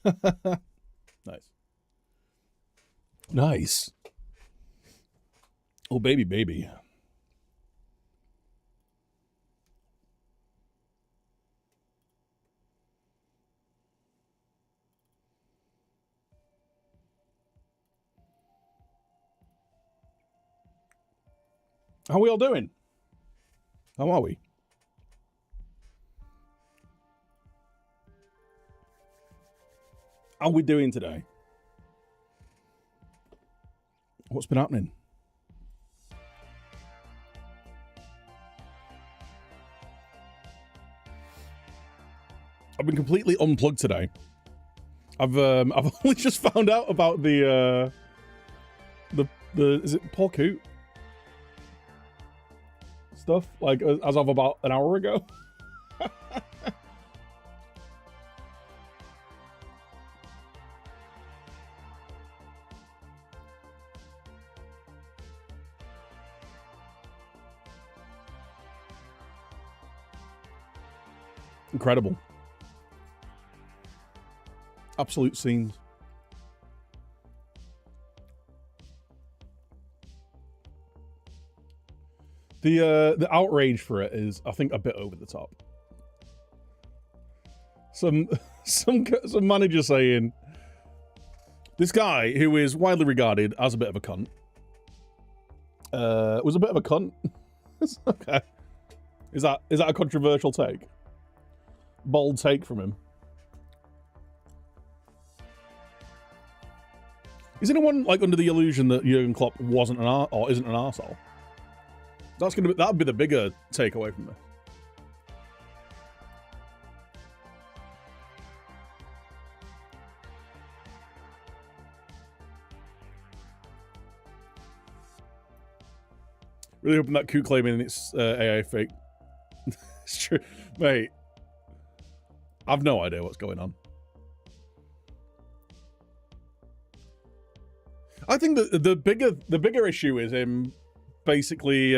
Nice. Nice. Oh, baby, baby. How are we all doing? How are we? How are we doing today? What's been happening? I've been completely unplugged today. I've only just found out about the is it Paul Coot stuff, like as of about an hour ago. Incredible. Absolute scenes. The outrage for it is, I think, a bit over the top. Some manager saying this guy who is widely regarded as a bit of a cunt was a bit of a cunt. Okay, is that a controversial take? Bold take from him. Is anyone like under the illusion that Jurgen Klopp wasn't or isn't an arsehole? That'd be the bigger takeaway from this. Really hoping that coup claiming it's AI fake. It's true, mate. I've no idea what's going on. I think that the bigger issue is him basically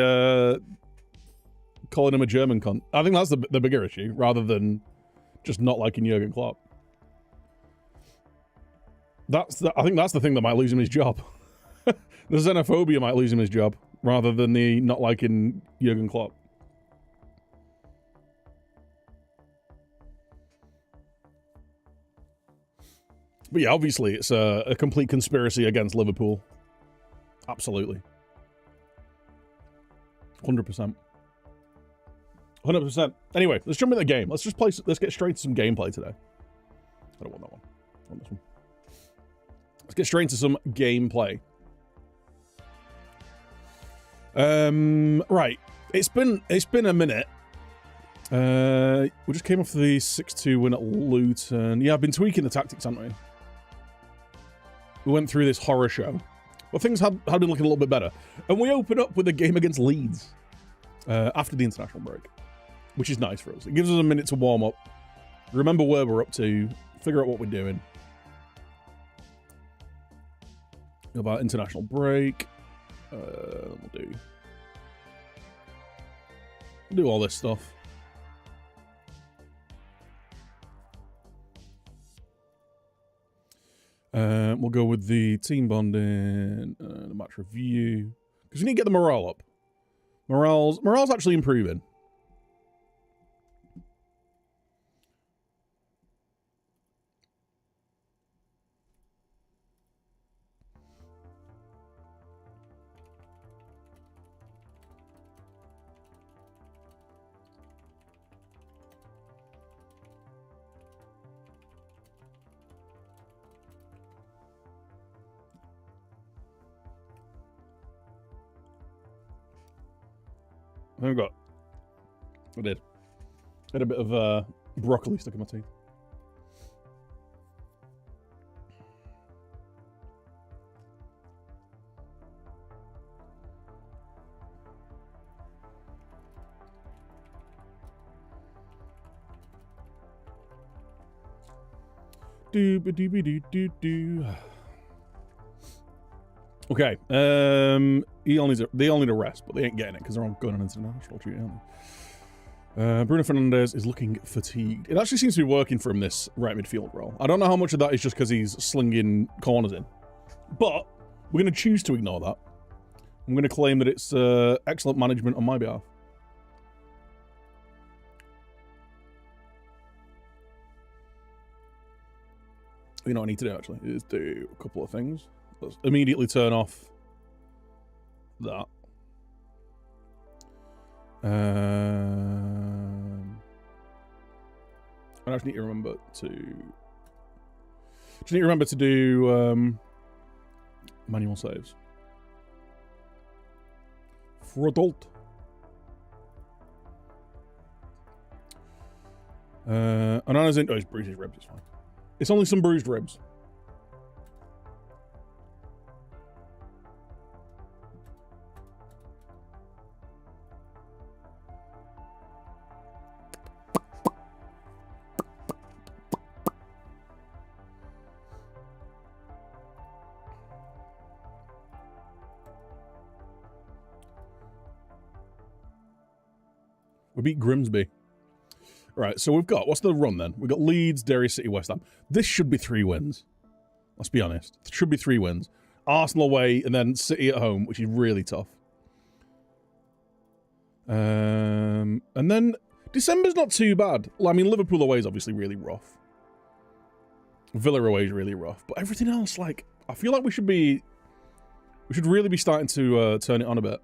calling him a German cunt. I think that's the bigger issue, rather than just not liking Jurgen Klopp. I think that's the thing that might lose him his job. The xenophobia might lose him his job, rather than the not liking Jurgen Klopp. But yeah, obviously it's a complete conspiracy against Liverpool. Absolutely. 100%. 100%. Anyway, let's jump in the game. Let's get straight to some gameplay today. I don't want that one. I want this one. Let's get straight into some gameplay. Right. It's been a minute. We just came off the 6-2 win at Luton. Yeah, I've been tweaking the tactics, haven't we? We went through this horror show. Well, things had been looking a little bit better. And we open up with a game against Leeds after the international break, which is nice for us. It gives us a minute to warm up, remember where we're up to, figure out what we're doing. About international break. We'll do all this stuff. We'll go with the team bonding, the match review, because we need to get the morale up. Morale's actually improving. I did. Had a bit of broccoli stuck in my teeth. Okay. They all need a rest, but they ain't getting it because they're all going on international duty, aren't Bruno Fernandes is looking fatigued. It actually seems to be working for him, this right midfield role. I don't know how much of that is just because he's slinging corners in. But we're going to choose to ignore that. I'm going to claim that it's excellent management on my behalf. You know what I need to do, actually, is do a couple of things. Let's immediately turn off that. I just need to remember to do manual saves. For adult. Anana's in. Oh, it's bruised ribs. It's fine. It's only some bruised ribs. We beat Grimsby. Right, so we've got, what's the run then? We've got Leeds, Derry City, West Ham. This should be 3 wins. Let's be honest. It should be 3 wins. Arsenal away and then City at home, which is really tough. And then December's not too bad. I mean, Liverpool away is obviously really rough. Villa away is really rough. But everything else, like, I feel like we should really be starting to turn it on a bit.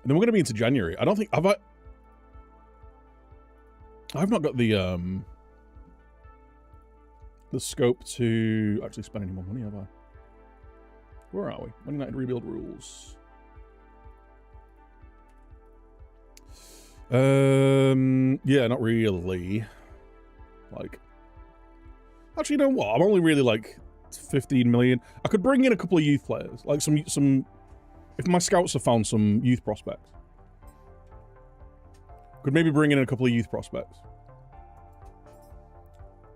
And then we're going to be into January. I don't think... I've not got the scope to actually spend any more money, have I? Where are we? Man United rebuild rules. Yeah, not really. Like... Actually, you know what? I'm only really, like, 15 million. I could bring in a couple of youth players. Like, some... If my scouts have found some youth prospects. Could maybe bring in a couple of youth prospects.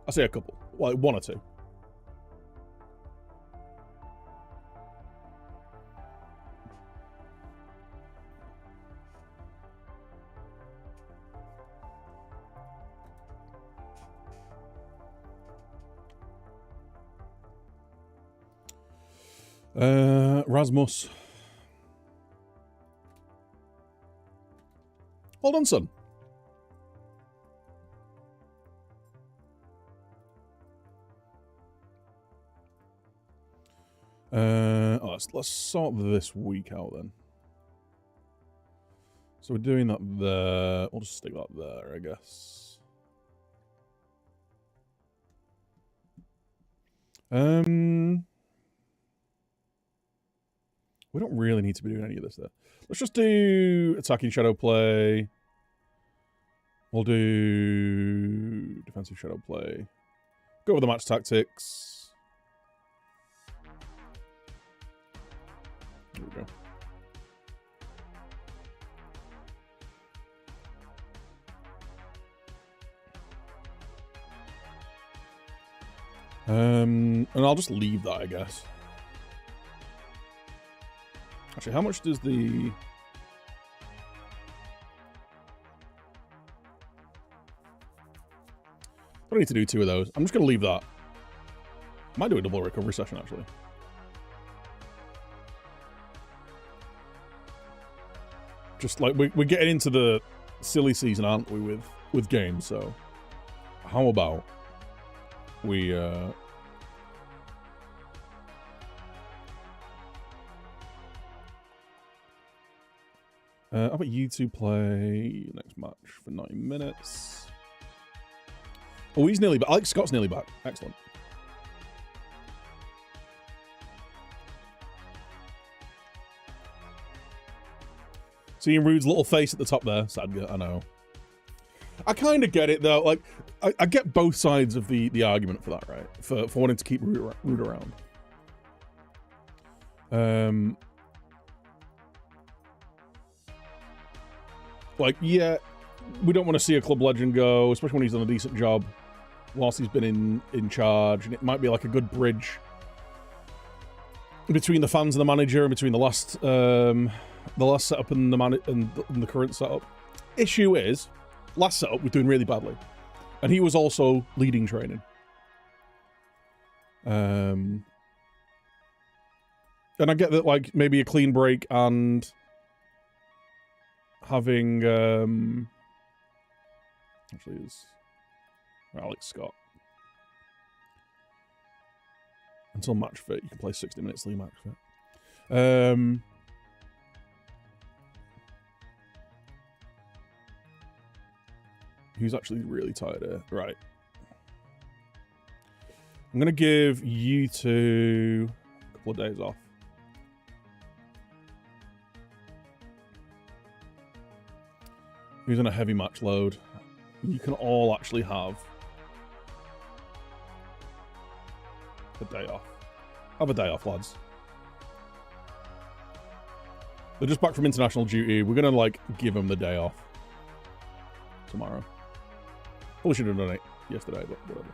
I say a couple. Like 1 or 2. Rasmus. Well done, son. Let's sort this week out then. So we're doing that there. We'll just stick that there, I guess. We don't really need to be doing any of this there. Let's just do attacking shadow play. We'll do defensive shadow play. Go with the match tactics. There we go. And I'll just leave that, I guess. Actually, how much does the... I don't need to do 2 of those. I'm just going to leave that. Might do a double recovery session, actually. Just like, we're getting into the silly season, aren't we, with games, so... How about we, how about you two play next match for 90 minutes? Oh, he's nearly back. Alex Scott's nearly back. Excellent. Seeing Rude's little face at the top there. Sadger, I know. I kind of get it, though. Like, I get both sides of the argument for that, right? For wanting to keep Rude around. Like, yeah, we don't want to see a club legend go, especially when he's done a decent job whilst he's been in charge, and it might be like a good bridge between the fans and the manager, and between the last setup and the current setup. Issue is, last setup was doing really badly, and he was also leading training. And I get that, like, maybe a clean break and having actually is Alex Scott. Until match fit, you can play 60 minutes till match fit. Who's actually really tired here? Right. I'm going to give you two a couple of days off. Who's on a heavy match load? You can all actually have a day off. Have a day off, lads. They're just back from international duty. We're going to, like, give them the day off tomorrow. Probably should have done it yesterday, but whatever.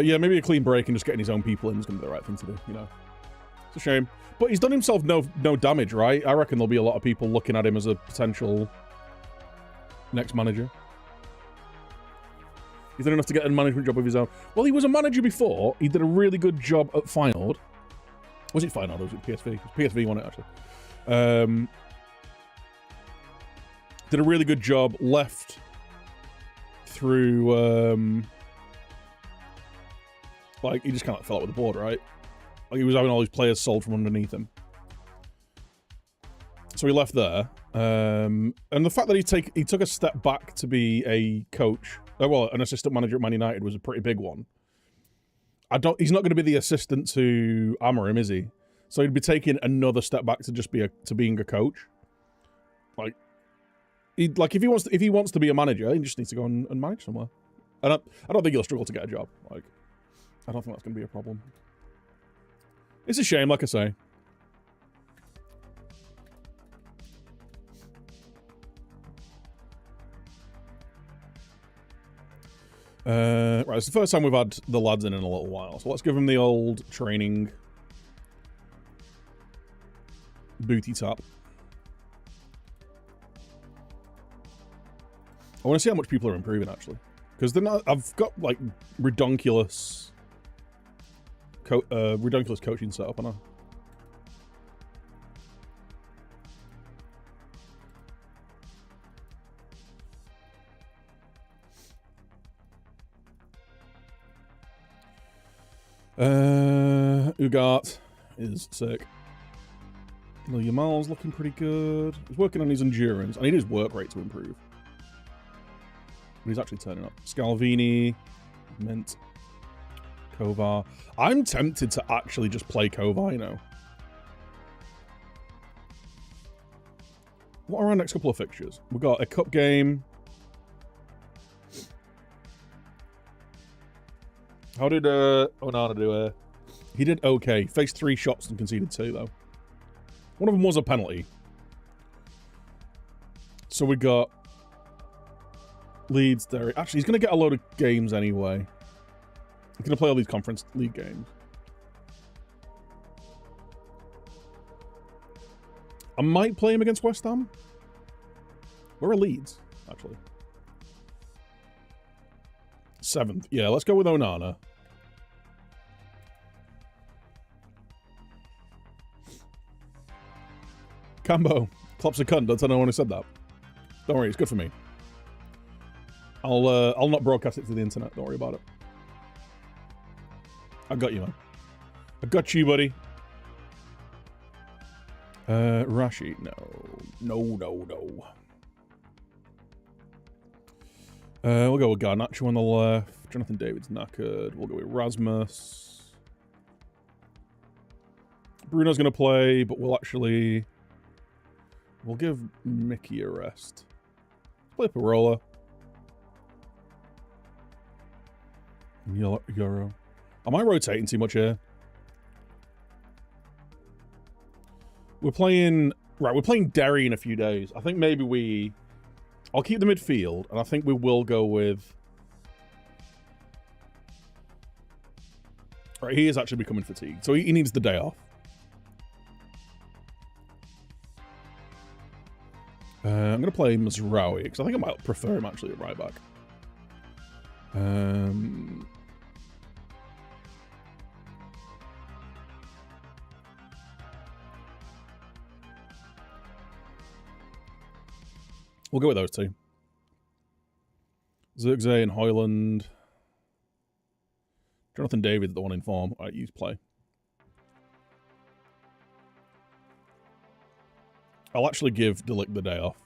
Yeah, maybe a clean break and just getting his own people in is going to be the right thing to do, you know. It's a shame. But he's done himself no damage, right? I reckon there'll be a lot of people looking at him as a potential next manager. He's done enough to get a management job of his own. Well, he was a manager before. He did a really good job at Feyenoord. Was it Feyenoord or was it PSV? PSV won it, actually. Did a really good job. Left through... like, he just kind of fell out with the board, right? Like, he was having all these players sold from underneath him. So he left there. And the fact that he took a step back to be a coach, well, an assistant manager at Man United was a pretty big one. He's not going to be the assistant to Amorim, is he? So he'd be taking another step back to just be being a coach. Like, if he wants to be a manager, he just needs to go and manage somewhere. And I don't think he'll struggle to get a job. Like, I don't think that's going to be a problem. It's a shame, like I say. Right, it's the first time we've had the lads in a little while, so let's give them the old training booty tap. I want to see how much people are improving, actually. Because I've got, like, redonkulous coaching setup, and Ugart is sick. Yamal's looking pretty good. He's working on his endurance. I need his work rate to improve. But he's actually turning up. Scalvini, Mint, Kovar. I'm tempted to actually just play Kovar, you know. What are our next couple of fixtures? We've got a cup game. How did Onana do? He did okay. Faced 3 shots and conceded 2, though. One of them was a penalty. So we got Leeds there. Actually, he's going to get a load of games anyway. He's going to play all these Conference League games. I might play him against West Ham. Where are Leeds, actually? 7th. Yeah, let's go with Onana. Cambo. Klopp's a cunt. Don't tell no one who said that. Don't worry, it's good for me. I'll not broadcast it to the internet. Don't worry about it. I got you, man. I got you, buddy. Rashi. No. We'll go with Garnacho on the left. Jonathan David's knackered. We'll go with Rasmus. Bruno's going to play, but we'll give Mickey a rest. Play Parola. Euro. Am I rotating too much here? We're playing Derry in a few days. I think maybe we I'll keep the midfield, and I think we will go with... Right, he is actually becoming fatigued, so he needs the day off. I'm going to play Mazraoui, because I think I might prefer him actually at right back. We'll go with those two. Zirkzee and Hoyland. Jonathan David, the one in form. Alright, use play. I'll actually give De Ligt the day off.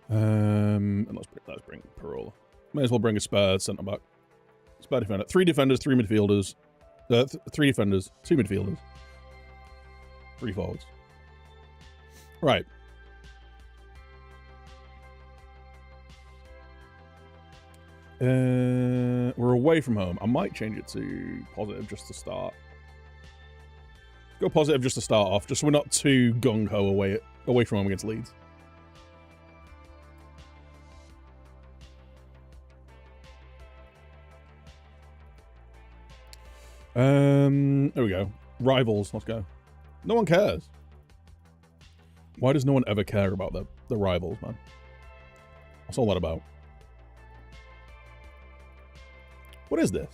And let's bring Parola. May as well bring a spare centre back. Spare defender. 3 defenders, 3 midfielders. 3 defenders, 2 midfielders. 3 forwards. Right. We're away from home. I might change it to positive just to start. Go positive just to start off, just so we're not too gung-ho away from home against Leeds. There we go. Rivals, let's go. No one cares. Why does no one ever care about the rivals, man? What's all that about? What is this?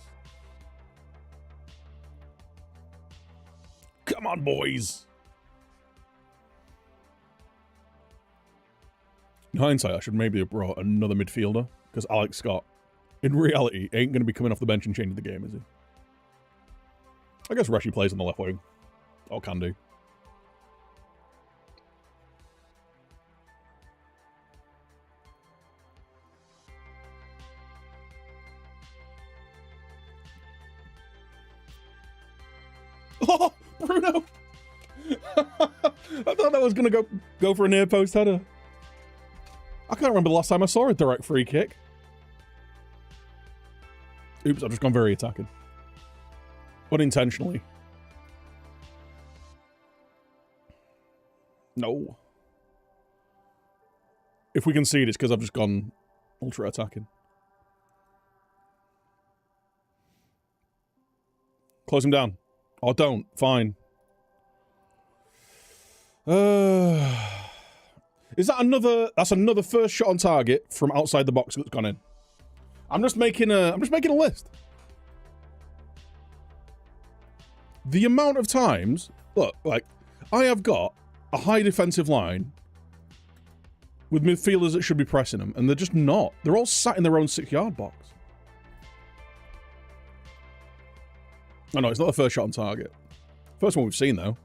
Come on, boys. In hindsight, I should maybe have brought another midfielder, because Alex Scott, in reality, ain't going to be coming off the bench and changing the game, is he? I guess Rashi plays on the left wing. Or can do. Oh, Bruno! I thought that was going to go for a near post header. I can't remember the last time I saw a direct free kick. Oops, I've just gone very attacking. Unintentionally. No. If we concede, it's because I've just gone ultra attacking. Close him down. Or don't. Fine. Is that another... That's another first shot on target from outside the box that's gone in. I'm just making a list. The amount of times... Look, like, I have got a high defensive line with midfielders that should be pressing them, and they're just not. They're all sat in their own 6-yard box. Oh no, it's not the first shot on target. First one we've seen, though.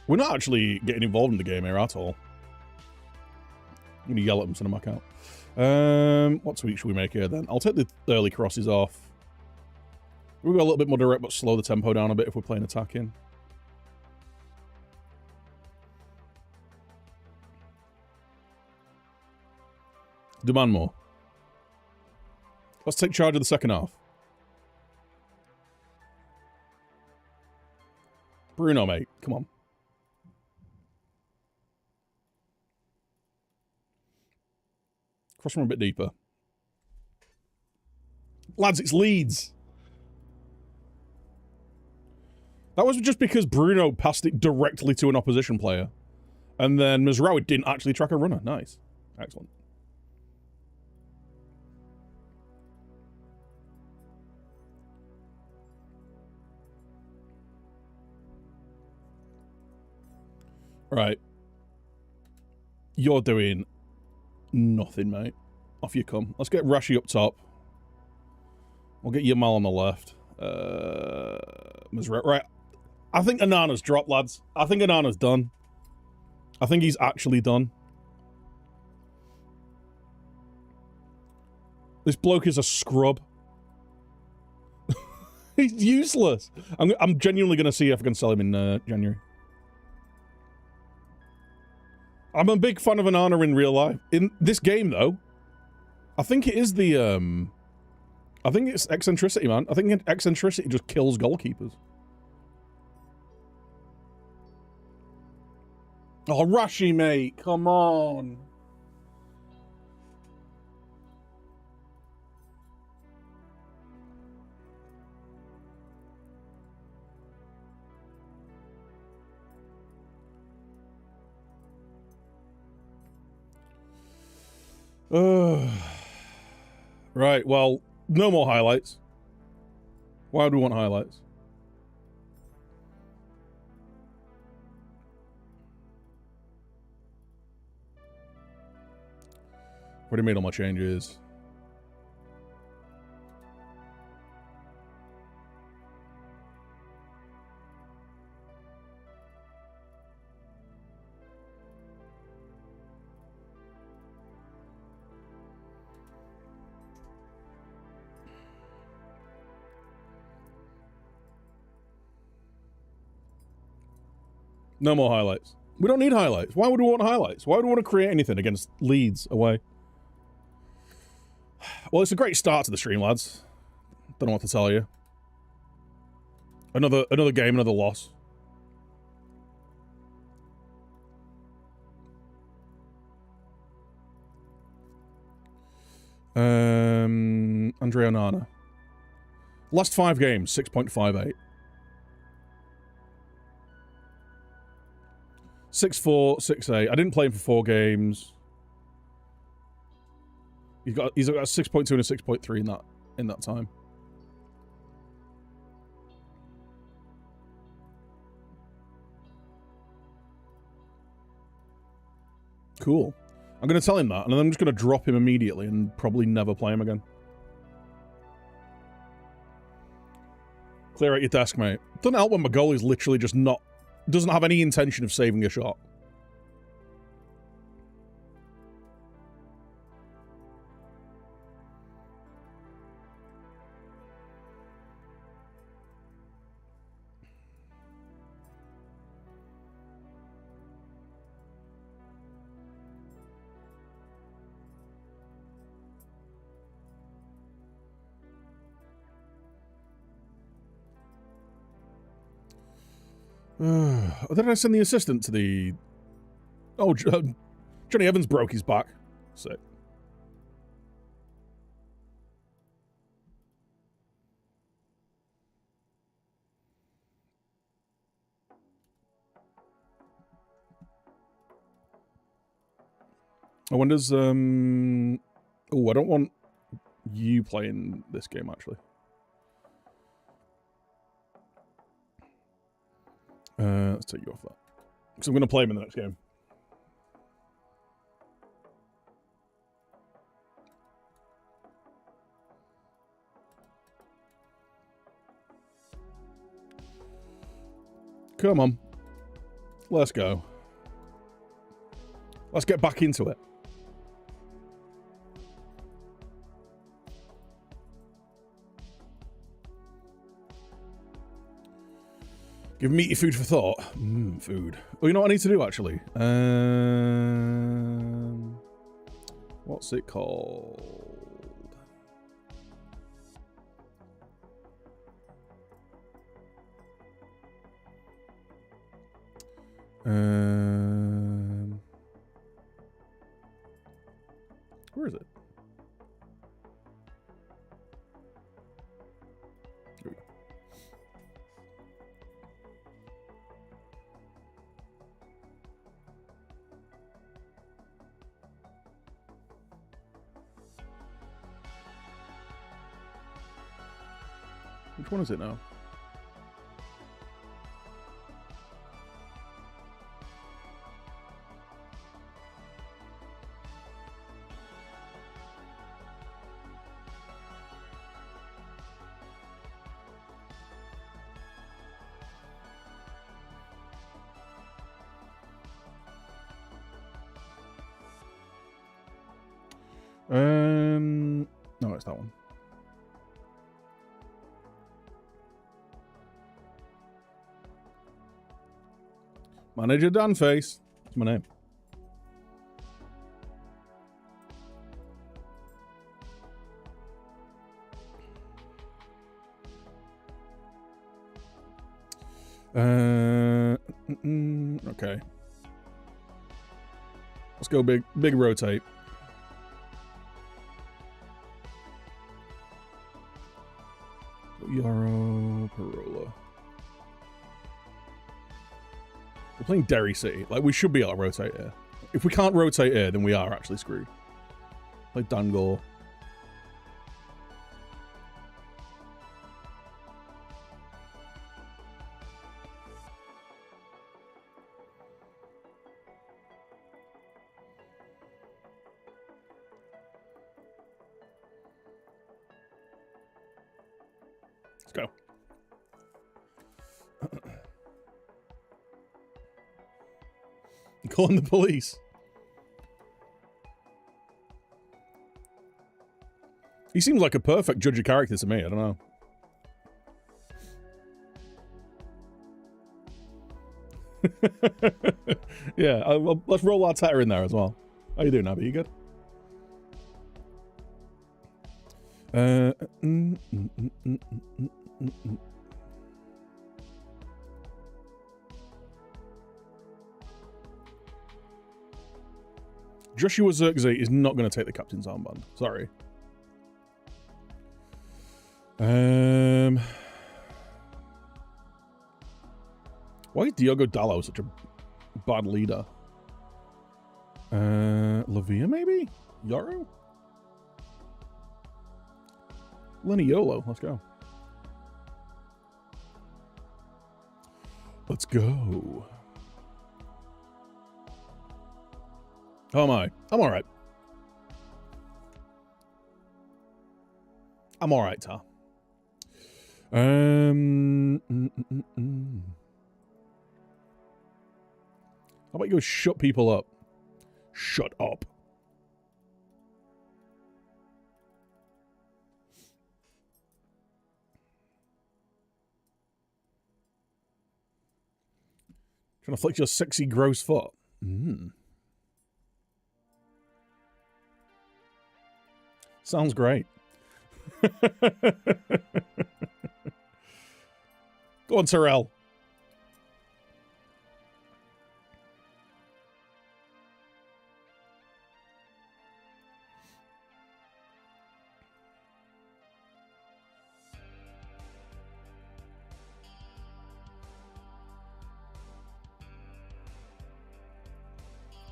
We're not actually getting involved in the game here at all. I'm going to yell at them, send them back out. What tweak should we make here, then? I'll take the early crosses off. We'll go a little bit more direct, but slow the tempo down a bit if we're playing attacking. Demand more. Let's take charge of the second half. Bruno, mate. Come on. Cross from a bit deeper. Lads, it's Leeds. That was just because Bruno passed it directly to an opposition player. And then Mazraoui didn't actually track a runner. Nice. Excellent. Right. You're doing nothing, mate. Off you come. Let's get Rashi up top. We'll get Yamal on the left. Right. I think Anana's dropped, lads. I think Anana's done. I think he's actually done. This bloke is a scrub. He's useless. I'm genuinely going to see if I can sell him in January. I'm a big fan of Onana in real life. In this game, though, I think it is the, I think it's eccentricity, man. I think eccentricity just kills goalkeepers. Oh, Rashi, mate. Come on. Right, well, no more highlights. Why do we want highlights? Already made all my changes. No more highlights. We don't need highlights. Why would we want highlights? Why would we want to create anything against Leeds away? Well, it's a great start to the stream, lads. Don't know what to tell you. Another game, another loss. Andre Onana. Last 5 games, 6.58. 6-4, 6-8. I didn't play him for 4 games. He's got a 6.2 and a 6.3 in that time. Cool. I'm going to tell him that, and then I'm just going to drop him immediately and probably never play him again. Clear out your desk, mate. Doesn't help when my goalie's literally just doesn't have any intention of saving a shot. Did I send the assistant to the... Oh, Johnny Evans broke his back. Sick. I wonders, oh, I don't want you playing this game, actually. Let's take you off that. Because I'm going to play him in the next game. Come on. Let's go. Let's get back into it. Give meaty food for thought. Food. Oh, you know what I need to do, actually? What's it called? Where is it? Here we go. Which one is it now? No, it's that one. Manager Danface. That's my name. Okay. Let's go big rotate. Yarrow, Parola. We're playing Derry City. Like, we should be able to rotate here. If we can't rotate here, then we are actually screwed. Like Dangor. Let's go. Calling the police. He seems like a perfect judge of character to me. I don't know. Yeah, let's roll Arteta in there as well. How you doing, Abby? You good? Joshua Zirkzee is not going to take the captain's armband. Sorry. Why is Diogo Dalot such a bad leader? Lavia, maybe? Yarrow? Lenny Yolo, let's go. Let's go. How am I? I'm alright. I'm alright, Ta. How about you go shut people up? Shut up. Trying to flick your sexy, gross foot. Sounds great. Go on, Terrell.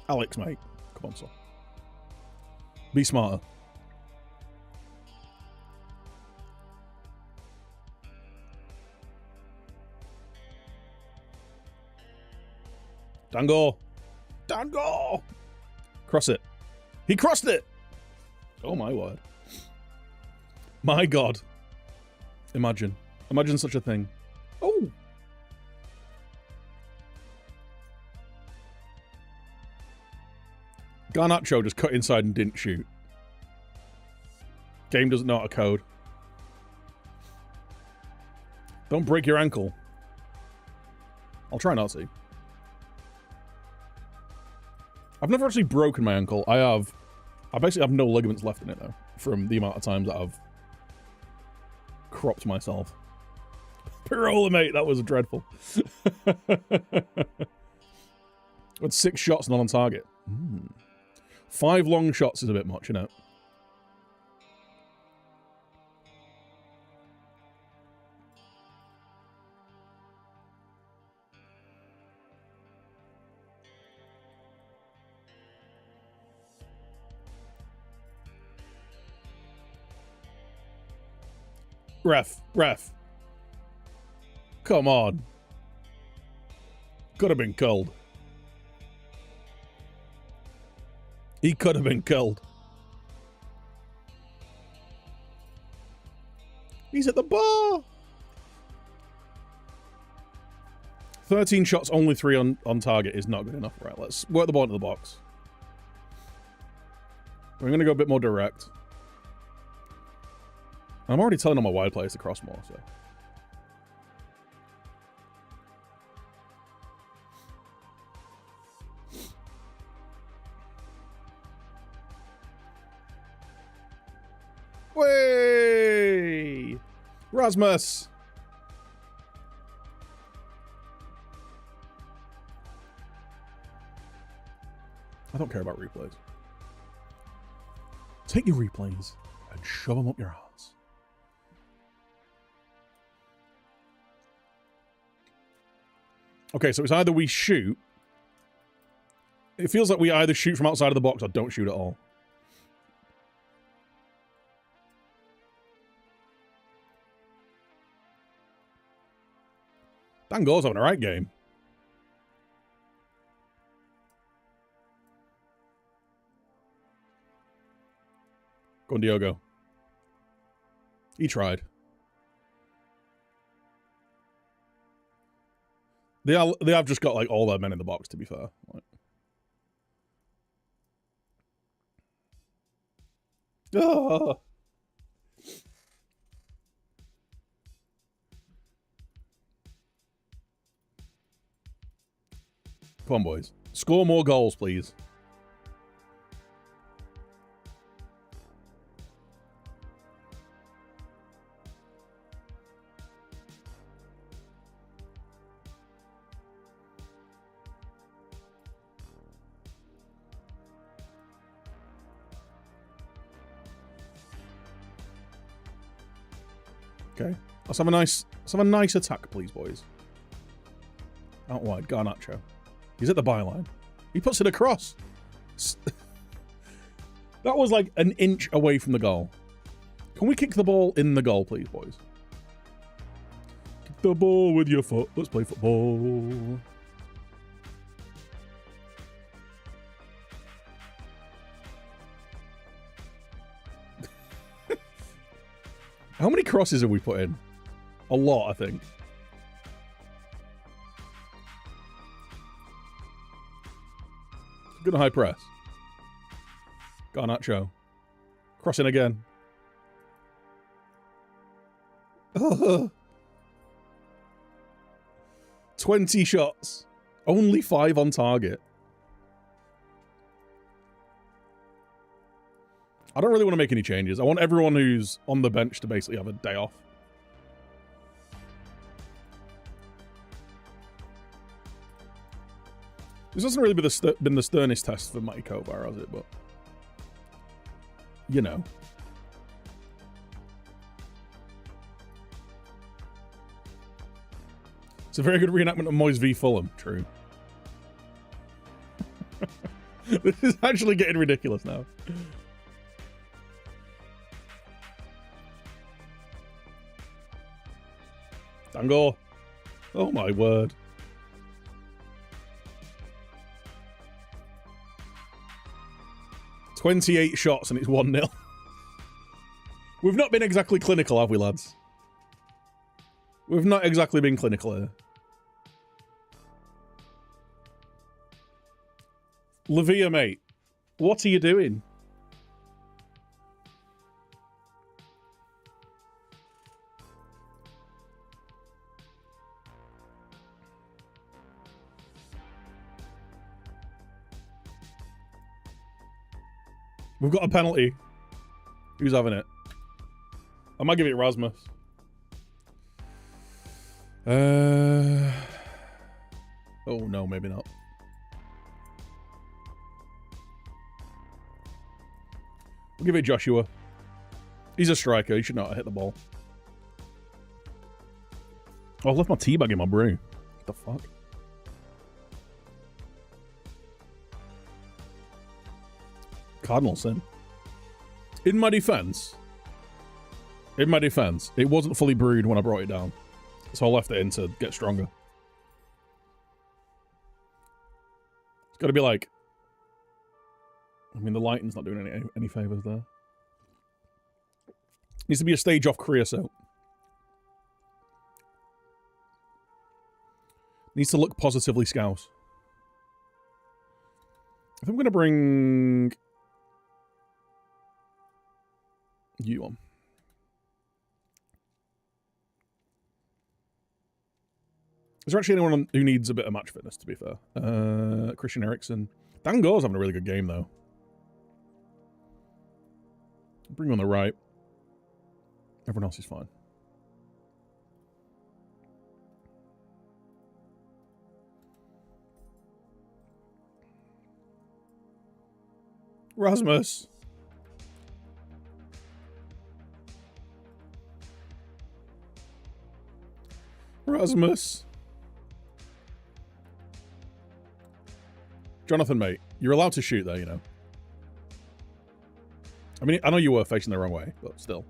Alex, mate. Come on, son. Be smarter. Dango! Dango! Cross it. He crossed it! Oh my word. My God. Imagine. Imagine such a thing. Oh! Garnacho just cut inside and didn't shoot. Game doesn't know how to code. Don't break your ankle. I'll try not to. I've never actually broken my ankle. I basically have no ligaments left in it, though, from the amount of times that I've cropped myself. Pirola, mate, that was dreadful. Had 6 shots, not on target. 5 long shots is a bit much, you know. Ref. Come on. Could have been killed. He could have been killed. He's at the bar. 13 shots, only 3 on target is not good enough. Right, let's work the ball into the box. We're going to go a bit more direct. I'm already telling all my wide players to cross more, so. Way! Rasmus! I don't care about replays. Take your replays and shove them up your ass. Okay, so it's either we shoot. It feels like we either shoot from outside of the box or don't shoot at all. Dan Gore's having a right game. Go on, Diogo. He tried. They have just got, like, all their men in the box, to be fair. Like. Ah. Come on, boys. Score more goals, please. Okay. Let's have a nice attack, please, boys. Out wide, Garnacho. He's at the byline. He puts it across. That was like an inch away from the goal. Can we kick the ball in the goal, please, boys? Kick the ball with your foot. Let's play football. How many crosses have we put in? A lot, I think. Good high press. Garnacho. Crossing again. 20 shots. Only 5 on target. I don't really want to make any changes. I want everyone who's on the bench to basically have a day off. This hasn't really been the sternest test for Matty Kovar, has it? But, you know. It's a very good reenactment of Moyes v Fulham. True. This is actually getting ridiculous now. Dango. Oh my word. "28 shots and it's 1-0. We've not been exactly clinical, have we, lads? We've not exactly been clinical here. Lavia, mate. What are you doing? We've got a penalty. Who's having it? I might give it Rasmus. Oh no, maybe not. We'll give it Joshua. He's a striker. He should not have hit the ball. Oh, I left my teabag in my brew. What the fuck? Cardinal sin. In my defense, it wasn't fully brewed when I brought it down. So I left it in to get stronger. It's got to be like... I mean, the lighting's not doing any favors there. Needs to be a stage off creosote. Needs to look positively scouse. I think I'm going to bring... you on. Is there actually anyone who needs a bit of match fitness, to be fair? Christian Eriksen. Dan Gore's having a really good game, though. Bring him on the right. Everyone else is fine. Rasmus. Rasmus. Jonathan, mate, you're allowed to shoot there, you know. I mean, I know you were facing the wrong way, but still.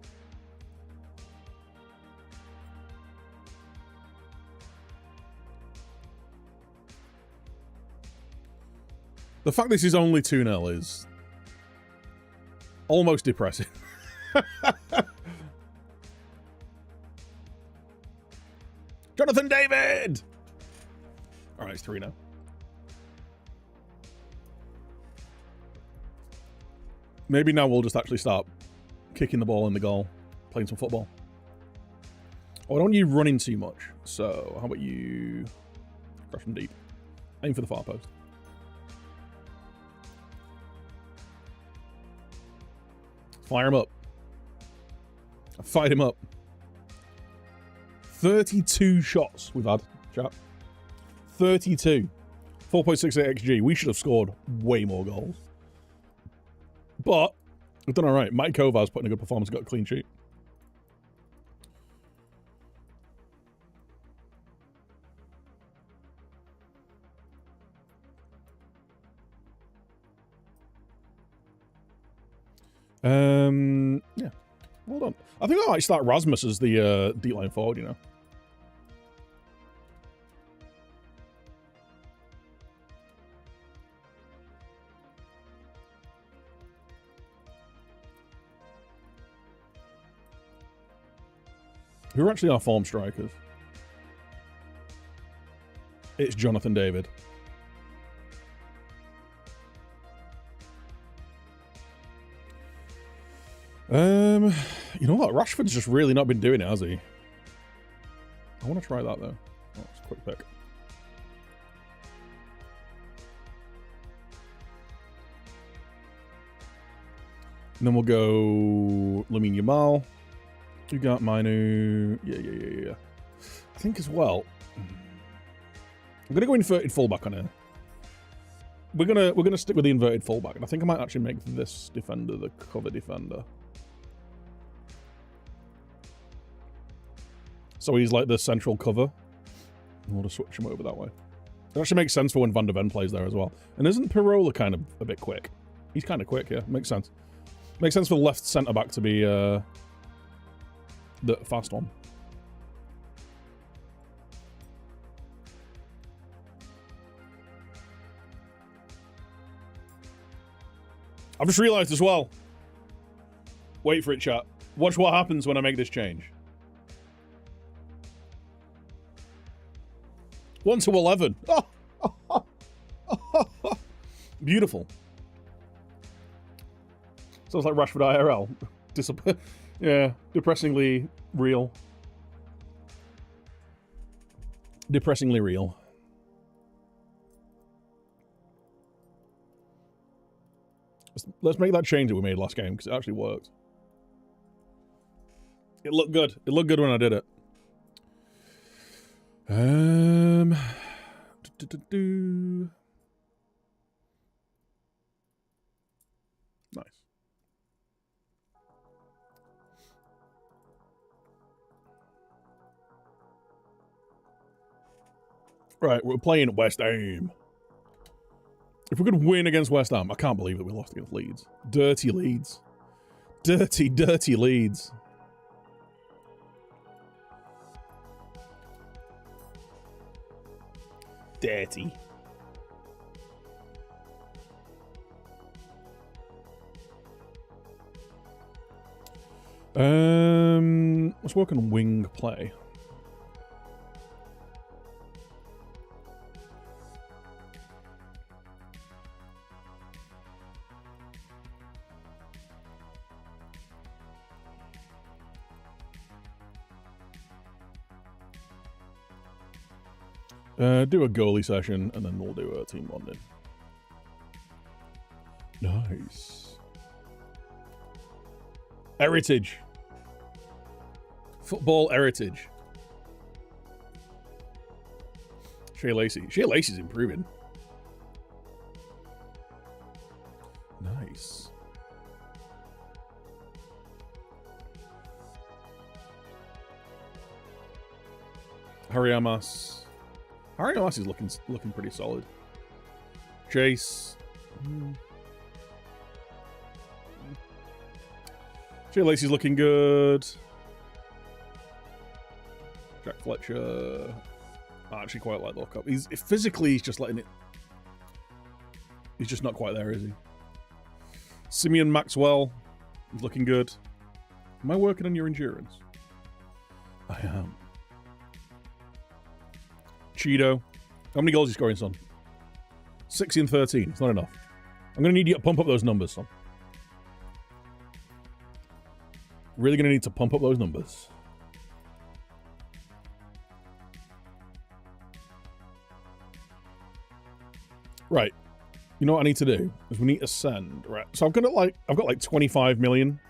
The fact this is only 2-0 is almost depressing. Jonathan David! Alright, it's 3 now. Maybe now we'll just actually start kicking the ball in the goal, playing some football. Oh, I don't want you running too much. So, how about you cross from deep? Aim for the far post. Fire him up. I fired him up. 32 shots we've had, chap. 32. 4.68 XG. We should have scored way more goals. But we've done all right. Mike Kovar's putting a good performance, got a clean sheet. Yeah. Well done. I think I might start Rasmus as the deep line forward, you know. Who are actually our form strikers? It's Jonathan David. You know what? Rashford's just really not been doing it, has he? I want to try that, though. Oh, it's a quick pick. And then we'll go Lamine Yamal. You got Manu. Yeah. I think as well. I'm gonna go inverted fullback on here. We're gonna stick with the inverted fullback, and I think I might actually make this defender the cover defender. So he's like the central cover. And we'll just switch him over that way. It actually makes sense for when Van de Ven plays there as well. And isn't Pirola kind of a bit quick? He's kind of quick, yeah. Makes sense. Makes sense for the left centre back to be the fast one. I've just realised as well. Wait for it, chat. Watch what happens when I make this change. 1 to 11. Oh. Beautiful. Sounds like Rashford IRL. Yeah, depressingly real. Depressingly real. Let's make that change that we made last game, because it actually worked. It looked good. It looked good when I did it. Nice. Right, we're playing West Ham. If we could win against West Ham, I can't believe that we lost against Leeds. Dirty Leeds. Dirty, dirty Leeds. Dirty. Let's work on wing play. Do a goalie session, and then we'll do a team bonding. Nice. Heritage. Football heritage. Shea Lacey. Shea Lacey's improving. Nice. Harry Amas. Harry Amas is looking pretty solid. Chase. Shea Lacey's looking good. Jack Fletcher. I actually quite like the lookup. Physically, he's just letting it. He's just not quite there, is he? Simeon Maxwell. He's looking good. Am I working on your endurance? I am. Cheeto. How many goals are you scoring, son? 60 and 13. It's not enough. I'm going to need you to pump up those numbers, son. Really going to need to pump up those numbers. Right. You know what I need to do? Is we need to send, right? So I've got like 25 million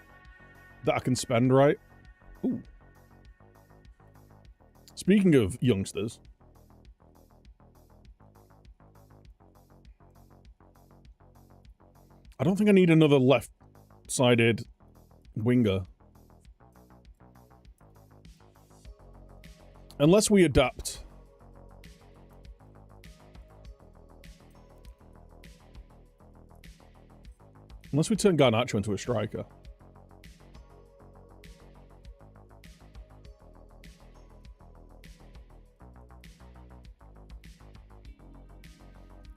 that I can spend, right? Ooh. Speaking of youngsters. I don't think I need another left-sided winger. Unless we adapt. Unless we turn Garnacho into a striker.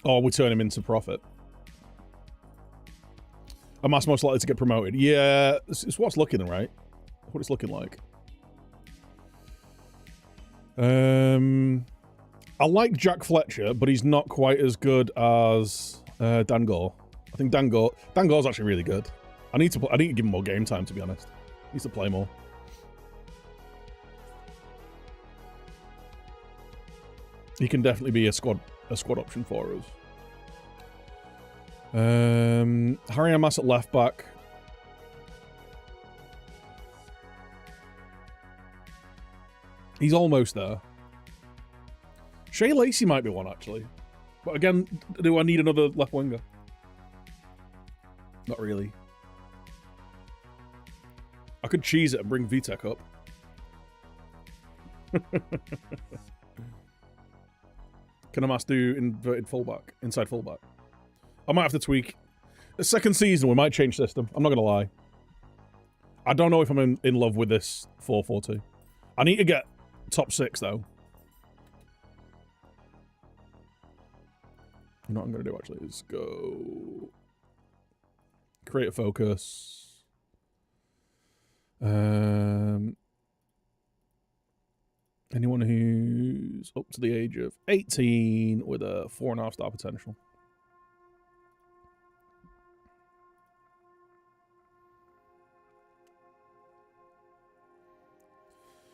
Or we turn him into profit. Amas most likely to get promoted. Yeah, it's what's looking right. What it's looking like. I like Jack Fletcher, but he's not quite as good as Dan Gore. I think Dan Gore's actually really good. I need to give him more game time, to be honest. He needs to play more. He can definitely be a squad option for us. Harry Amas at left back. He's almost there. Shea Lacey might be one, actually. But again, do I need another left winger? Not really. I could cheese it and bring Vitek up. Can Amas do inverted fullback? Inside fullback? I might have to tweak. The second season, we might change system. I'm not going to lie. I don't know if I'm in love with this 4-4-2. I need to get top 6, though. You know what I'm going to do, actually? Is go... Create a focus. Anyone who's up to the age of 18 with a 4.5-star potential.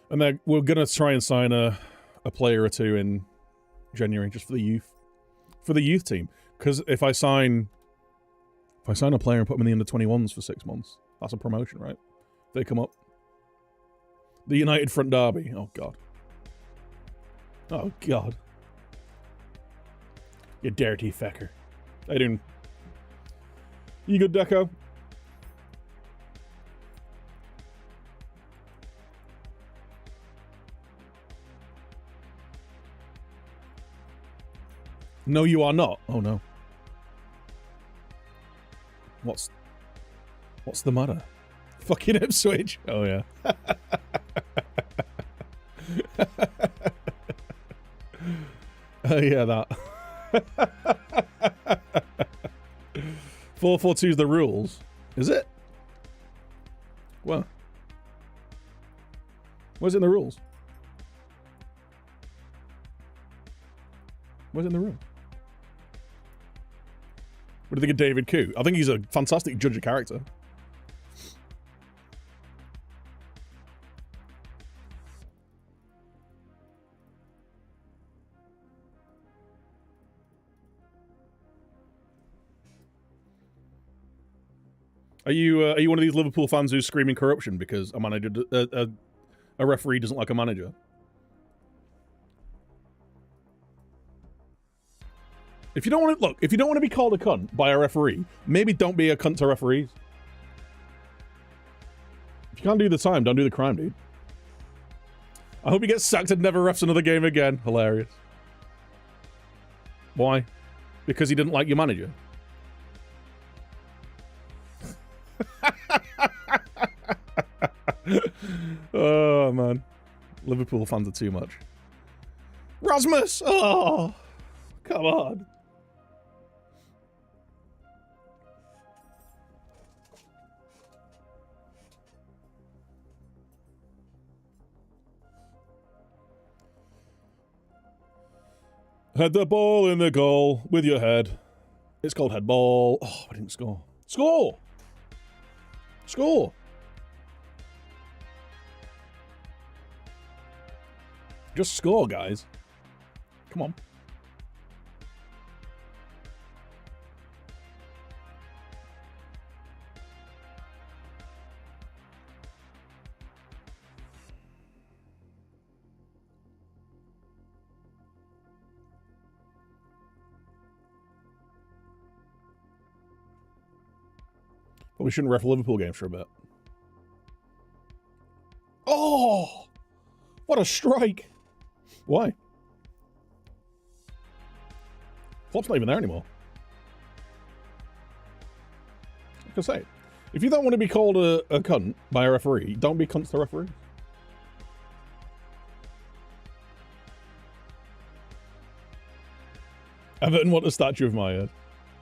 And then we're going to try and sign a player or two in January just for the youth. For the youth team. Because if I sign a player and put them in the under-21s for 6 months, that's a promotion, right? If they come up. The United Front Derby. Oh, God. Oh, God. You dirty fecker. How you doing? You good, Deco? No, you are not. Oh, no. What's the matter? Fucking Ipswich. Oh, yeah. Oh, yeah, that. 4-4-2 is the rules. Is it? Well. Where's it in the rules? Where's it in the rules? What do you think of David Koo? I think he's a fantastic judge of character. Are you one of these Liverpool fans who's screaming corruption because a manager a referee doesn't like a manager. If you don't want to look, if you don't want to be called a cunt by a referee, maybe don't be a cunt to referees. If you can't do the time, don't do the crime, dude. I hope he gets sacked and never refs another game again. Hilarious. Why? Because he didn't like your manager. Oh, man. Liverpool fans are too much. Rasmus! Oh, come on. Head the ball in the goal with your head. It's called head ball. Oh, I didn't score. Score! Score! Just score, guys. Come on. But we shouldn't ref Liverpool games for a bit. Oh! What a strike! Why? Klopp's not even there anymore. Like I say, if you don't want to be called a cunt by a referee, don't be cunts to referees. Everton want a statue of my head.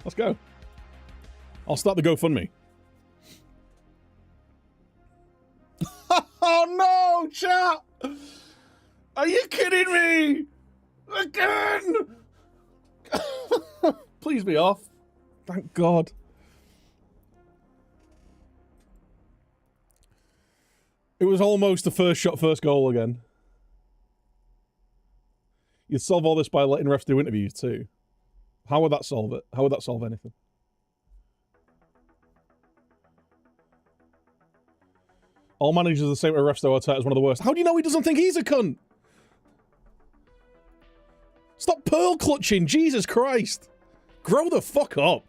Let's go. I'll start the GoFundMe. Oh no, chat! Are you kidding me? Again! Please be off. Thank God. It was almost the first shot, first goal again. You'd solve all this by letting refs do interviews too. How would that solve it? How would that solve anything? All managers are the same, refs though, Arteta's one of the worst. How do you know he doesn't think he's a cunt? Stop pearl clutching, Jesus Christ. Grow the fuck up.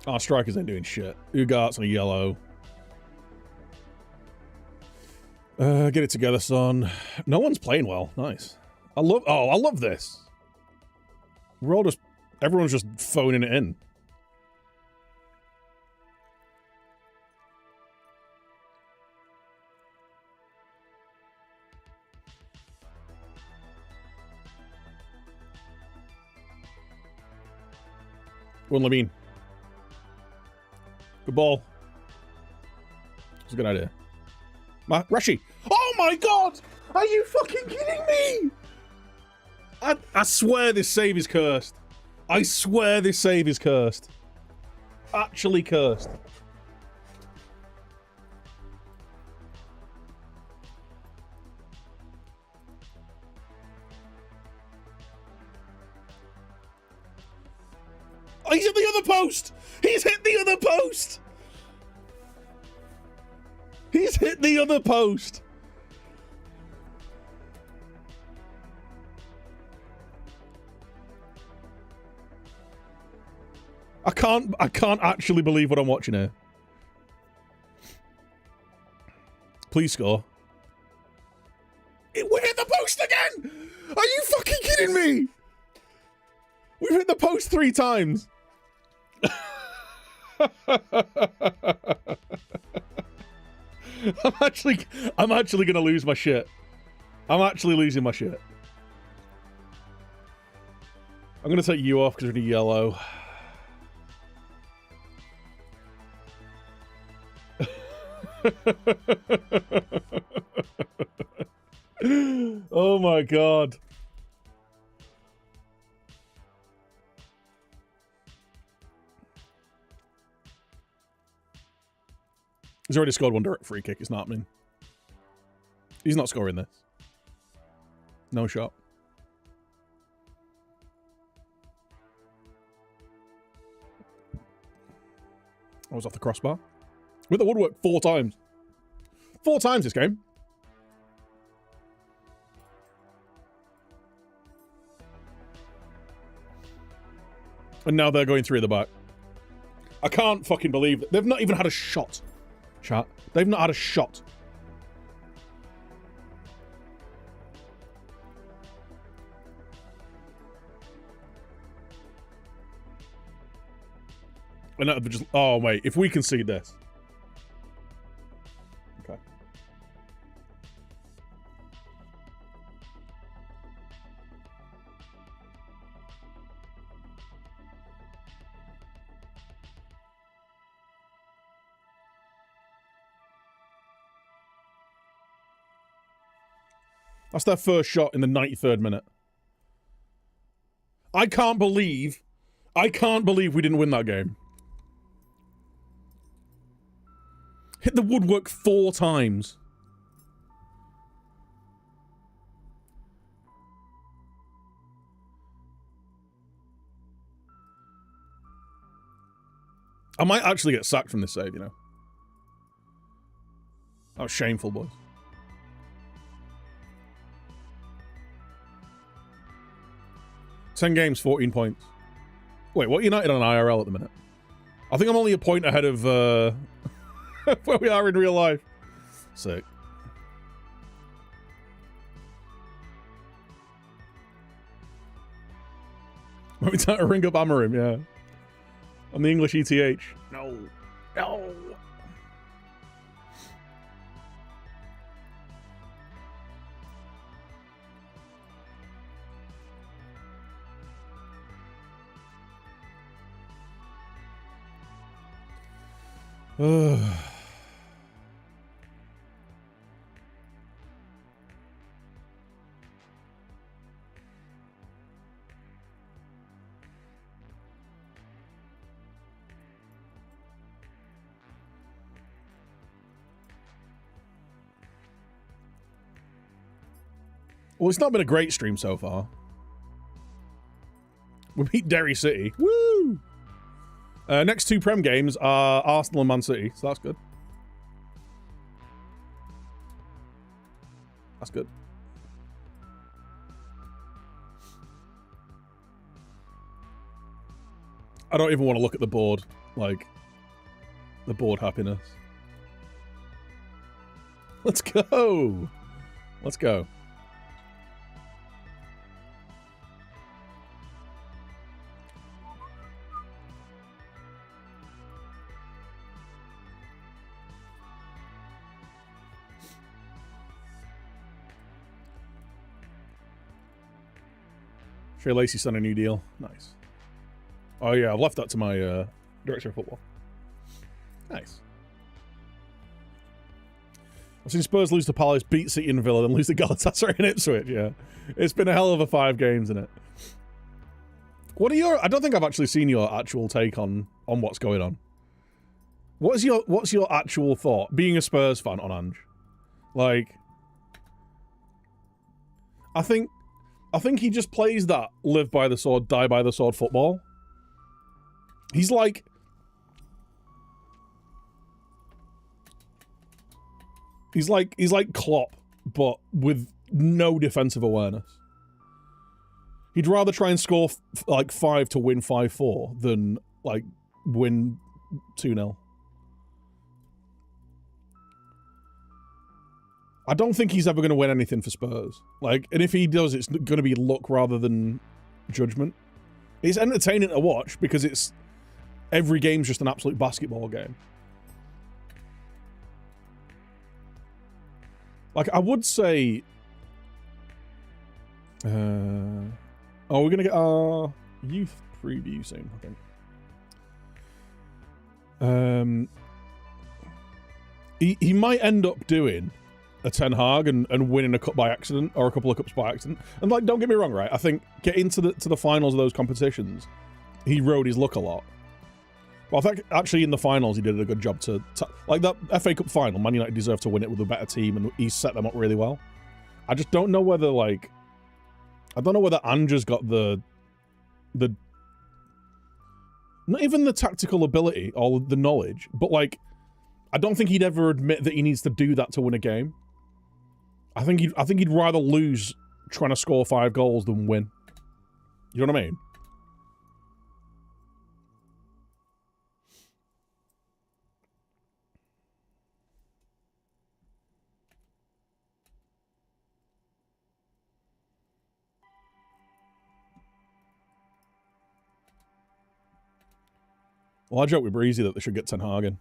Our strikers ain't doing shit. Ugarte's on a yellow. Get it together, son. No one's playing well. Nice. I love this. We're all just... Everyone's just phoning it in. One Lamine. Good ball. It's a good idea. Rashi. Oh my God! Are you fucking kidding me? I swear this save is cursed. I swear this save is cursed. Actually cursed. Oh, he's hit the other post! He's hit the other post! He's hit the other post! I can't actually believe what I'm watching here. Please score. We hit the post again! Are you fucking kidding me? We've hit the post 3 times. I'm actually gonna lose my shit. I'm actually losing my shit. I'm gonna take you off because you're in yellow. Oh my God. He's already scored one direct free kick. It's not happening. He's not scoring this. No shot. I was off the crossbar. With the woodwork 4 times. 4 times this game. And now they're going 3 at the back. I can't fucking believe it. They've not even had a shot. Chat. They've not had a shot. And just, oh wait, if we concede this. Okay. That's their first shot in the 93rd minute. I can't believe we didn't win that game. Hit the woodwork 4 times. I might actually get sacked from this save, you know. That was shameful, boys. Ten games, 14 points. Wait, what United on IRL at the minute? I think I'm only a point ahead of where we are in real life. Sick. Might be time to ring up Amarim, yeah. On the English ETH. No. No. Well, it's not been a great stream so far. We beat Derry City. Woo! Next 2 Prem games are Arsenal and Man City, so that's good. That's good. I don't even want to look at the board, like, the board happiness. Let's go! Let's go. Trey Lacey signed a new deal. Nice. Oh yeah, I've left that to my director of football. Nice. I've seen Spurs lose to Palace, beat City and Villa, then lose to Galatasaray and Ipswich, yeah. It's been a hell of a 5 games, isn't it? What are your... I don't think I've actually seen your actual take on what's going on. What's your actual thought, being a Spurs fan, on Ange? Like... I think he just plays that live by the sword, die by the sword football. He's like... He's like Klopp, but with no defensive awareness. He'd rather try and score like 5 to win 5-4 than like win 2-0. I don't think he's ever going to win anything for Spurs. Like, and if he does, it's going to be luck rather than judgment. It's entertaining to watch because it's... Every game's just an absolute basketball game. Like, I would say... we're going to get our youth preview soon, I think. He might end up doing a Ten Hag and winning a cup by accident, or a couple of cups by accident. And like, don't get me wrong, right? I think getting to the finals of those competitions, he rode his luck a lot. Well, I think actually in the finals he did a good job to like that FA Cup final. Man United deserved to win it with a better team, and he set them up really well. I just don't know whether like I don't know whether Ange's got the not even the tactical ability or the knowledge, but like I don't think he'd ever admit that he needs to do that to win a game. I think he'd rather lose trying to score 5 goals than win. You know what I mean? Well, I joke with Breezy that they should get Ten Hagen.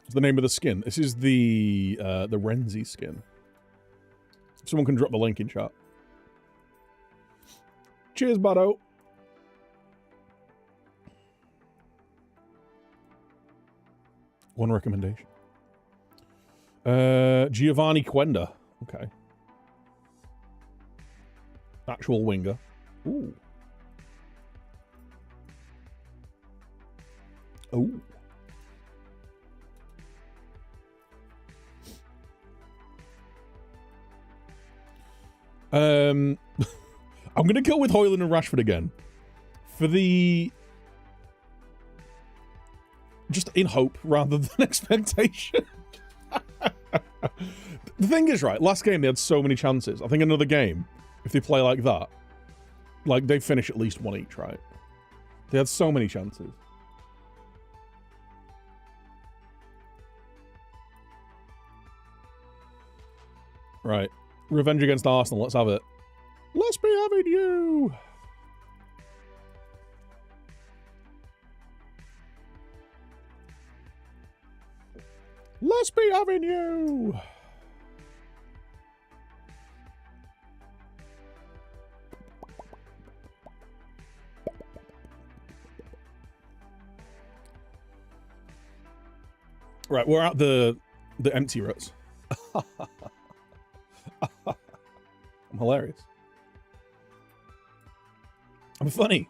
What's the name of the skin? This is the Renzi skin. If someone can drop the link in chat. Cheers, Bado. One recommendation. Giovanni Quenda. Okay. Actual winger. Ooh. Ooh. I'm going to go with Højlund and Rashford again. For the... Just in hope rather than expectation. The thing is, right, last game they had so many chances. I think another game, if they play like that, like they finish at least 1 each, right? They had so many chances. Right. Revenge against Arsenal, let's have it. Let's be having you! Let's be having you! Right, we're at the empty rows. I'm hilarious. I'm funny.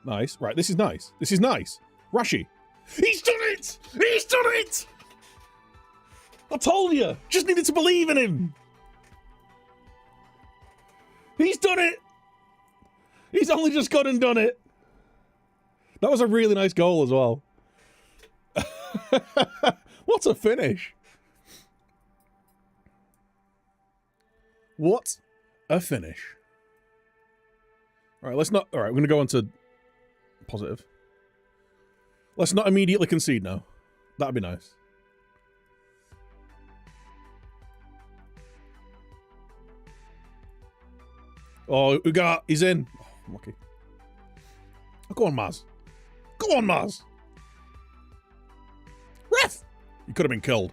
Nice. Right, this is nice. This is nice. Rashi. He's done it! He's done it! I told you. Just needed to believe in him. He's done it. He's only just gone and done it. That was a really nice goal as well. What a finish. What a finish. All right, let's not... All right, we're going to go on to positive. Let's not immediately concede now. That'd be nice. Oh, Uga, he's in. Oh, lucky. Oh, go on, Maz. Go on, Maz. Ref! You could have been killed.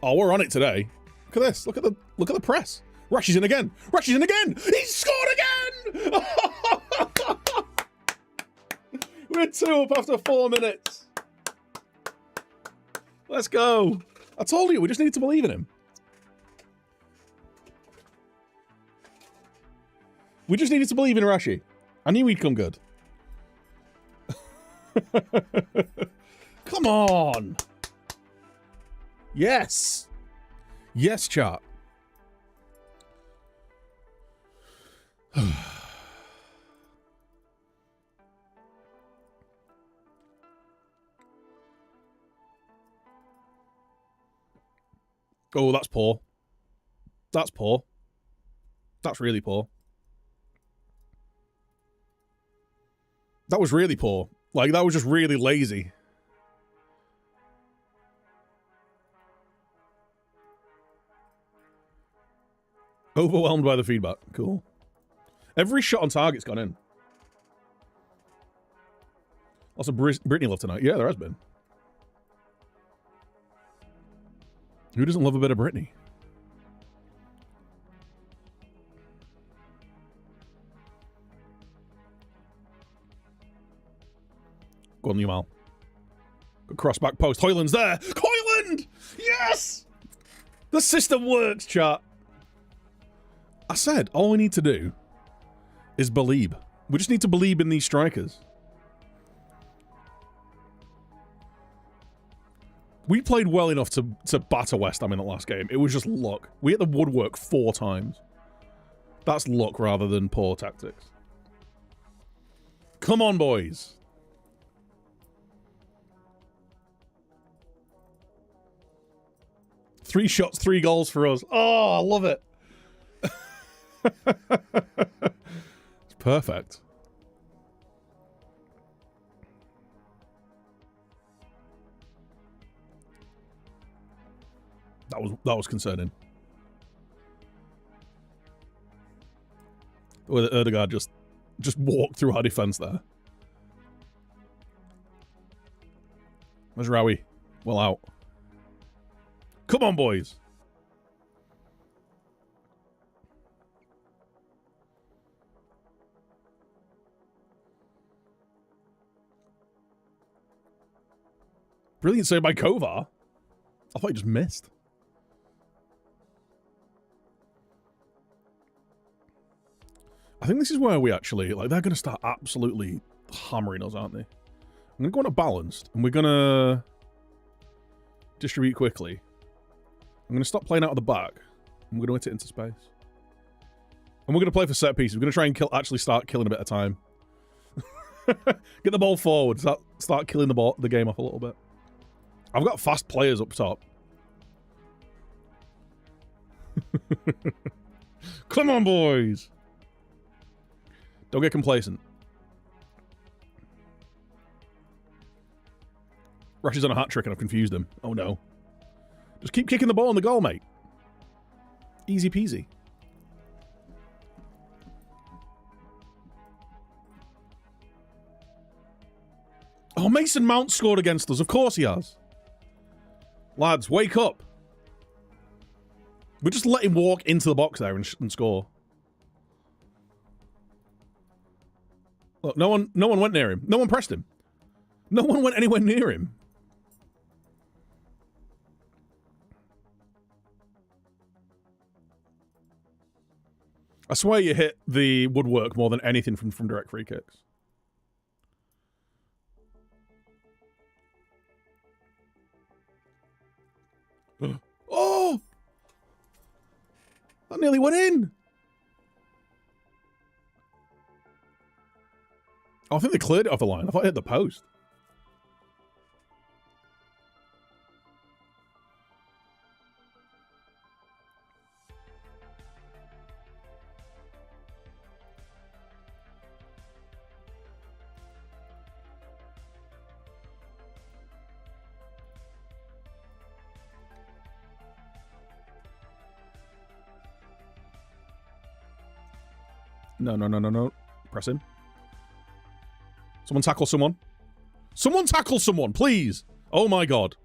Oh, we're on it today. Look at this. Look at the press. Rashi's in again. Rashi's in again. He's scored again. We're 2 up after 4 minutes. Let's go. I told you, we just needed to believe in him. We just needed to believe in Rashi. I knew he'd come good. Come on. Yes. Yes, chat. Oh, that's poor. That's poor. That's really poor. That was really poor. Like, that was just really lazy. Overwhelmed by the feedback. Cool. Every shot on target's gone in. Lots of Britney love tonight. Yeah, there has been. Who doesn't love a bit of Britney? Go on, Newmal. Good cross back post. Højlund's there. Højlund! Yes! The system works, chat. I said all we need to do is believe. We just need to believe in these strikers. We played well enough to batter West Ham in the last game. It was just luck. We hit the woodwork 4 times. That's luck rather than poor tactics. Come on, boys. Three shots, 3 goals for us. Oh, I love it. It's perfect. That was concerning. The way that Erdegaard just walked through our defense there. Mazraoui, well out. Come on, boys. Brilliant save by Kovar. I thought he just missed. I think this is where we actually, like, they're going to start absolutely hammering us, aren't they? I'm going to go on a balanced, and we're going to distribute quickly. I'm going to stop playing out of the back, and we're going to hit it into space. And we're going to play for set pieces. We're going to try and actually start killing a bit of time. Get the ball forward, start killing the game off a little bit. I've got fast players up top. Come on, boys! Don't get complacent. Rush is on a hat trick and I've confused him. Oh no. Just keep kicking the ball on the goal, mate. Easy peasy. Oh, Mason Mount scored against us. Of course he has. Lads, wake up. We just let him walk into the box there and score. Look, no one went near him. No one pressed him. No one went anywhere near him. I swear you hit the woodwork more than anything from direct free kicks. Oh! That nearly went in! Oh, I think they cleared it off the line. I thought it hit the post. No. Press him. Someone tackle someone. Someone tackle someone, please. Oh my god.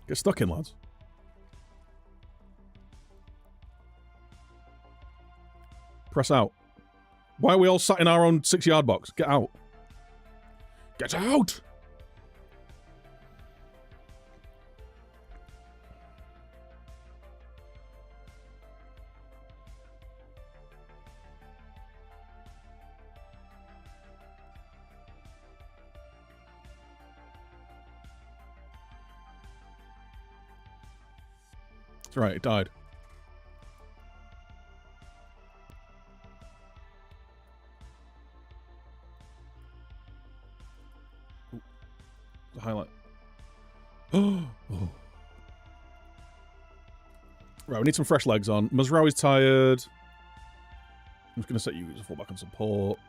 Get stuck in, lads. Press out. Why are we all sat in our own 6-yard box? Get out. Get out! That's right, it died. Ooh. The highlight. Oh. Right, we need some fresh legs on. Mazraoui's tired. I'm just going to set you as a fullback and support.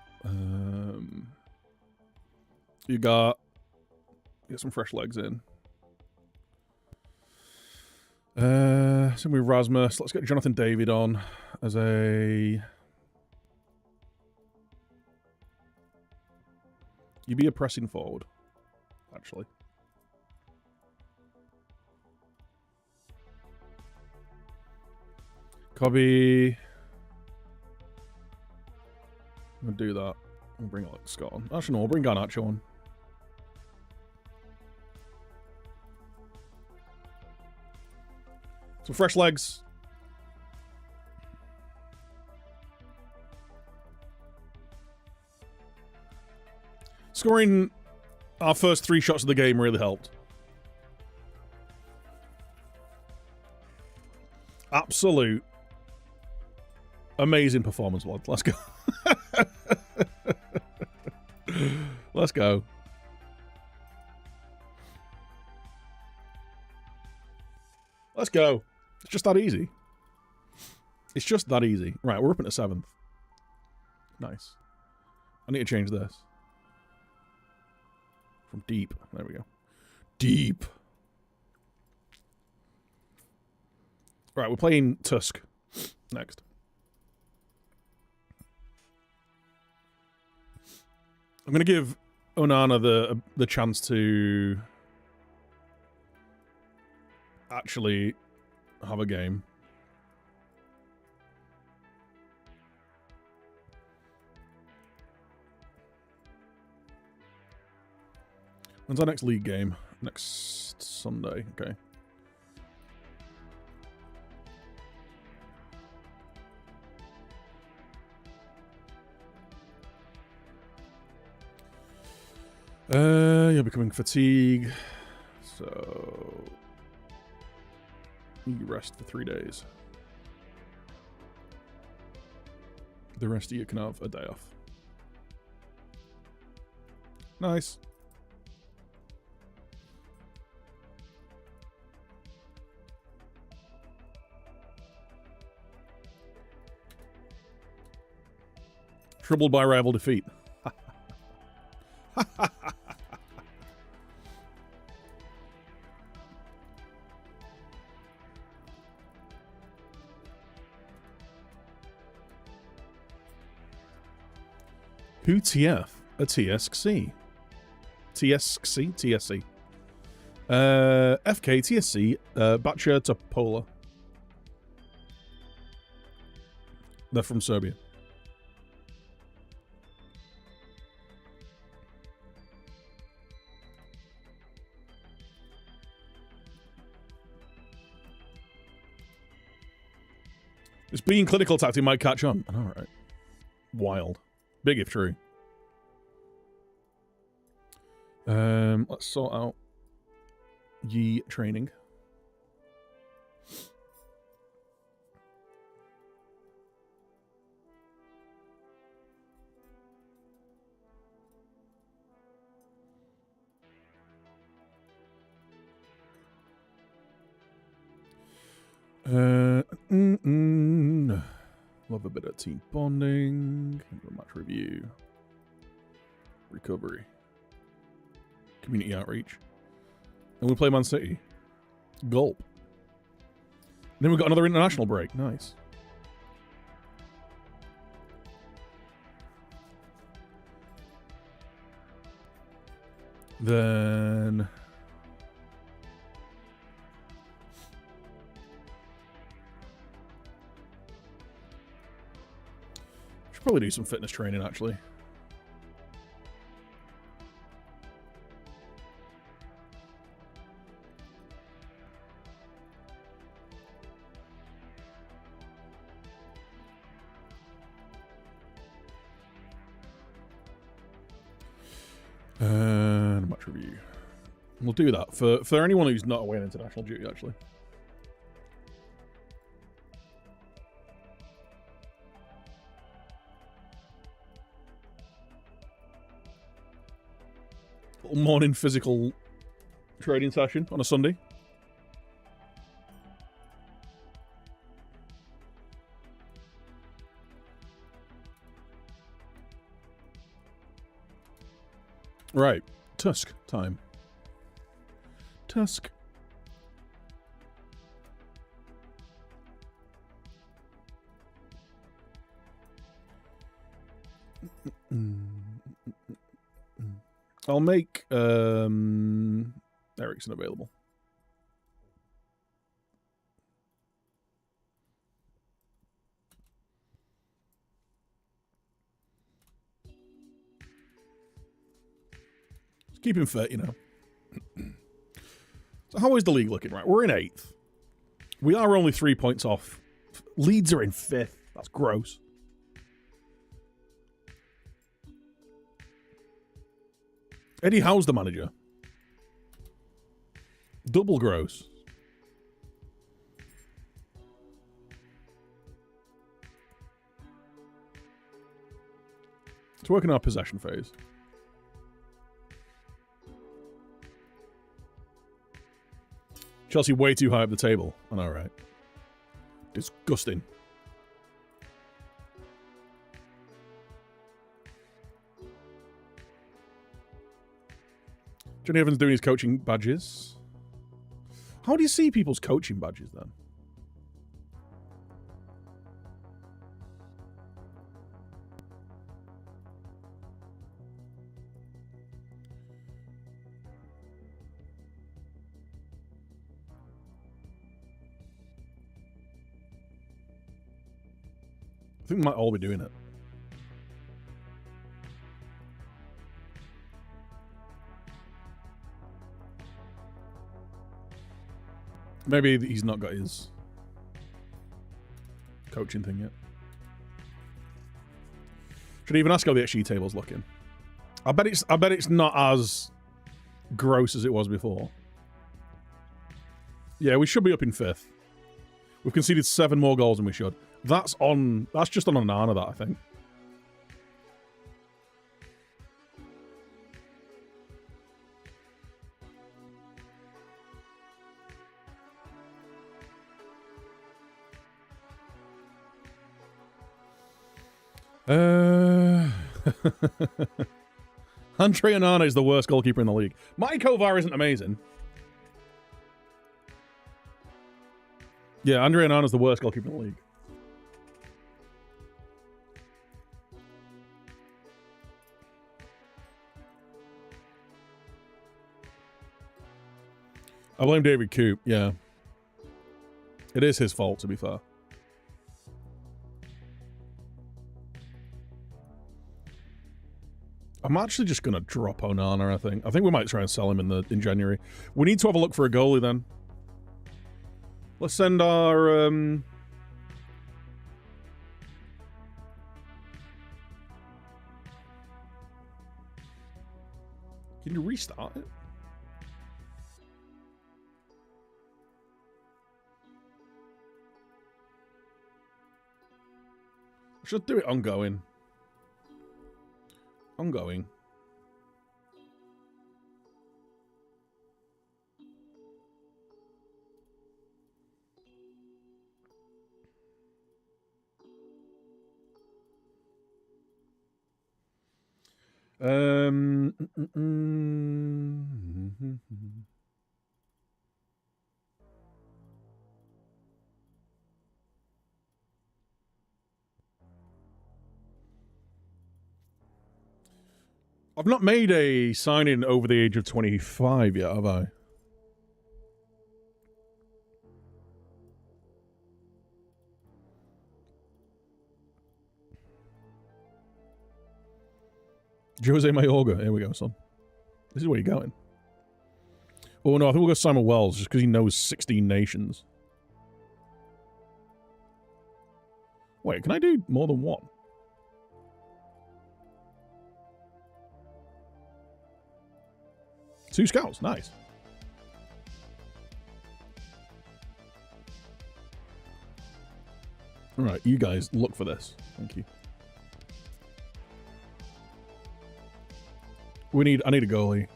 You got... Get some fresh legs in. Same with Rasmus. Let's get Jonathan David on as a... You be a pressing forward, actually. Cobby. We'll do that. We'll bring Alex Scott on. Actually, no, we'll bring Garnacho on. Some fresh legs. Scoring our first 3 shots of the game really helped. Absolute amazing performance, Vlad. Let's go. Let's go. Let's go. It's just that easy. It's just that easy. Right, we're up into 7th. Nice. I need to change this. From deep. There we go. Deep. Right, we're playing Tusk next. I'm going to give Onana the chance to actually have a game. When's our next league game? Next Sunday. Okay. You're becoming fatigue. So you rest for 3 days. The rest of you can have a day off. Nice. Troubled by rival defeat. Who TF? A TSC. TSC? TSC. FK, TSC, Bacha Topola. They're from Serbia. This being clinical tactic might catch on. Alright. Wild. Big if true. Let's sort out Yi training. Love a bit of team bonding. Match review. Recovery. Community outreach. And we play Man City. Gulp. And then we've got another international break. Nice. Then should probably do some fitness training actually. Match review. We'll do that for anyone who's not away on international duty, actually. Little morning physical training session on a Sunday. Right. Tusk time. Tusk. I'll make Ericsson available. Keep him fit, you know. So how is the league looking? Right, we're in 8th. We are only 3 points off. Leeds are in 5th. That's gross. Eddie Howe's the manager. Double gross. It's working our possession phase. Chelsea way too high up the table. I know, right? Disgusting. Johnny Evans doing his coaching badges. How do you see people's coaching badges then? I think we might all be doing it. Maybe he's not got his coaching thing yet. Should I even ask how the XG table's looking? I bet it's not as gross as it was before. Yeah, we should be up in 5th. We've conceded 7 more goals than we should. That's just on Onana, that I think. Andre Onana is the worst goalkeeper in the league. Mike Kovar isn't amazing. Yeah, Andre Onana is the worst goalkeeper in the league. I blame David Coop, yeah. It is his fault, to be fair. I'm actually just going to drop Onana, I think. I think we might try and sell him in January. We need to have a look for a goalie then. Let's send our... Can you restart it? I should do it ongoing. Ongoing. I've not made a sign-in over the age of 25 yet, have I? Jose Mayorga. Here we go, son. This is where you're going. Oh, no, I think we'll go Simon Wells just because he knows 16 nations. Wait, can I do more than one? Two scouts, nice. All right, you guys look for this. Thank you. I need a goalie.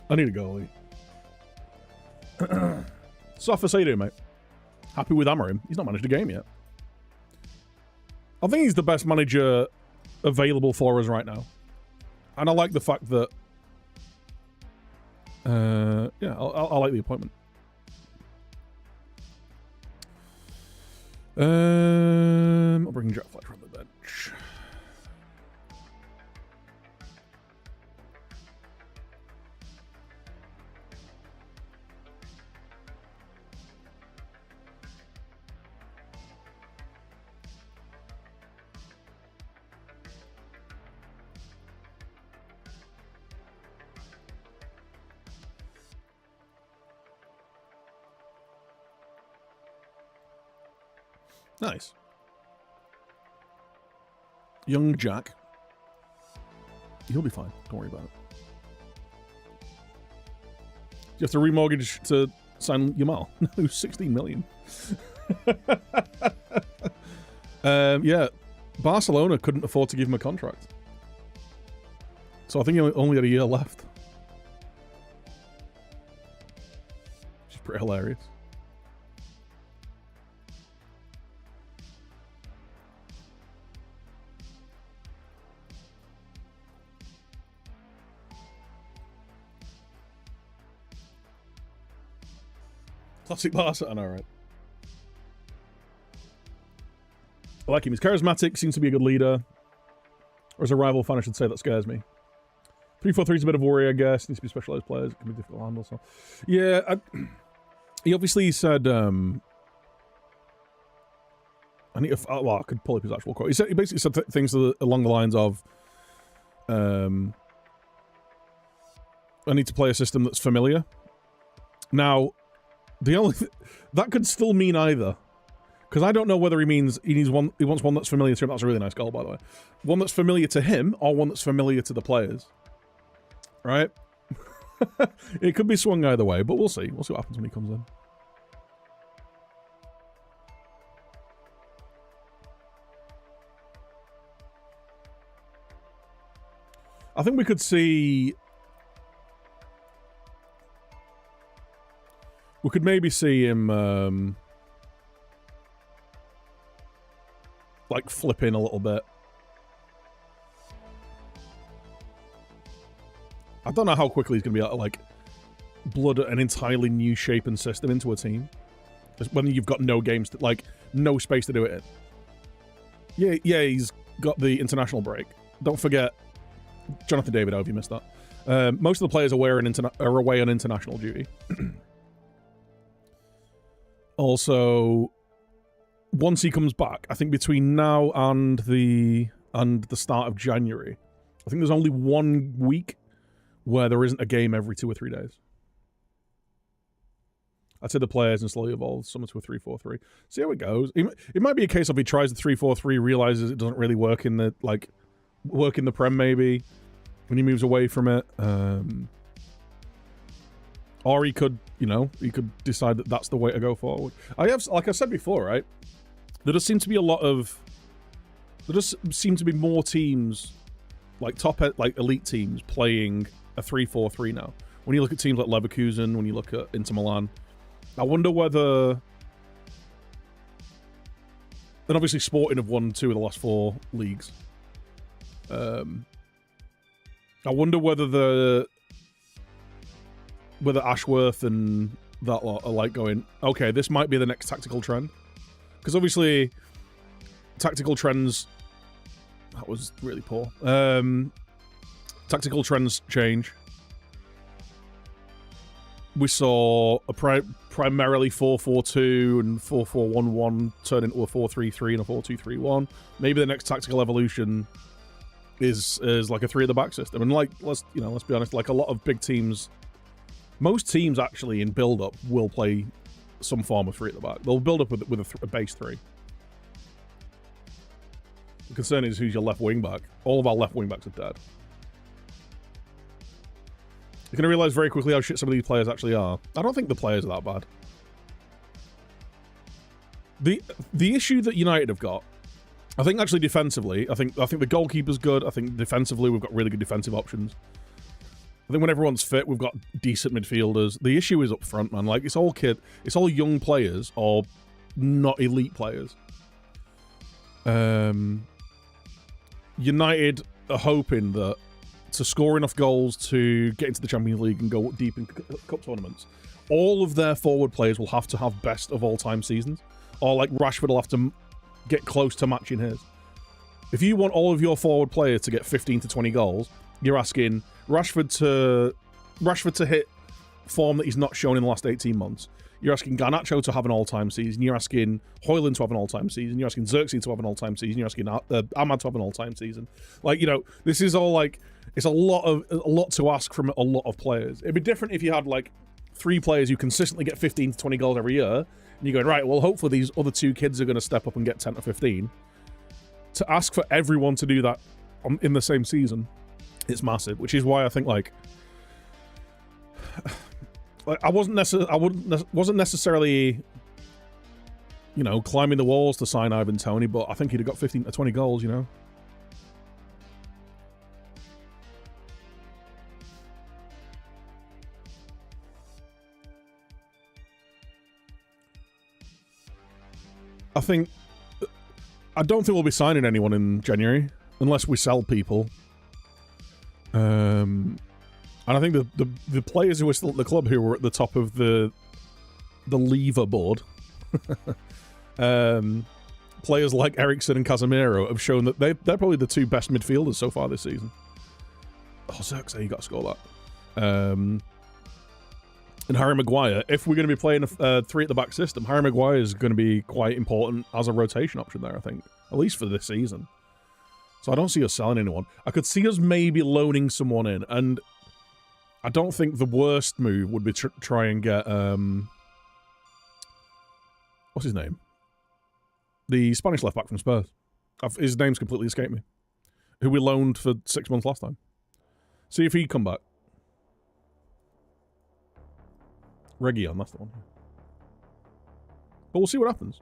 I need a goalie. Sofa, how you doing, mate? Happy with Amorim? He's not managed a game yet. I think he's the best manager available for us right now. And I like the fact that... yeah, I like the appointment. I'll bring Jack Fletcher on the bench. Nice. Young Jack. He'll be fine. Don't worry about it. You have to remortgage to sign Yamal. No, 16 million. Yeah, Barcelona couldn't afford to give him a contract. So I think he only had a year left. Which is pretty hilarious. Classic Barca, I know, right? I like him. He's charismatic, seems to be a good leader. Or as a rival fan, I should say, that scares me. 3-4-3 is a bit of a worry, I guess. Needs to be specialized players. It can be difficult to handle. So, yeah, he obviously said. I need to. Well, I could pull up his actual quote. He basically said things along the lines of, "I need to play a system that's familiar." Now, the only that could still mean either. Because I don't know whether he means he wants one that's familiar to him. That's a really nice goal, by the way. One that's familiar to him, or one that's familiar to the players. Right? It could be swung either way, but we'll see. We'll see what happens when he comes in. I think we could see... We could maybe see him... like flipping a little bit. I don't know how quickly he's going to be able to like blood an entirely new shape and system into a team when you've got no games to, like, no space to do it in. Yeah, he's got the international break. Don't forget Jonathan David. I hope you missed that. Most of the players are away on international duty. Also, once he comes back, I think between now and the start of January, I think there's only 1 week where there isn't a game every 2 or 3 days. I'd say the players and slowly evolve some to a 3-4-3. See how it goes. It might be a case of he tries the 3-4-3, realizes it doesn't really work in the Prem maybe when he moves away from it. Or he could, decide that that's the way to go forward. Like I said before, right? There does seem to be more teams, like elite teams, playing a 3-4-3 now. When you look at teams like Leverkusen, when you look at Inter Milan, I wonder whether... And obviously Sporting have won 2 of the last 4 leagues. I wonder whether Ashworth and that lot are like going, okay, this might be the next tactical trend. Because obviously, tactical trends... That was really poor. Tactical trends change. We saw a primarily 4-4-2 and 4-4-1-1 turn into a 4-3-3 and a 4-2-3-1. Maybe the next tactical evolution is like a 3 at the back system. And like, let's be honest, like a lot of big teams, most teams actually in build-up will play some form of 3 at the back. They'll build up with a base 3. The concern is who's your left wing back. All of our left wing backs are dead. You're going to realise very quickly how shit some of these players actually are. I don't think the players are that bad. The issue that United have got, I think actually defensively, I think the goalkeeper's good. I think defensively we've got really good defensive options. I think when everyone's fit, we've got decent midfielders. The issue is up front, man. Like, it's all young players or not elite players. United are hoping that to score enough goals to get into the Champions League and go deep in cup tournaments, all of their forward players will have to have best of all time seasons. Or like Rashford will have to get close to matching his. If you want all of your forward players to get 15 to 20 goals, you're asking Rashford to hit form that he's not shown in the last 18 months. You're asking Garnacho to have an all-time season. You're asking Højlund to have an all-time season. You're asking Xerxes to have an all-time season. You're asking Ahmad to have an all-time season. Like, this is all like, it's a lot to ask from a lot of players. It'd be different if you had like 3 players who consistently get 15 to 20 goals every year, and you're going, right, well, hopefully these other 2 kids are going to step up and get 10 to 15. To ask for everyone to do that in the same season, it's massive, which is why I think, like I wasn't necessarily, you know, climbing the walls to sign Ivan Toney, but I think he'd have got 15 to 20 goals, you know? I don't think we'll be signing anyone in January unless we sell people. And I think the players who are still at the club who were at the top of the lever board, players like Eriksson and Casemiro have shown that they're probably the 2 best midfielders so far this season. Oh, Xerxes, you got to score that. And Harry Maguire, if we're going to be playing a 3 at the back system, Harry Maguire is going to be quite important as a rotation option there, I think. At least for this season. So I don't see us selling anyone. I could see us maybe loaning someone in, and I don't think the worst move would be try and get, what's his name? The Spanish left-back from Spurs. His name's completely escaped me. Who we loaned for 6 months last time. See if he'd come back. Reguilon, that's the one. But we'll see what happens.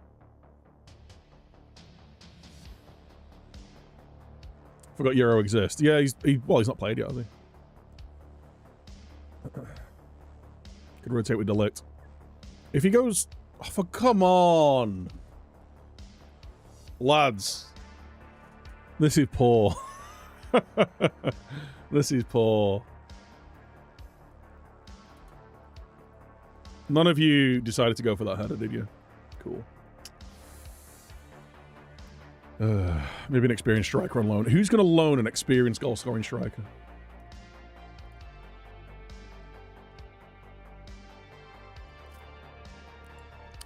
Forgot Euro exists. Yeah, he's not played yet, has he? Could rotate with Delict. If he goes... Oh, come on! Lads. This is poor. This is poor. None of you decided to go for that header, did you? Cool. Maybe an experienced striker on loan. Who's going to loan an experienced goal-scoring striker?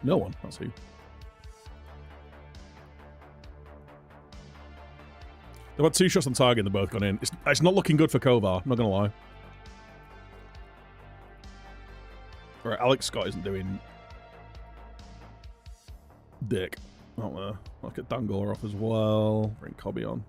No one. That's who. They've had 2 shots on target and they've both gone in. It's not looking good for Kovar, I'm not going to lie. Alright, Alex Scott isn't doing dick. I'll get Dangor off as well. Bring Cobby on.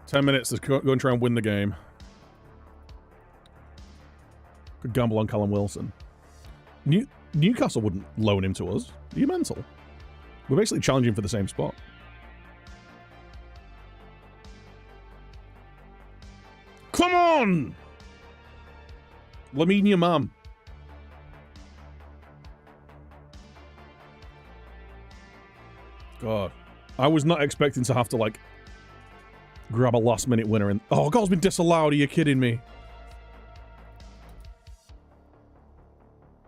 10 minutes to go and try and win the game. Could gamble on Callum Wilson. Newcastle wouldn't loan him to us. Are you mental? We're basically challenging for the same spot. Come on! Lamine Yamal. God. I was not expecting to have to, like, grab a last-minute winner and... Oh, goal's been disallowed. Are you kidding me?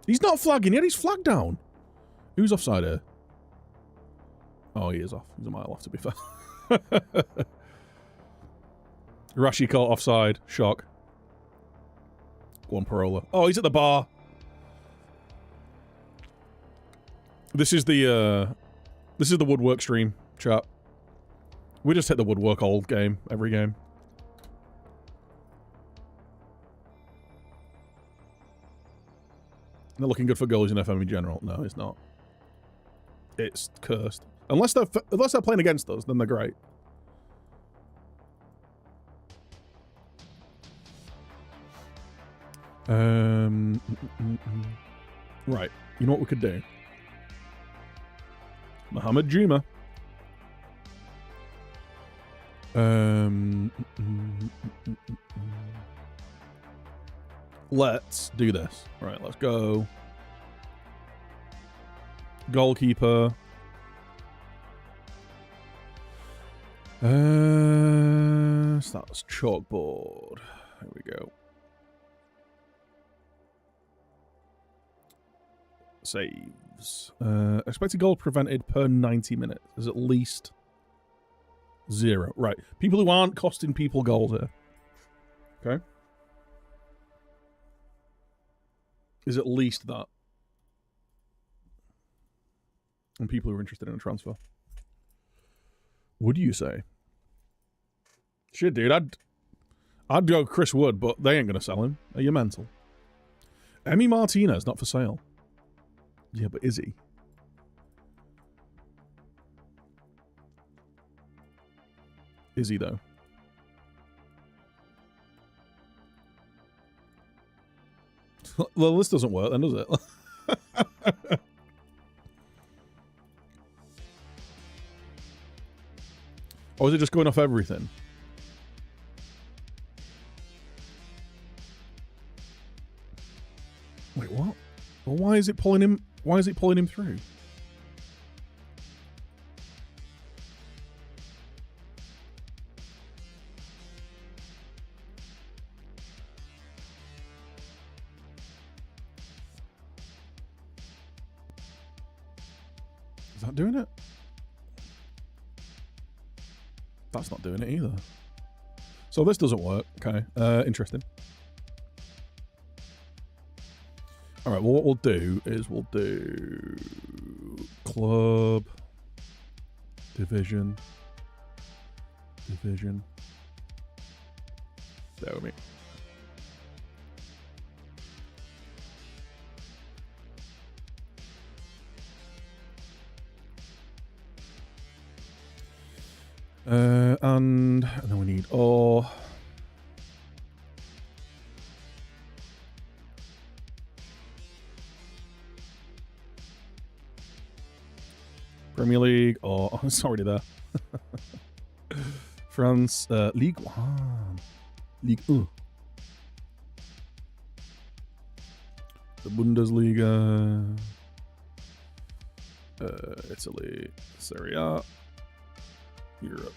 He's not flagging yet. He's flagged down. Who's offside here? Oh, he is off. He's a mile off, to be fair. Rashi caught offside. Shock. Go on, Parola. Oh, he's at the bar. This is the woodwork stream, chat. We just hit the woodwork all game, every game. Not looking good for goalies in FM in general. No, it's not. It's cursed. Unless they're playing against us, then they're great. Right. You know what we could do? Mohamed Juma. Let's do this. Right, let's go. Goalkeeper. So that's chalkboard. There we go. Saves. Expected goal prevented per 90 minutes is at least 0. Right. People who aren't costing people goals here. Okay. is at least that. And people who are interested in a transfer. Would you say? Shit, dude, I'd go Chris Wood, but they ain't gonna sell him. Are you mental? Emi Martinez, not for sale. Yeah, but is he? Is he, though? Well, this doesn't work then, does it? Or is it just going off everything? Wait, what? Well, why is it pulling him? Why is it pulling him through? Is that doing it? That's not doing it either. So this doesn't work. Okay, interesting. All right, well, what we'll do is we'll do club, division. Bear with me. And then we need Premier League, it's already there. France, Ligue 1. Ligue 1. The Bundesliga. Italy. Serie A. Europe.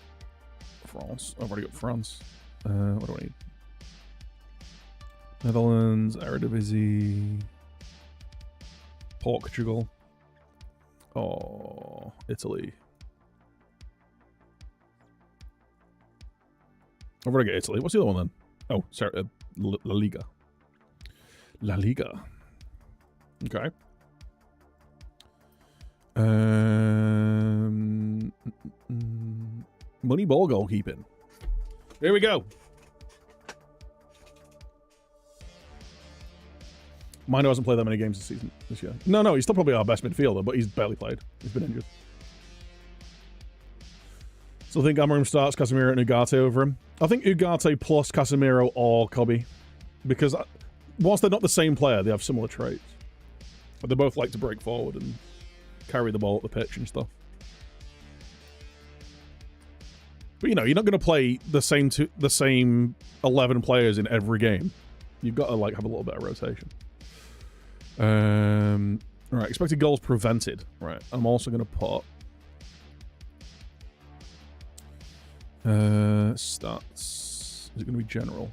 France. I've already got France. What do I need? Netherlands, Eredivisie. Portugal. Italy. I've already got Italy. What's the other one then? Oh, sorry, La Liga. La Liga. Okay. Moneyball goalkeeping. Here we go. Mino hasn't played that many games this year. No, he's still probably our best midfielder, but he's barely played. He's been injured. So I think Amorim starts Casemiro and Ugarte over him. I think Ugarte plus Casemiro or Kobe. Because whilst they're not the same player, they have similar traits. But they both like to break forward and carry the ball up the pitch and stuff. But you know, you're not going to play the same 11 players in every game. You've got to like have a little bit of rotation. Right, expected goals prevented. Right, I'm also going to put stats. Is it going to be general?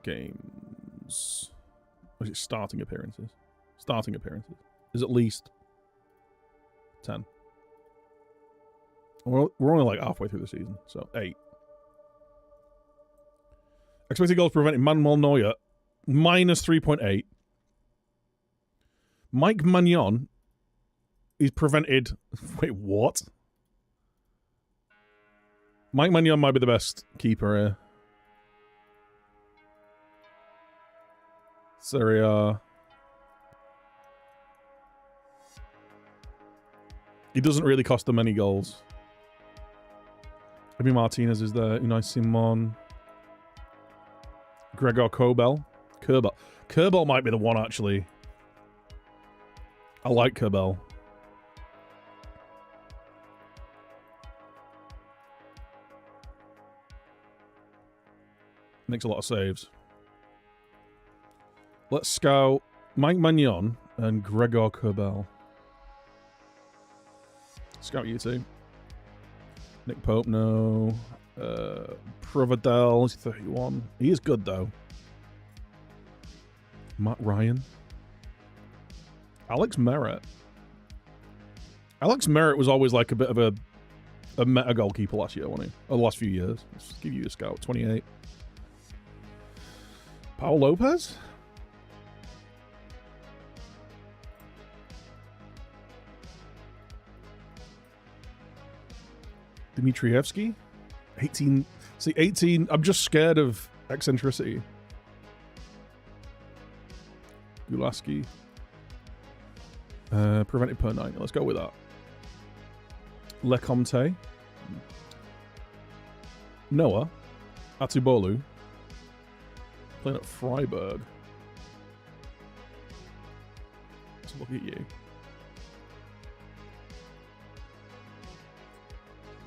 Games. Or is it starting appearances? Starting appearances. Is at least 10. We're only like halfway through the season, so 8. Expected goals prevented. Manuel Neuer, minus 3.8. Mike Maignan is prevented. Wait, what? Mike Maignan might be the best keeper here. Serie A. He doesn't really cost them any goals. Emi Martinez is there. Unai Simon. Gregor Kobel. Kerbal might be the one, actually. I like Kerbal. Makes a lot of saves. Let's scout Mike Maignan and Gregor Kobel. Scout you two. Nick Pope, no. Provedel, he's 31. He is good, though. Matt Ryan. Alex Merritt. Alex Merritt was always like a bit of a a meta goalkeeper last year, wasn't he? Or the last few years. Let's give you a scout. 28. Paul Lopez? Dmitrievsky? 18. See, 18. I'm just scared of eccentricity. Gulaski. Prevented per 90. Let's go with that. Lecomte. Noah. Atubolu. Playing at Freiburg. Let's look at you.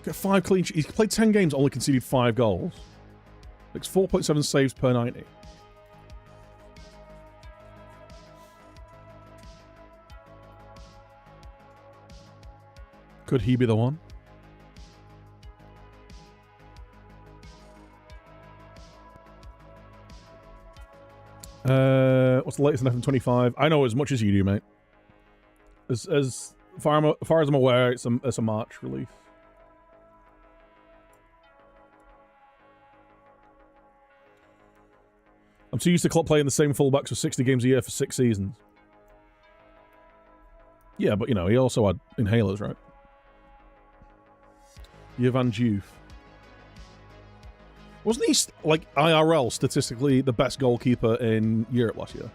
Got 5 clean sheets. He's played 10 games, only conceded 5 goals. Makes 4.7 saves per 90. Could he be the one? What's the latest in FM25? I know as much as you do, mate. As far as I'm aware, it's a March release. I'm too used to playing the same fullbacks for 60 games a year for 6 seasons. Yeah, but you know, he also had inhalers, right? Jovan Diouf. Wasn't he, like, IRL statistically the best goalkeeper in Europe last year?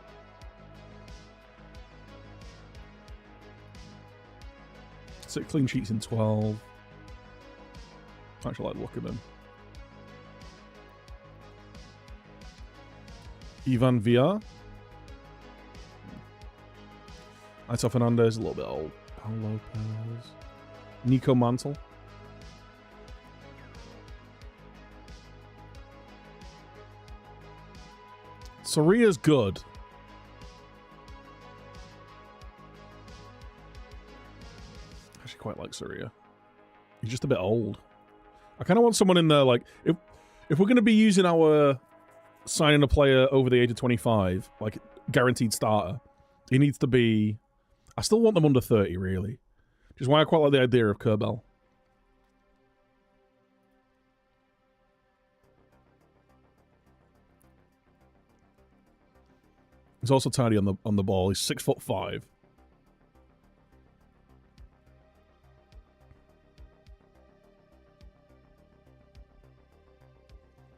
Six clean sheets in 12. Actually, I like the look of him. Ivan Villar. Aito Fernandez, a little bit old. Paul Lopez. Nico Mantle. Soria's good. I actually quite like Soria. He's just a bit old. I kind of want someone in there, like, if we're going to be using our signing a player over the age of 25, like, guaranteed starter, he needs to be... I still want them under 30, really. Which is why I quite like the idea of Kerbel. He's also tidy on the ball. He's 6'5".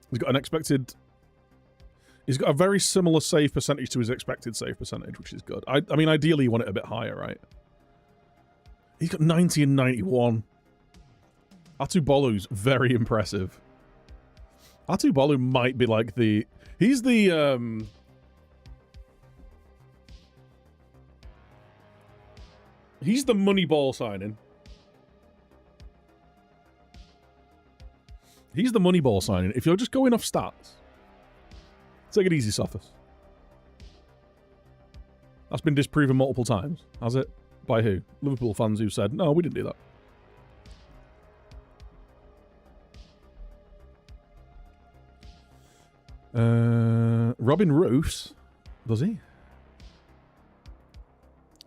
He's got an expected... He's got a very similar save percentage to his expected save percentage, which is good. I mean, ideally you want it a bit higher, right? He's got 90 and 91. Atubolu's very impressive. Atubolu might be like the... He's the... He's the Moneyball signing. He's the Moneyball signing. If you're just going off stats, take it easy, Sophos. That's been disproven multiple times, has it? By who? Liverpool fans who said, no, we didn't do that. Robin Roos. Does he?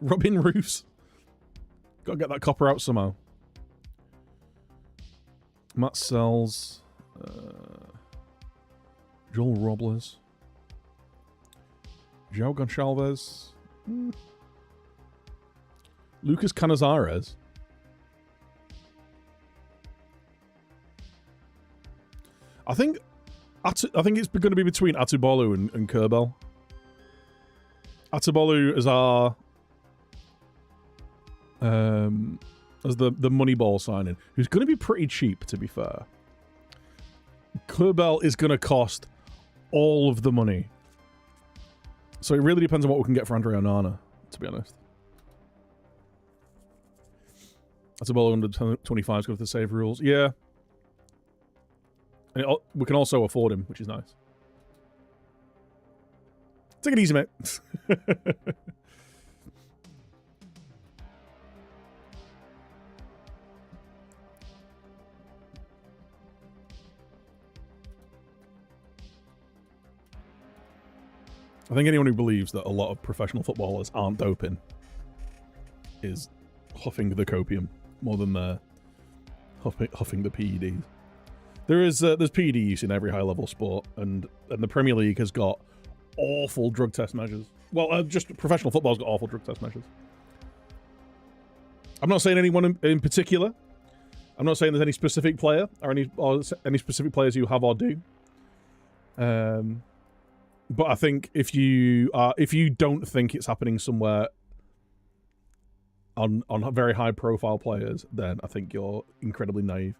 Robin Roos. Gotta get that copper out somehow. Matt Sells. Joel Robles. João Gonçalves. Lucas Canizares. I think it's going to be between Atubolu and Kerbel. Atubolu is our as the Moneyball signing, who's going to be pretty cheap, to be fair. Kerbel is going to cost all of the money. So it really depends on what we can get for Andre Onana, to be honest. Atubolu under 25's got the save rules. Yeah. And we can also afford him, which is nice. Take it easy, mate. I think anyone who believes that a lot of professional footballers aren't doping is huffing the copium more than they're huffing the PEDs. There's PED use in every high-level sport, and the Premier League has got awful drug test measures. Well, just professional football's got awful drug test measures. I'm not saying anyone in particular. I'm not saying there's any specific player or any specific players who have or do. But I think if you don't think it's happening somewhere on very high profile players, then I think you're incredibly naive.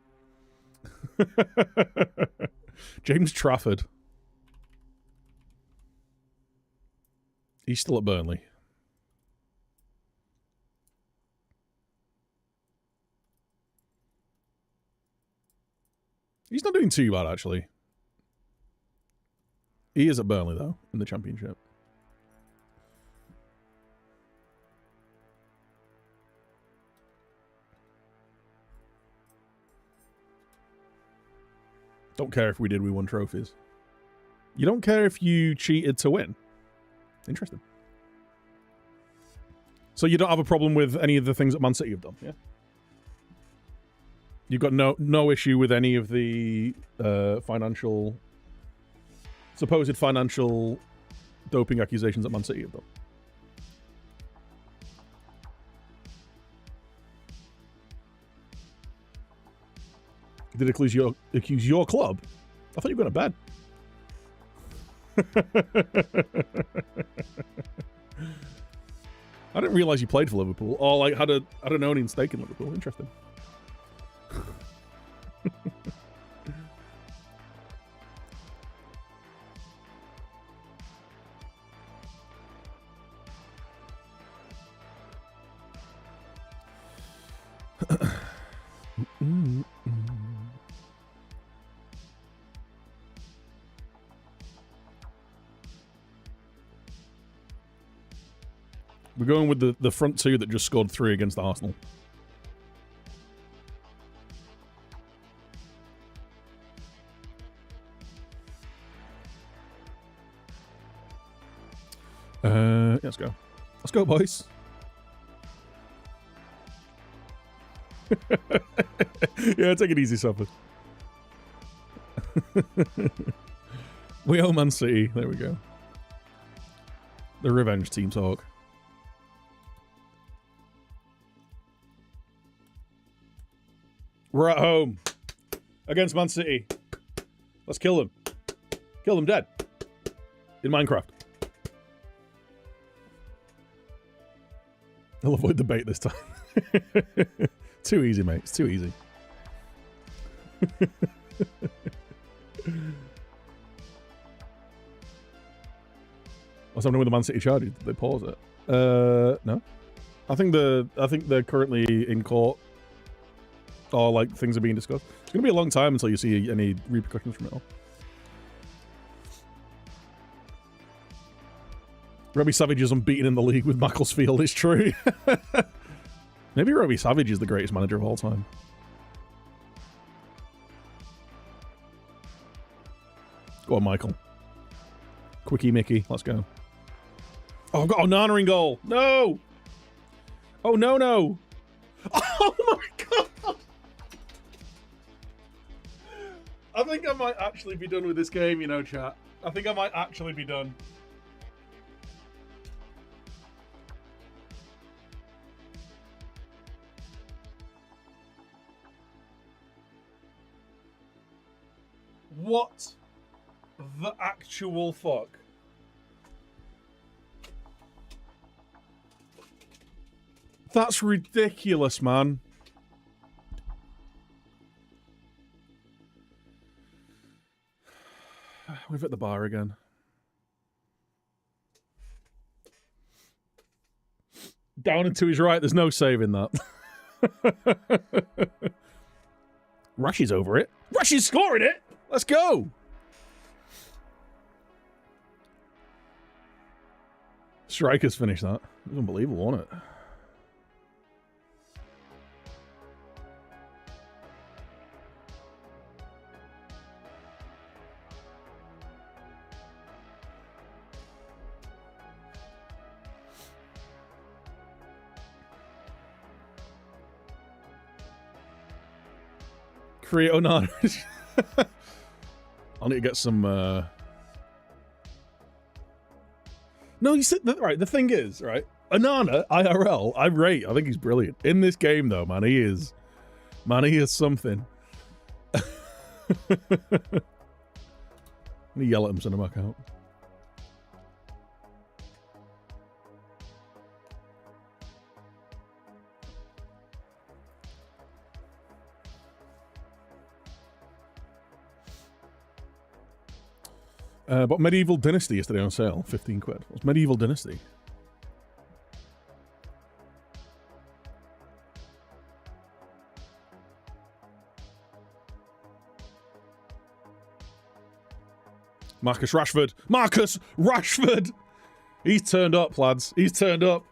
James Trafford. He's still at Burnley. He's not doing too bad, actually. He is at Burnley, though, in the Championship. Don't care if we won trophies. You don't care if you cheated to win? Interesting. So you don't have a problem with any of the things that Man City have done, yeah? You've got no issue with any of the supposed financial doping accusations that Man City have done? Did it accuse your club? I thought you were going to bed. I didn't realise you played for Liverpool, or like had an owning stake in Liverpool. Interesting. We're going with the front two that just scored 3 against Arsenal. Yeah, let's go. Let's go, boys. Yeah, take it easy, Suffolk. We owe Man City. There we go. The revenge team talk. We're at home against Man City. Let's kill them. Kill them dead. In Minecraft. I'll avoid the bait this time. Too easy, mate. It's too easy. What's happening with the Man City charges? Did they pause it? No. I think they're currently in court. Or like things are being discussed. It's gonna be a long time until you see any repercussions from it all. Robbie Savage is unbeaten in the league with Macclesfield. It's true. Maybe Robbie Savage is the greatest manager of all time. Go on, Michael. Quickie Mickey, let's go. Oh, I've got Onana in goal. No! Oh, no. Oh my god! I think I might actually be done with this game, you know, chat. I think I might actually be done. What the actual fuck? That's ridiculous, man. We've hit the bar again. Down and to his right. There's no saving that. Rush is over it. Rush is scoring it. Let's go. Strikers finished that. It was unbelievable, wasn't it? Create Onana. I'll need to get some... No, you said... Right, the thing is, right? Onana, IRL, I rate. I think he's brilliant. In this game, though, man, he is. Man, he is something. I'm gonna yell at him, send him back out. But Medieval Dynasty yesterday on sale, 15 quid. What's Medieval Dynasty? Marcus Rashford. Marcus Rashford! He's turned up, lads. He's turned up.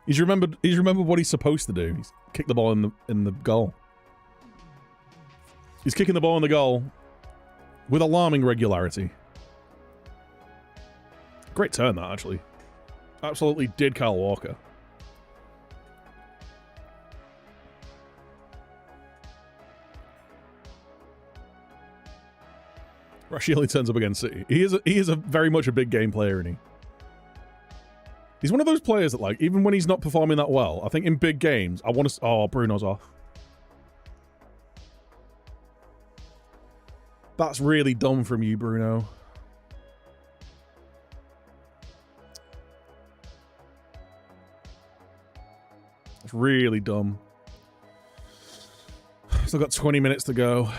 He's remembered what he's supposed to do. He's kicked the ball in the goal. He's kicking the ball in the goal with alarming regularity. Great turn, that, actually. Absolutely did Kyle Walker. Rashi only turns up against City. He is a very much a big game player, isn't he? He's one of those players that, like, even when he's not performing that well, I think in big games, I want to... Oh, Bruno's off. That's really dumb from you, Bruno. It's really dumb. Still got 20 minutes to go.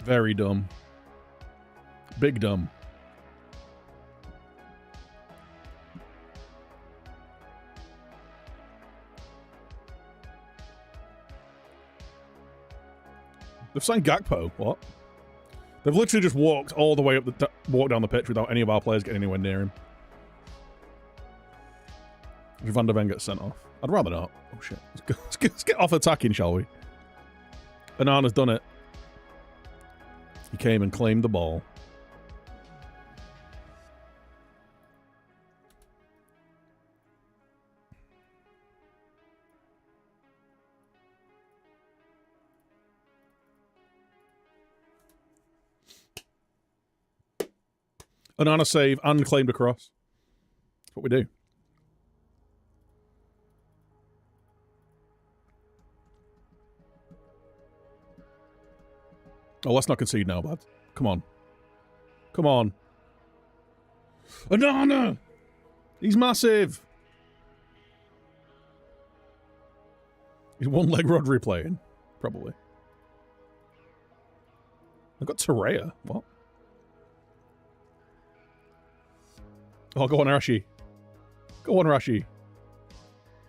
Very dumb. Big dumb. They've signed Gakpo. What? They've literally just walked all the way up walked down the pitch without any of our players getting anywhere near him. Van der Ven gets sent off. I'd rather not. Oh shit. Let's get off attacking, shall we? Onana's done it. He came and claimed the ball. Onana save and claimed a cross. That's what we do. Oh, let's not concede now, bud. Come on. Come on. Onana! He's massive! He's one-leg Rodri playing. Probably. I've got Torreira. What? Oh, go on, Rashi. Go on, Rashi.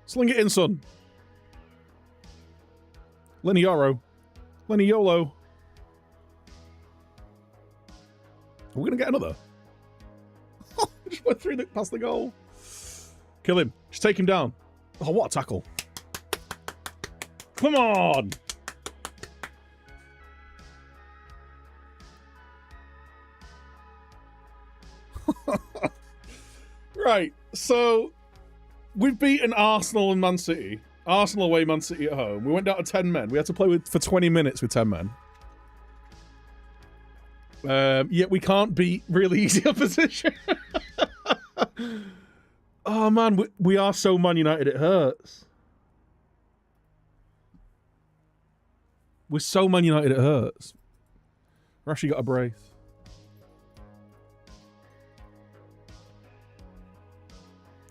Sling it in, son. Lenny Yoro. Lenny Yolo. Are we going to get another? Just went through past the goal. Kill him. Just take him down. Oh, what a tackle. Come on. Right, so we've beaten Arsenal and Man City. Arsenal away, Man City at home. We went down to 10 men. We had to play for 20 minutes with 10 men. Yet we can't beat really easy opposition. Oh man, we are so Man United, it hurts. We're so Man United, it hurts. Rashi got a brace.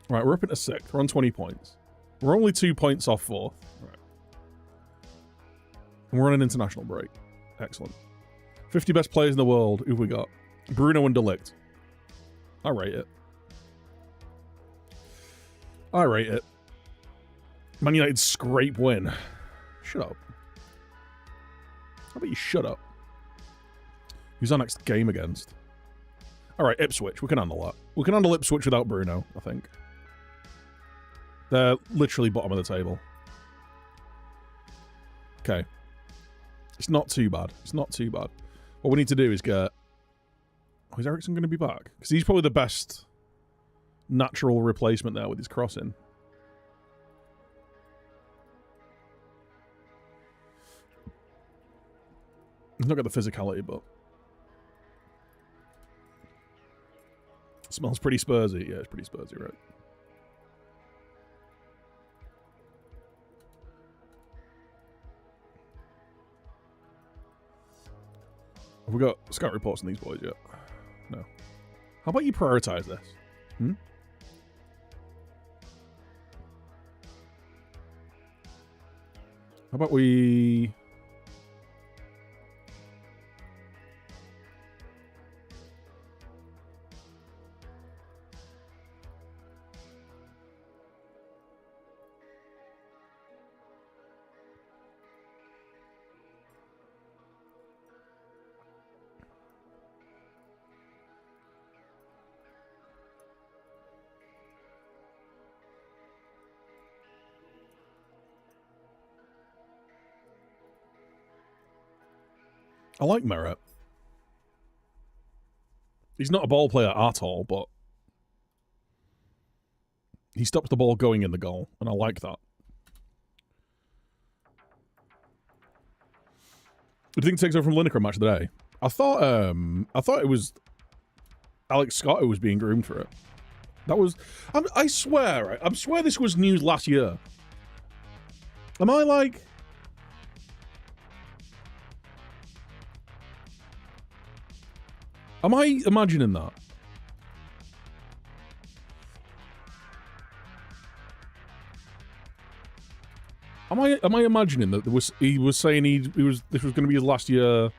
Right, we're up into 6th. We're on 20 points. We're only 2 points off 4th. Right. And we're on an international break. Excellent. 50 best players in the world. Who've we got? Bruno and De Ligt. I rate it. I rate it. Man United scrape win. Shut up. How about you shut up? Who's our next game against? Alright, Ipswich. We can handle that. We can handle Ipswich without Bruno, I think. They're literally bottom of the table. Okay. It's not too bad. It's not too bad. What we need to do is get... Oh, is Ericsson going to be back? Because he's probably the best natural replacement there with his crossing. He's not got the physicality, but... Smells pretty Spursy. Yeah, it's pretty Spursy, right? Have we got scout reports on these boys yet? No. How about you prioritize this? Hmm? How about we... I like Merritt. He's not a ball player at all, but he stops the ball going in the goal, and I like that. Who do you think takes over from Lineker match of the day? I thought it was Alex Scott who was being groomed for it. That was... I swear, right? I swear this was news last year. Am I like... Am I imagining that? Am I imagining that he was saying this was going to be his last year,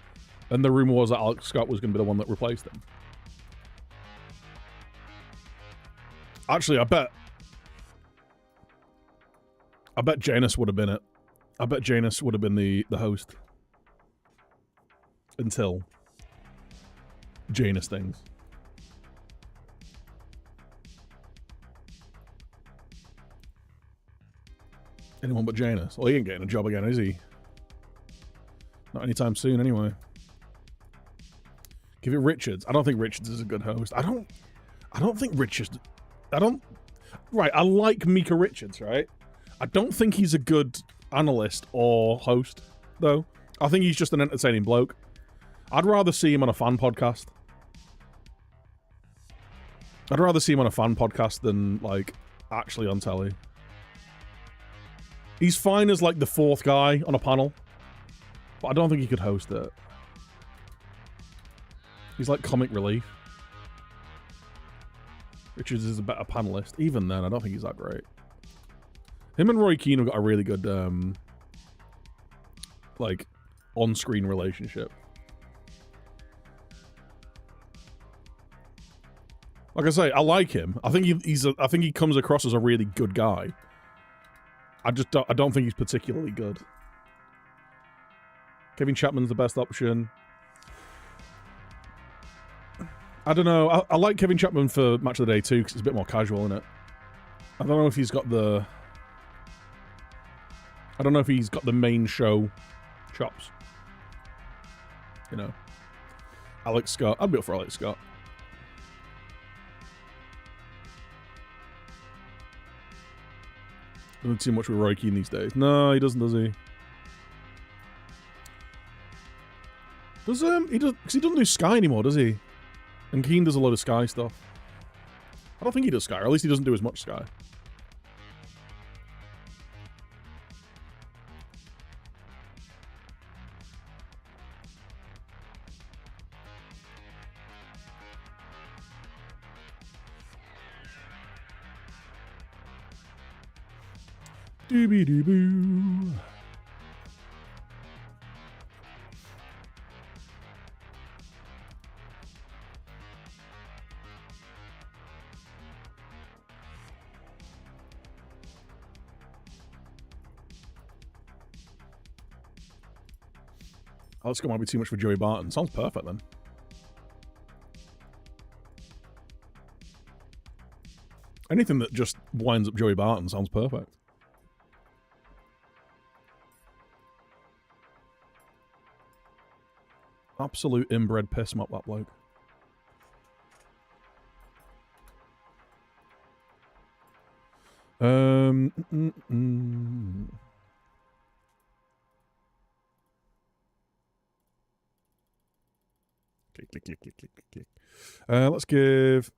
and the rumor was that Alex Scott was going to be the one that replaced him? Actually, I bet Janus would have been it. I bet Janus would have been the host until Janus things. Anyone but Janus. Well, he ain't getting a job again, is he? Not anytime soon, anyway. Give it Richards. I don't think Richards is a good host. I don't think Richards... Right, I like Mika Richards, right? I don't think he's a good analyst or host, though. I think he's just an entertaining bloke. I'd rather see him on a fan podcast. I'd rather see him on a fan podcast than, like, actually on telly. He's fine as, like, the fourth guy on a panel, but I don't think he could host it. He's like comic relief. Richards is a better panelist. Even then, I don't think he's that great. Him and Roy Keane have got a really good, like, on-screen relationship. Like I say, I like him. I think I think he comes across as a really good guy. I don't think he's particularly good. Kevin Chapman's the best option. I don't know. I like Kevin Chapman for Match of the Day too, because it's a bit more casual, isn't it? I don't know if he's got the... I don't know if he's got the main show chops. You know. Alex Scott. I'd be up for Alex Scott. Doesn't see much with Roy Keane these days. No, he doesn't, does he? Does he does, because he doesn't do Sky anymore, does he? And Keane does a lot of Sky stuff. I don't think he does Sky, or at least he doesn't do as much Sky. Doobie-doo-boo. Let's go might be too much for Joey Barton. Sounds perfect then. Anything that just winds up Joey Barton sounds perfect. Absolute inbred piss mop, that bloke. Click. Let's give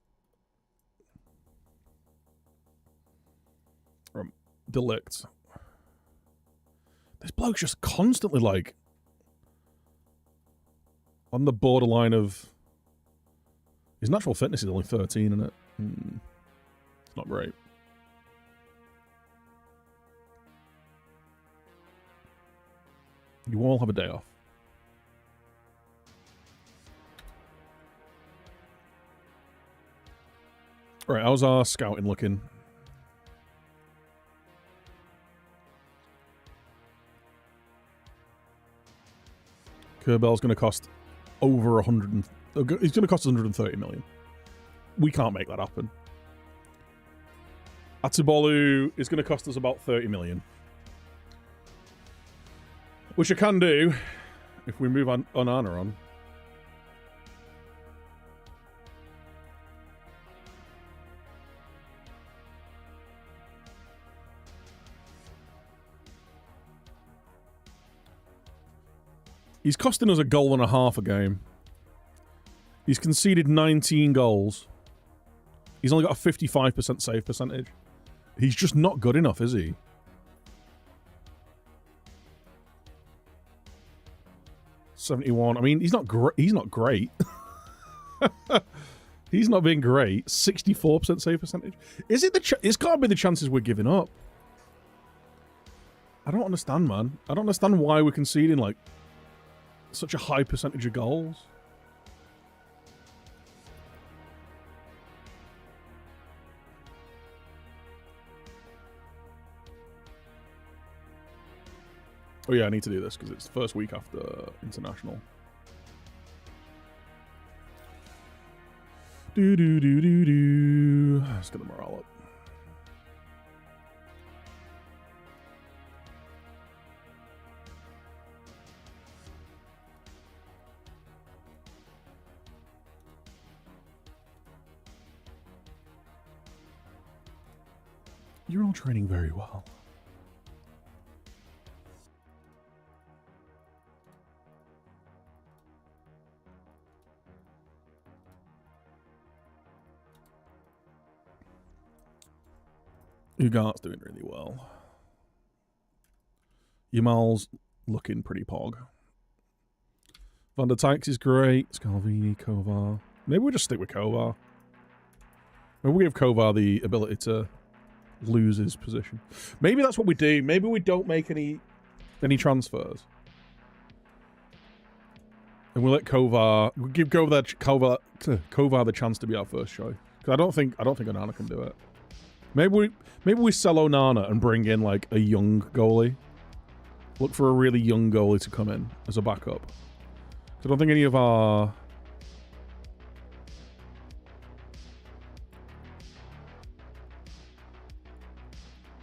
Delict. This bloke's just constantly like on the borderline of his natural fitness is only 13, isn't it? It's not great. You all have a day off. Alright, how's our scouting looking? Kerbel's going to cost over 100. He's going to cost us 130 million. We can't make that happen. Atsubolu is going to cost us about 30 million. Which I can do if we move on Onana on. He's costing us a goal and a half a game. He's conceded 19 goals. He's only got a 55% save percentage. He's just not good enough, is he? $71. I mean, he's not great. He's not great. He's not being great. 64% save percentage. Is it the? It's got to be the chances we're giving up. I don't understand, man. I don't understand why we're conceding like such a high percentage of goals. Oh yeah, I need to do this because it's the first week after international. Let's get the morale up. You're all training very well. Ugart's doing really well. Yamal's looking pretty pog. Van der Tykes is great. Scalvini, Kovar. Maybe we'll just stick with Kovar. Maybe we give Kovar the ability to lose his position. Maybe that's what we do. Maybe we don't make any transfers. And we'll let Kovar... We'll give Kovar the chance to be our first choice. Because I don't think Onana can do it. Maybe we sell Onana and bring in like a young goalie. Look for a really young goalie to come in as a backup. I don't think any of our...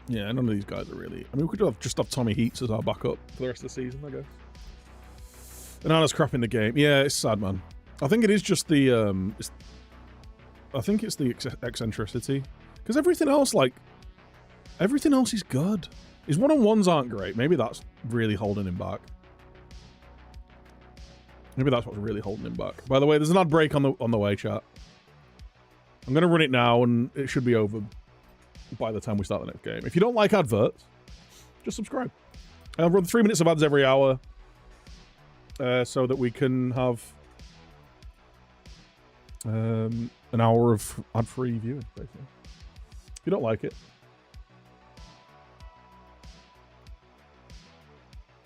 Yeah, none of these guys are really... I mean, we could just have Tommy Heats as our backup for the rest of the season, I guess. Onana's crap in the game. Yeah, it's sad, man. I think it is just the... I think it's the eccentricity. Because everything else, like... Everything else is good. His one-on-ones aren't great. Maybe that's really holding him back. Maybe that's what's really holding him back. By the way, there's an ad break on the way, chat. I'm going to run it now, and it should be over by the time we start the next game. If you don't like adverts, just subscribe. I'll run 3 minutes of ads every hour so that we can have an hour of ad-free viewing, basically. If you don't like it,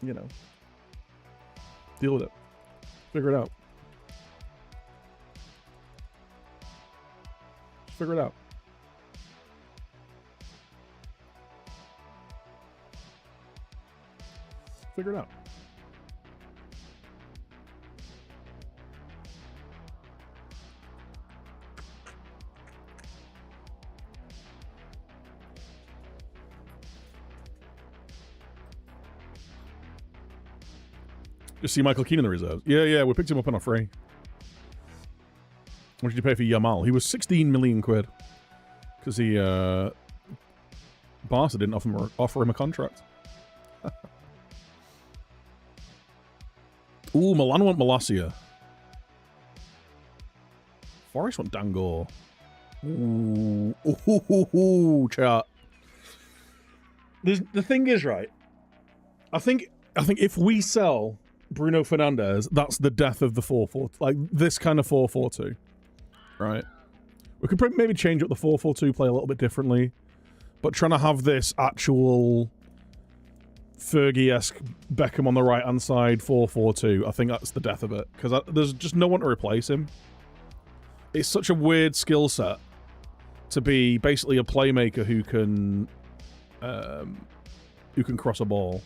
you know, deal with it. Figure it out. Just figure it out. Figure it out. Just see Michael Keane in the reserves. Yeah, we picked him up on a free. What did you pay for Yamal? He was 16 million quid. Because he, Barca didn't offer him a contract. Ooh, Milan want Malacia. Forest want Dangor. Ooh, chat. The thing is, right, I think if we sell Bruno Fernandes, that's the death of the 4-4, like this kind of 4-4-2, right? We could maybe change up the 4-4-2, play a little bit differently, but trying to have this actual Fergie-esque Beckham on the right-hand side 4-4-2, I think that's the death of it, because there's just no one to replace him. It's such a weird skill set to be basically a playmaker who can cross a ball.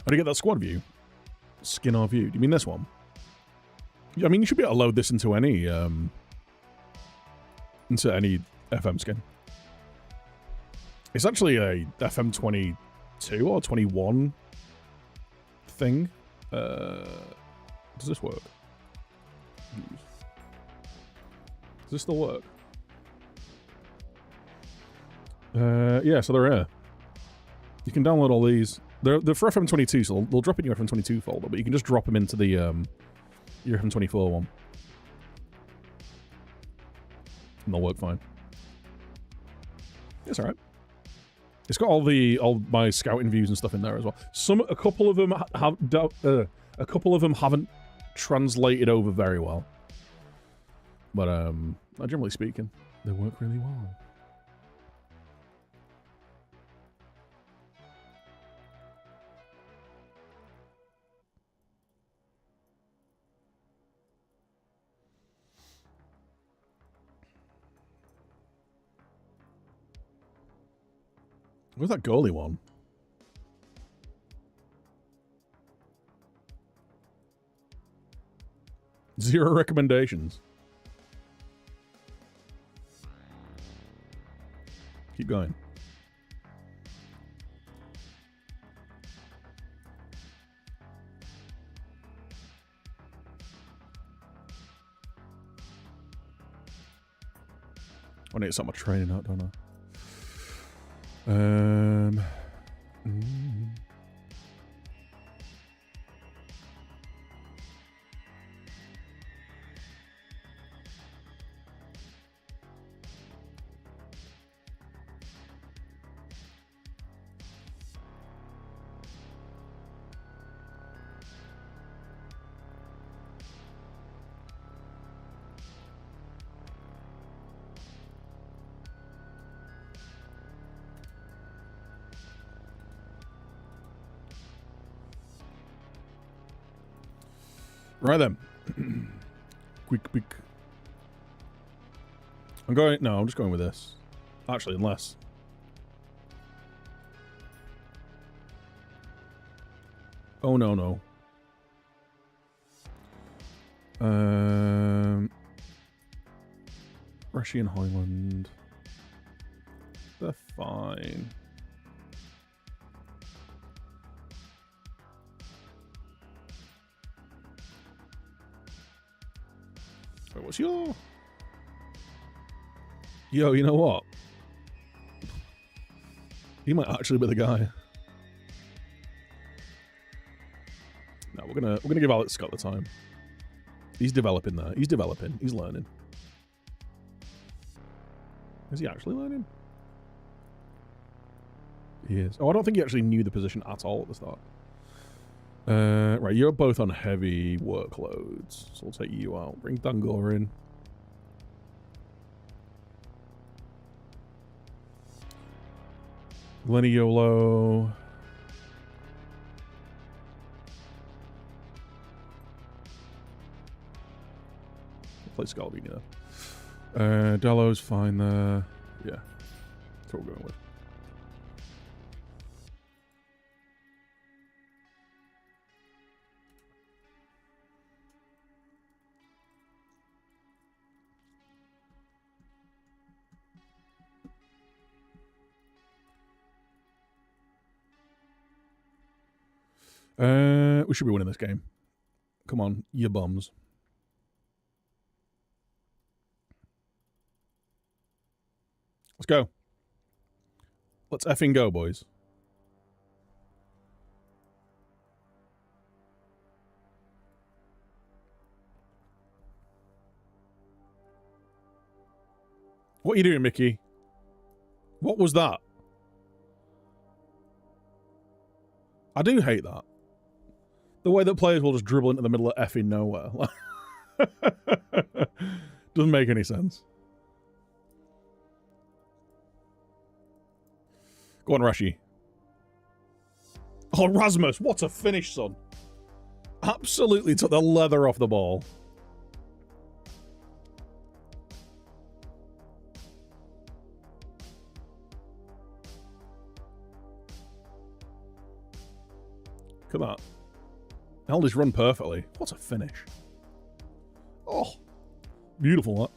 How do you get that squad view? Skin or view? Do you mean this one? I mean, you should be able to load this into any FM skin. It's actually a FM 22 or 21 thing. Does this work? Does this still work? Yeah, so they're here. You can download all these. They're for FM22, so they'll drop in your FM22 folder, but you can just drop them into the your FM24 one. And they'll work fine. It's alright. It's got all my scouting views and stuff in there as well. A couple of them haven't translated over very well. But generally speaking, they work really well. Where's that goalie one? Zero recommendations. Keep going. I need to start my training out, don't I? Right then. Quick. I'm just going with this. Actually, unless. Oh, no. Rashi and Highland. They're fine. Wait, what's your... Yo, you know what? He might actually be the guy. No, we're gonna give Alex Scott the time. He's developing there. He's developing. He's learning. Is he actually learning? He is. Oh, I don't think he actually knew the position at all at the start. Right, you're both on heavy workloads, so we'll take you out. Bring Dangor in. Gleniolo. Play Scalabini there. Dallo's fine there. Yeah. That's what we're going with. We should be winning this game. Come on, you bums. Let's go. Let's effing go, boys. What are you doing, Mickey? What was that? I do hate that. The way that players will just dribble into the middle of effing nowhere. Doesn't make any sense. Go on, Rashi. Oh, Rasmus, what a finish, son. Absolutely took the leather off the ball. Look at that. Held his run perfectly. What a finish. Oh, beautiful, that.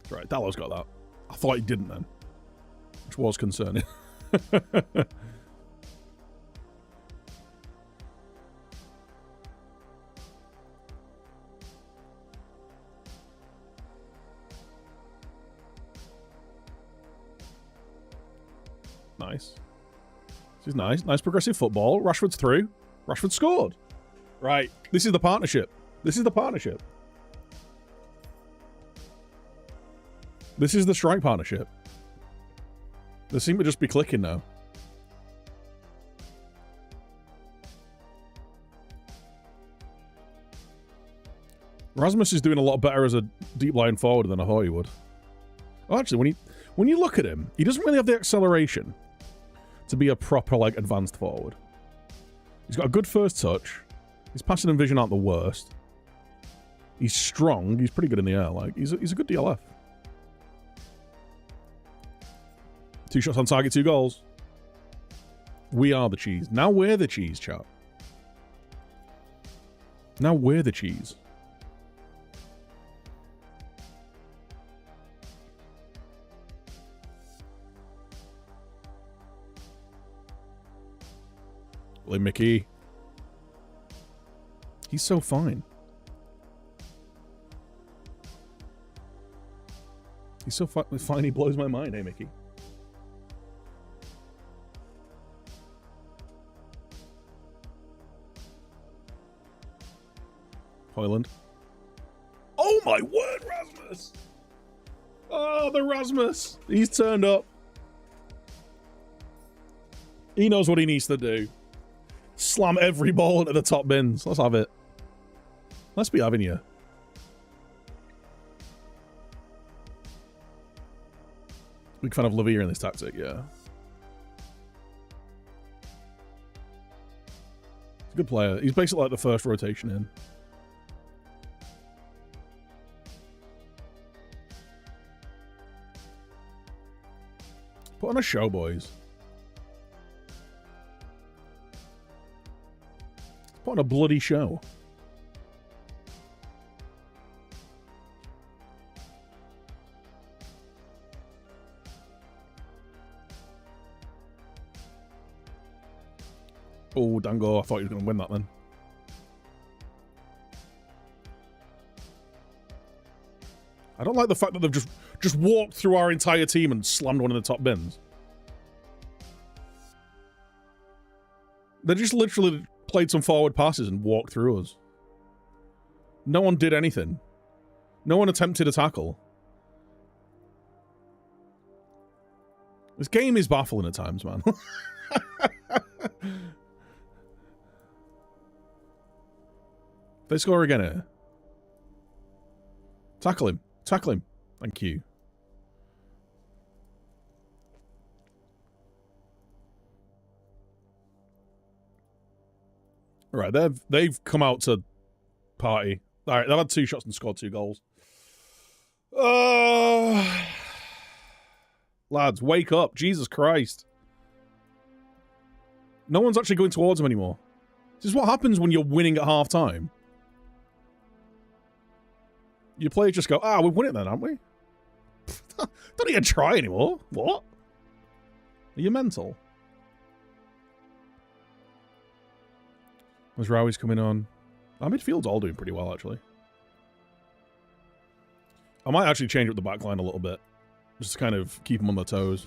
That's right, Dallo's got that. I thought he didn't then, which was concerning. Nice. This is nice. Nice progressive football. Rashford's through. Rashford scored. Right. This is the partnership. This is the partnership. This is the strike partnership. They seem to just be clicking now. Rasmus is doing a lot better as a deep line forward than I thought he would. Oh, actually, when you look at him, he doesn't really have the acceleration to be a proper, like, advanced forward. He's got a good first touch. His passing and vision aren't the worst. He's strong. He's pretty good in the air. Like, he's a good DLF. 2 shots on target, 2 goals. We are the cheese. Now we're the cheese, chat. Now we're the cheese. Mickey. He's so fine. He's so fine, he blows my mind, eh, Mickey? Hoyland. Oh my word, Rasmus! Oh, the Rasmus! He's turned up. He knows what he needs to do. Slam every ball into the top bins. Let's have it. Let's be having you. Big fan of Lavia in this tactic, yeah. He's a good player. He's basically like the first rotation in. Put on a show, boys. Put on a bloody show. Oh, Dango, I thought he was going to win that then. I don't like the fact that they've just walked through our entire team and slammed one in the top bins. They just literally played some forward passes and walked through us. No one did anything. No one attempted a tackle. This game is baffling at times, man. They score again here. Tackle him. Tackle him. Thank you. Right, they've come out to party. All right, they've had 2 shots and scored 2 goals. Lads, wake up. Jesus Christ. No one's actually going towards them anymore. This is what happens when you're winning at half-time. Your players just go, we've won it then, haven't we? Don't even try anymore. What? Are you mental? Mazraoui's coming on. Our midfield's all doing pretty well, actually. I might actually change up the back line a little bit. Just to kind of keep them on their toes.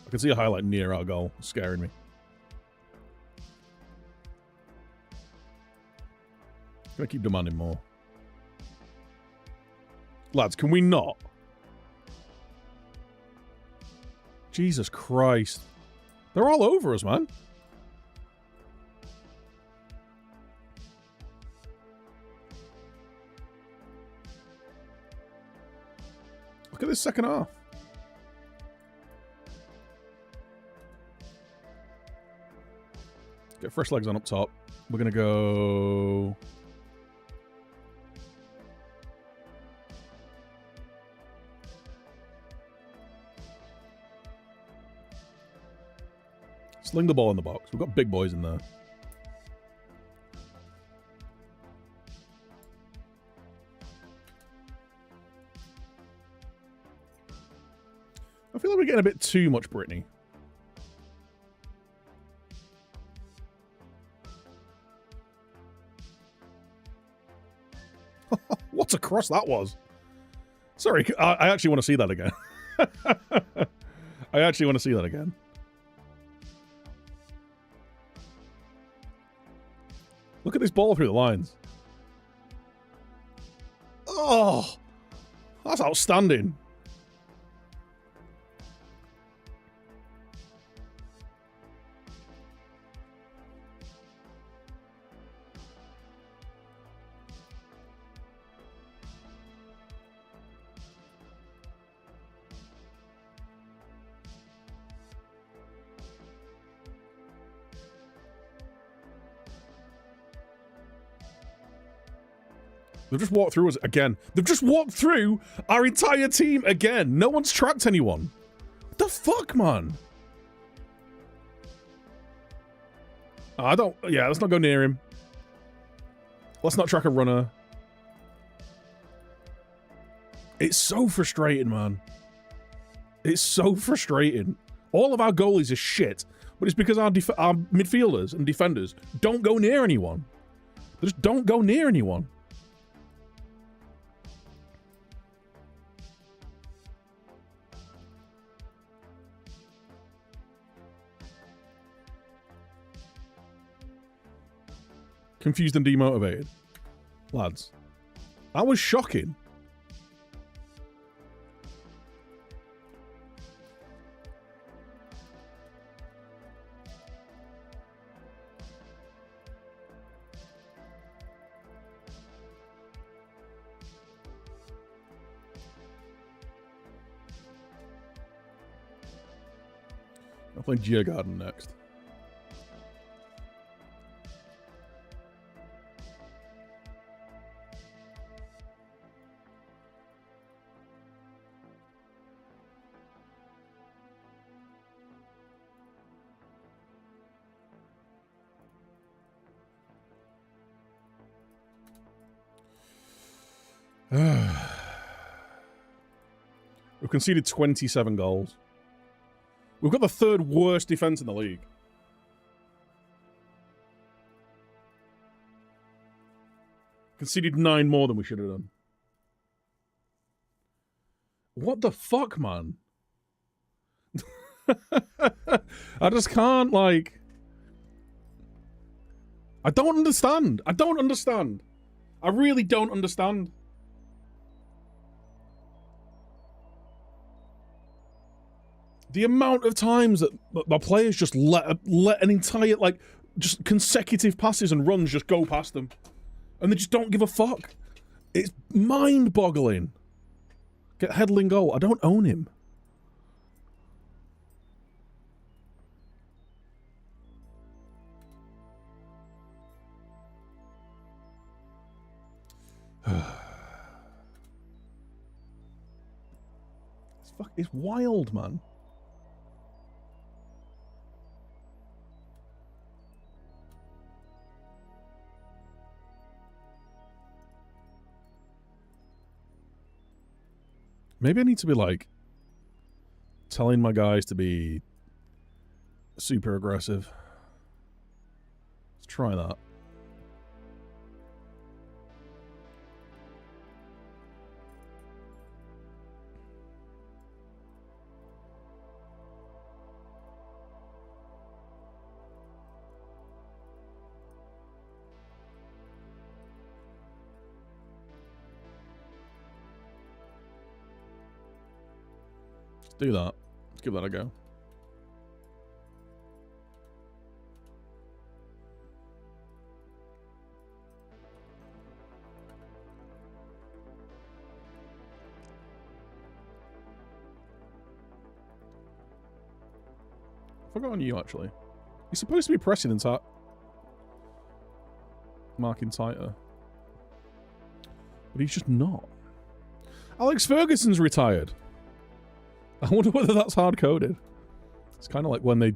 I can see a highlight near our goal. It's scaring me. Gonna keep demanding more. Lads, can we not? Jesus Christ. They're all over us, man. Look at this second half. Get fresh legs on up top. We're going to go... Sling the ball in the box. We've got big boys in there. I feel like we're getting a bit too much Brittany. What a cross that was. Sorry, I actually want to see that again. I actually want to see that again. Look at this ball through the lines. Oh, that's outstanding. They've just walked through us again. They've just walked through our entire team again. No one's tracked anyone. What the fuck, man? I don't... Yeah, let's not go near him. Let's not track a runner. It's so frustrating, man. It's so frustrating. All of our goalies are shit, but it's because our midfielders and defenders don't go near anyone. They just don't go near anyone. Confused and demotivated. Lads, that was shocking. I'll play Geogarden next. We've conceded 27 goals. We've got the 3rd worst defense in the league. Conceded 9 more than we should have done. What the fuck, man? I just can't, like... I don't understand. I don't understand. I really don't understand. The amount of times that the players just let an entire, like, just consecutive passes and runs just go past them. And they just don't give a fuck. It's mind-boggling. Get Headling goal. I don't own him. It's wild, man. Maybe I need to be like telling my guys to be super aggressive. Let's try that. Do that. Let's give that a go. I forgot on you, actually. He's supposed to be pressing and marking tighter. But he's just not. Alex Ferguson's retired. I wonder whether that's hard-coded. It's kind of like when they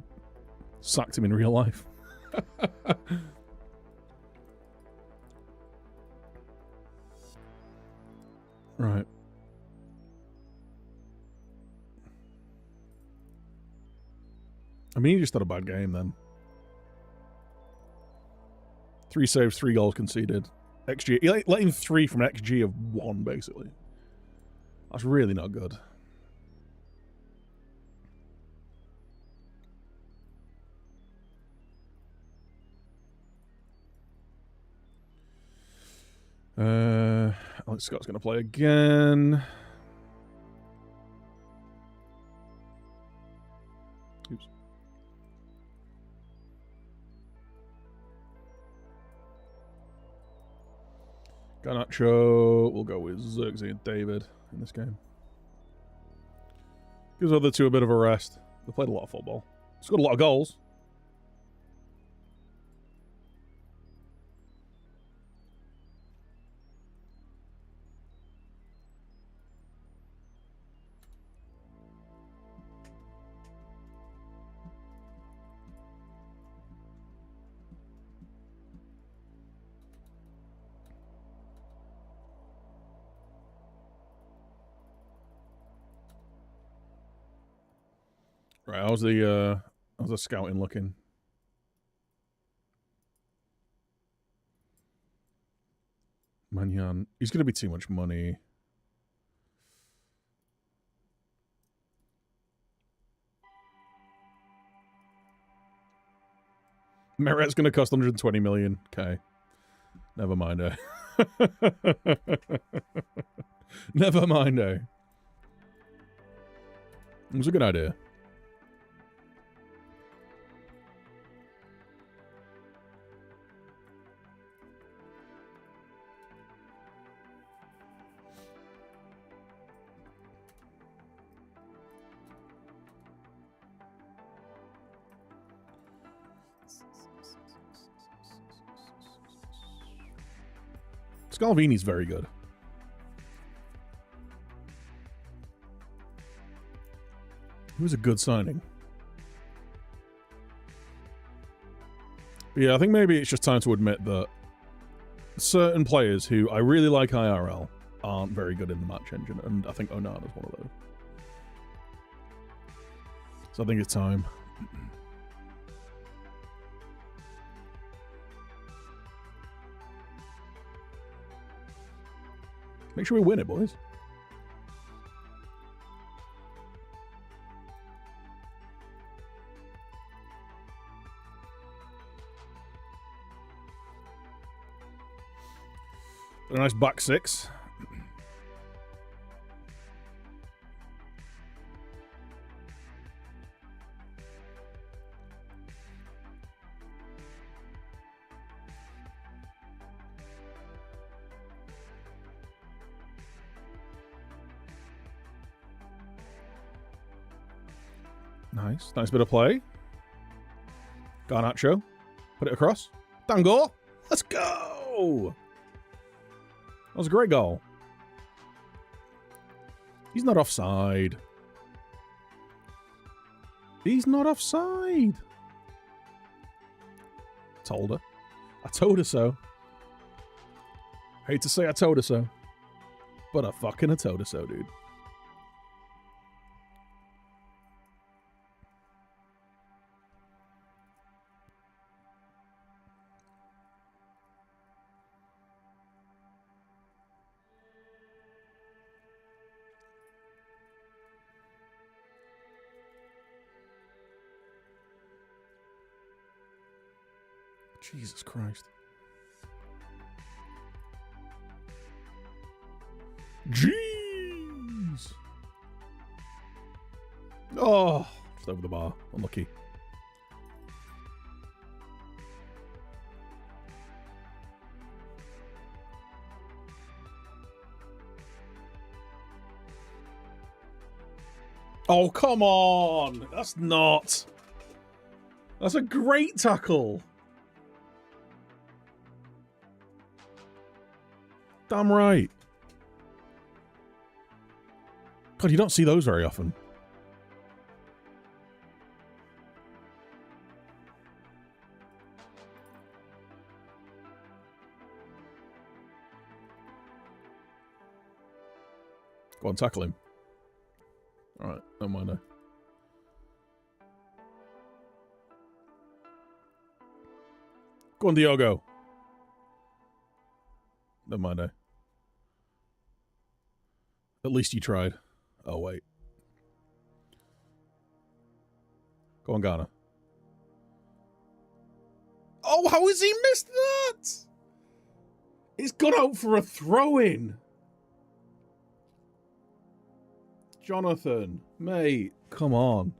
sacked him in real life. Right. I mean, he just had a bad game then. 3 saves, 3 goals conceded. XG, he let in 3 from an XG of 1, basically. That's really not good. Alex Scott's going to play again. Oops. Garnacho. We'll go with Xerxes and David in this game. Gives the other two a bit of a rest. They played a lot of football. Scored a lot of goals. Right, how's the scouting looking? Manyan. He's going to be too much money. Meret's going to cost 120 million. Okay. Never mind, eh? Never mind, eh? It was a good idea. Scalvini's very good. He was a good signing. But yeah, I think maybe it's just time to admit that certain players who I really like IRL aren't very good in the match engine, and I think Onana's one of those. So I think it's time. Make sure we win it, boys. A nice back six. Nice. Nice bit of play. Garnacho. Put it across. Dango. Let's go. That was a great goal. He's not offside. He's not offside. Told her. I told her so. Hate to say I told her so. But I fucking told her so, dude. Jesus Christ. Jeez. Oh, just over the bar. Unlucky. Oh, come on. That's not. That's a great tackle. Damn right. God, you don't see those very often. Go on, tackle him. Alright, no mind now. Go on, Diogo. Never mind now. At least you tried. Oh, wait. Go on, Ghana. Oh, how has he missed that? He's gone out for a throw-in. Jonathan, mate, come on.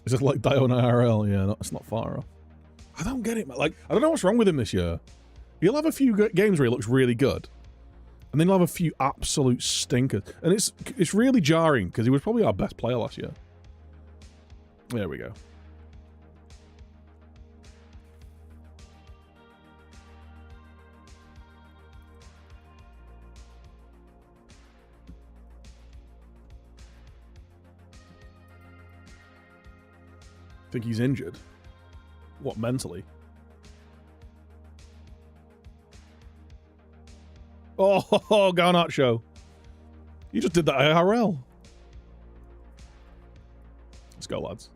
Is it like Dion IRL? Yeah, it's not far off. I don't get it, man. Like, I don't know what's wrong with him this year. He'll have a few games where he looks really good, and then he'll have a few absolute stinkers. And it's really jarring, because he was probably our best player last year. There we go. Think he's injured? What, mentally? Oh, Garnacho. You just did that IRL. Let's go, lads.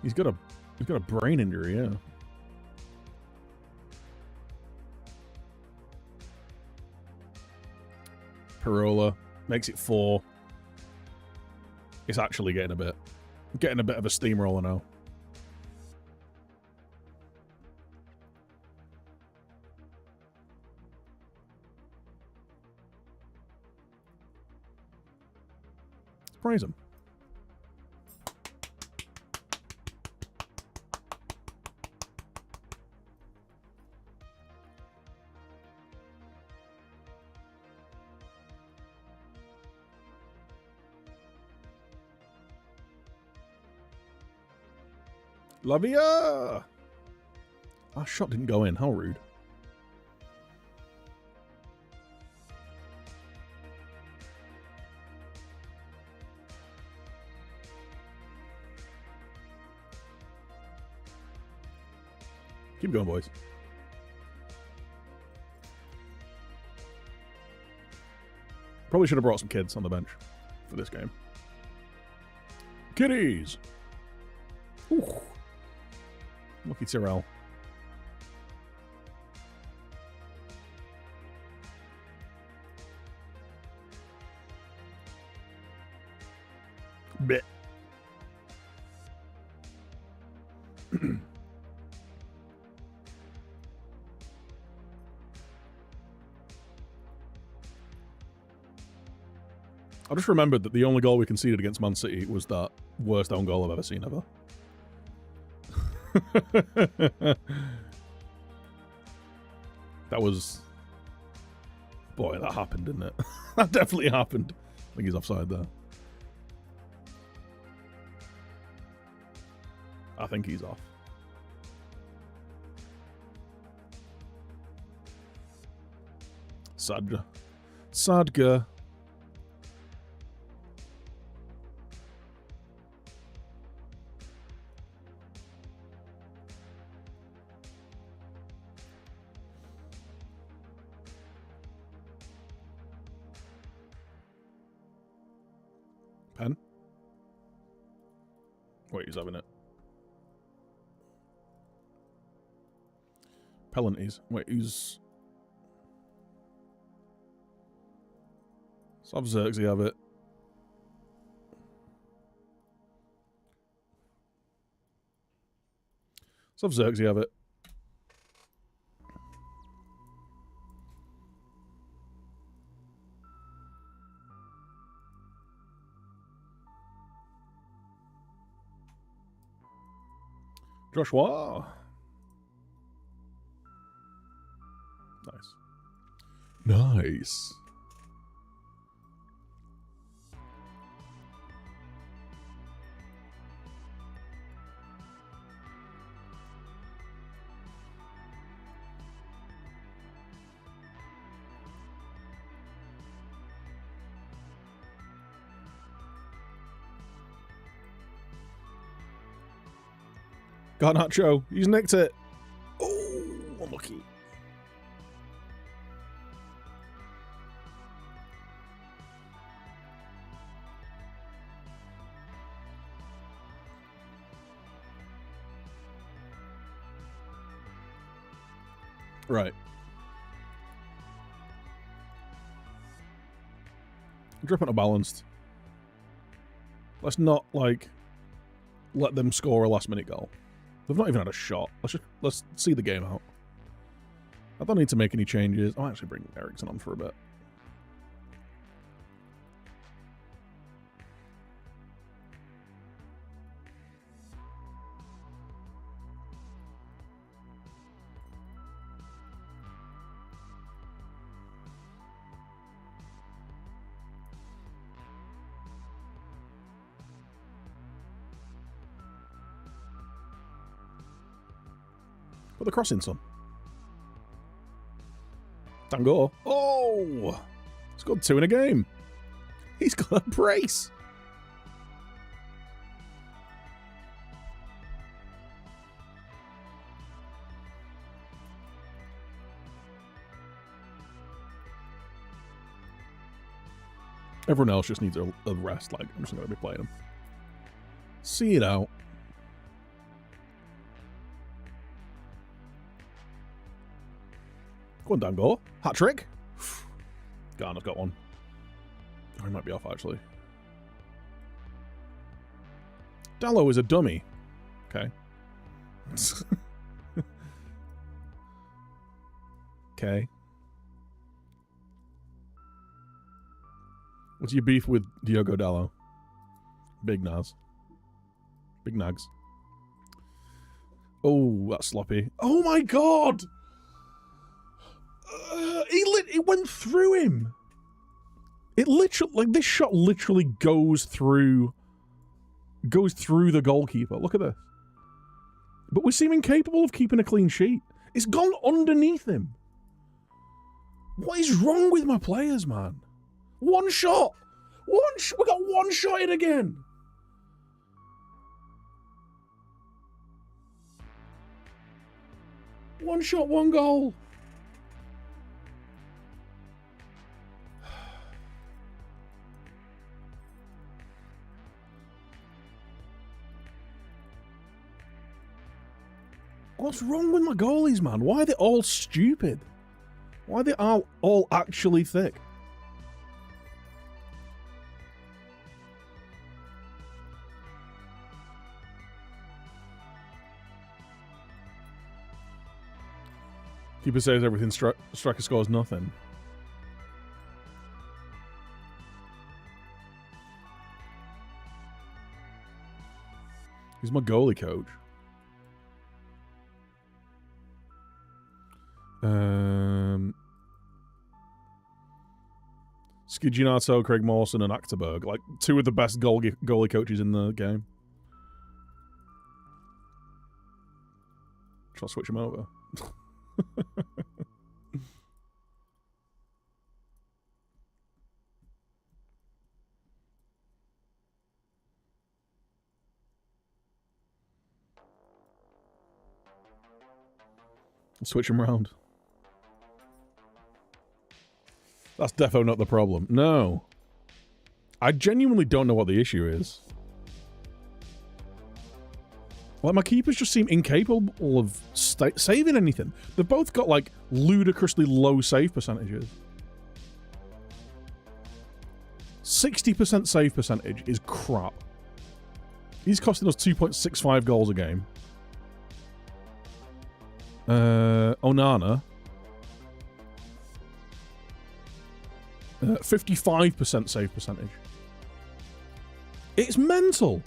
He's got a brain injury, yeah. Parola makes it 4. It's actually getting a bit of a steamroller now. Let's praise him. Lavia! Our shot didn't go in. How rude. Keep going, boys. Probably should have brought some kids on the bench for this game. Kiddies! Ooh. Lucky Tyrell. Bit. I just remembered that the only goal we conceded against Man City was that Worst own goal I've ever seen ever. That was... Boy, that happened, didn't it? That definitely happened. I think he's offside there. I think he's off. Sadga. Sadga. Pen? Wait, he's having it. Penalties. Wait, who's... Let's have Xerxes have it. Let's have Xerxes have it. Joshua. Nice. Nice. Garnacho, he's nicked it. Oh, unlucky. Right. Dripping balanced. Let's not, like, let them score a last-minute goal. They've not even had a shot. Let's see the game out. I don't need to make any changes. I'll actually bring Eriksen on for a bit. Put the cross in, son. Tango. Oh! He's got 2 in a game. He's got a brace. Everyone else just needs a rest. Like, I'm just not going to be playing them. See it out. Go on, Dango. Hat-trick. Garner's got one. Oh, he might be off, actually. Dallo is a dummy. Okay. Okay. What's your beef with Diogo Dallo? Big Naz. Big Nags. Oh, that's sloppy. Oh my god! It went through him. It literally, like, this shot literally goes through the goalkeeper. Look at this. But we seem incapable of keeping a clean sheet. It's gone underneath him. What is wrong with my players, man? One shot. We got one shot in again. One shot, one goal. What's wrong with my goalies, man? Why are they all stupid? Why are they all actually thick? Keeper says everything, striker scores nothing. He's my goalie coach. Skidginato, Craig Mawson, and Achterberg. Like, two of the best goalie coaches in the game. Try to switch him over. Switch him around. That's defo not the problem. No. I genuinely don't know what the issue is. Like, my keepers just seem incapable of saving anything. They've both got, like, ludicrously low save percentages. 60% save percentage is crap. He's costing us 2.65 goals a game. Onana. 55% save percentage. It's mental.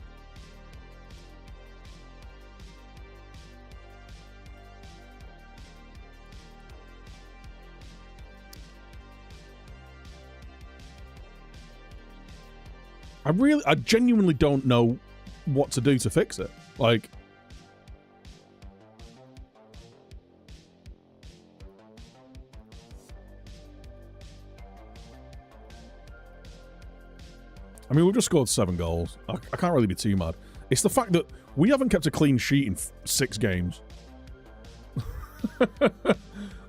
I genuinely don't know what to do to fix it. Like, I mean, we've just scored 7 goals. I can't really be too mad. It's the fact that we haven't kept a clean sheet in 6 games.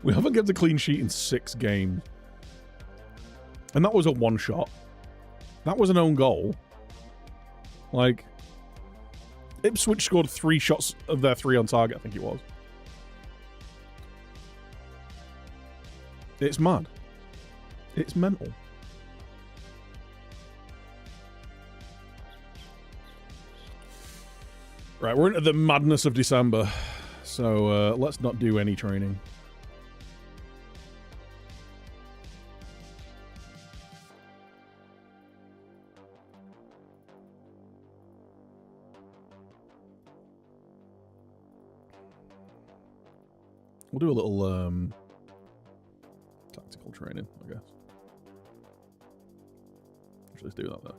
We haven't kept a clean sheet in 6 games. And that was a one-shot. That was an own goal. Like, Ipswich scored 3 shots of their 3 on target, I think it was. It's mad. It's mental. Right, we're into the madness of December, so let's not do any training. We'll do a little tactical training, I guess. Actually, let's do that there.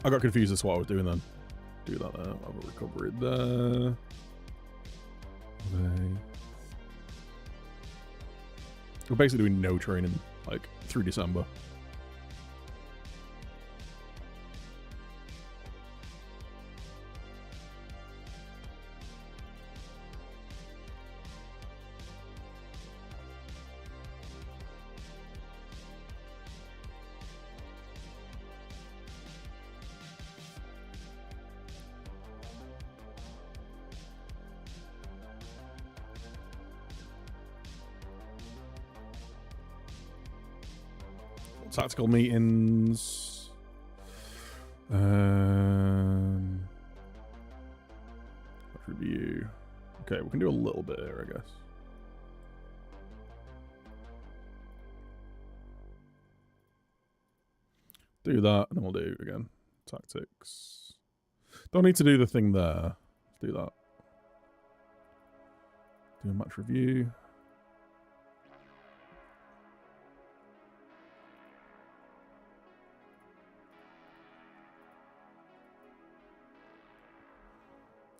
I got confused as to what I was doing then. Do that there. Have a recovery there. Okay. We're basically doing no training, like, through December. Tactical meetings. Review. Okay, we can do a little bit here, I guess. Do that, and then we'll do again. Tactics. Don't need to do the thing there. Let's do that. Do a match review.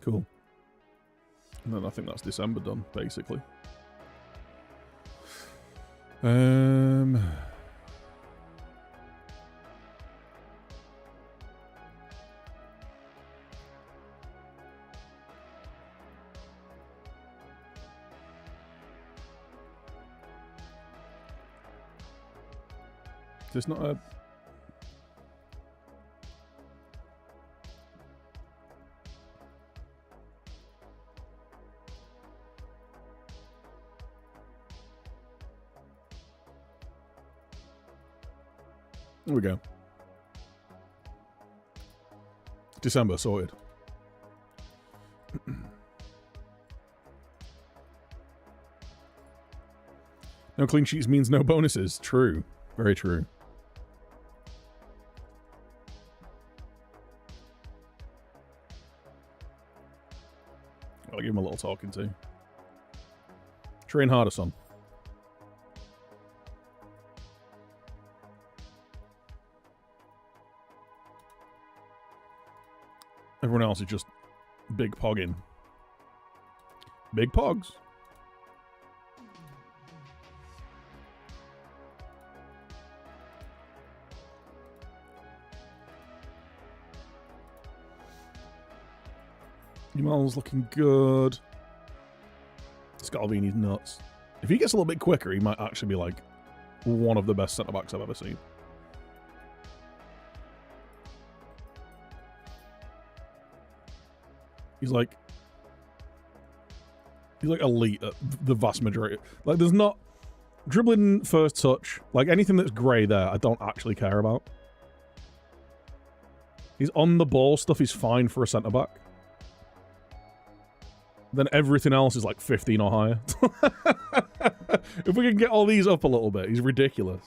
Cool. And then I think that's December done, basically. It's not a... There we go. December, sorted. No clean sheets means no bonuses. True. Very true. I'll give him a little talking to. Train harder, son. Everyone else is just big pogging. Big pogs. Jamal's looking good. Scalvini's nuts. If he gets a little bit quicker, he might actually be like one of the best centre-backs I've ever seen. He's like elite at the vast majority. Like, there's not dribbling first touch. Like, anything that's grey there, I don't actually care about. He's on the ball stuff is fine for a centre back. Then everything else is like 15 or higher. If we can get all these up a little bit, he's ridiculous.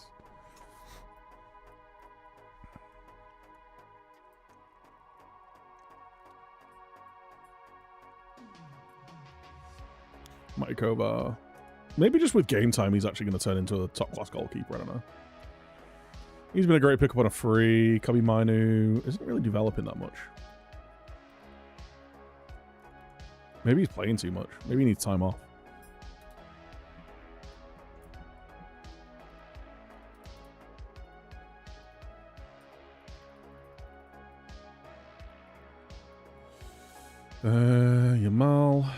Mike Kovar. Maybe just with game time, he's actually going to turn into a top-class goalkeeper. I don't know. He's been a great pickup on a free. Kobe Mainu isn't really developing that much. Maybe he's playing too much. Maybe he needs time off. Yamal.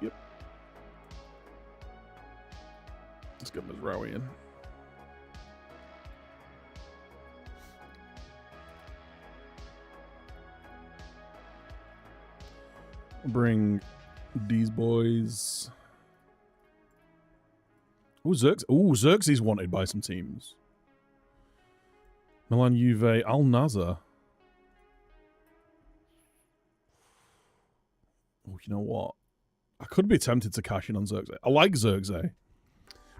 Yep. Let's get Mizraoui in. Bring these boys. Oh, Xerxes wanted by some teams. Milan, Juve, Al Nassr. Oh, you know what? I could be tempted to cash in on Xerxes. I like Xerxes.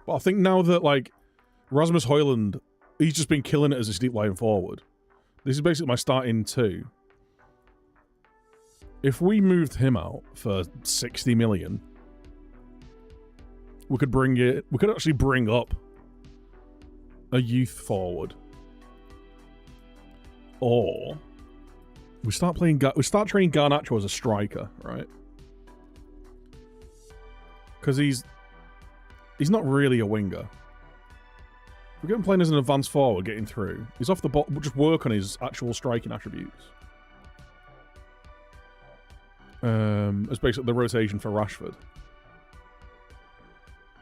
But I think now that, like, Rasmus Højlund, he's just been killing it as a deep line forward. This is basically my starting two. If we moved him out for 60 million, we could actually bring up a youth forward. Or we start training Garnacho as a striker, right? Because he's not really a winger. We get him playing as an advanced forward, getting through. He's off the ball. We'll just work on his actual striking attributes. It's basically the rotation for Rashford.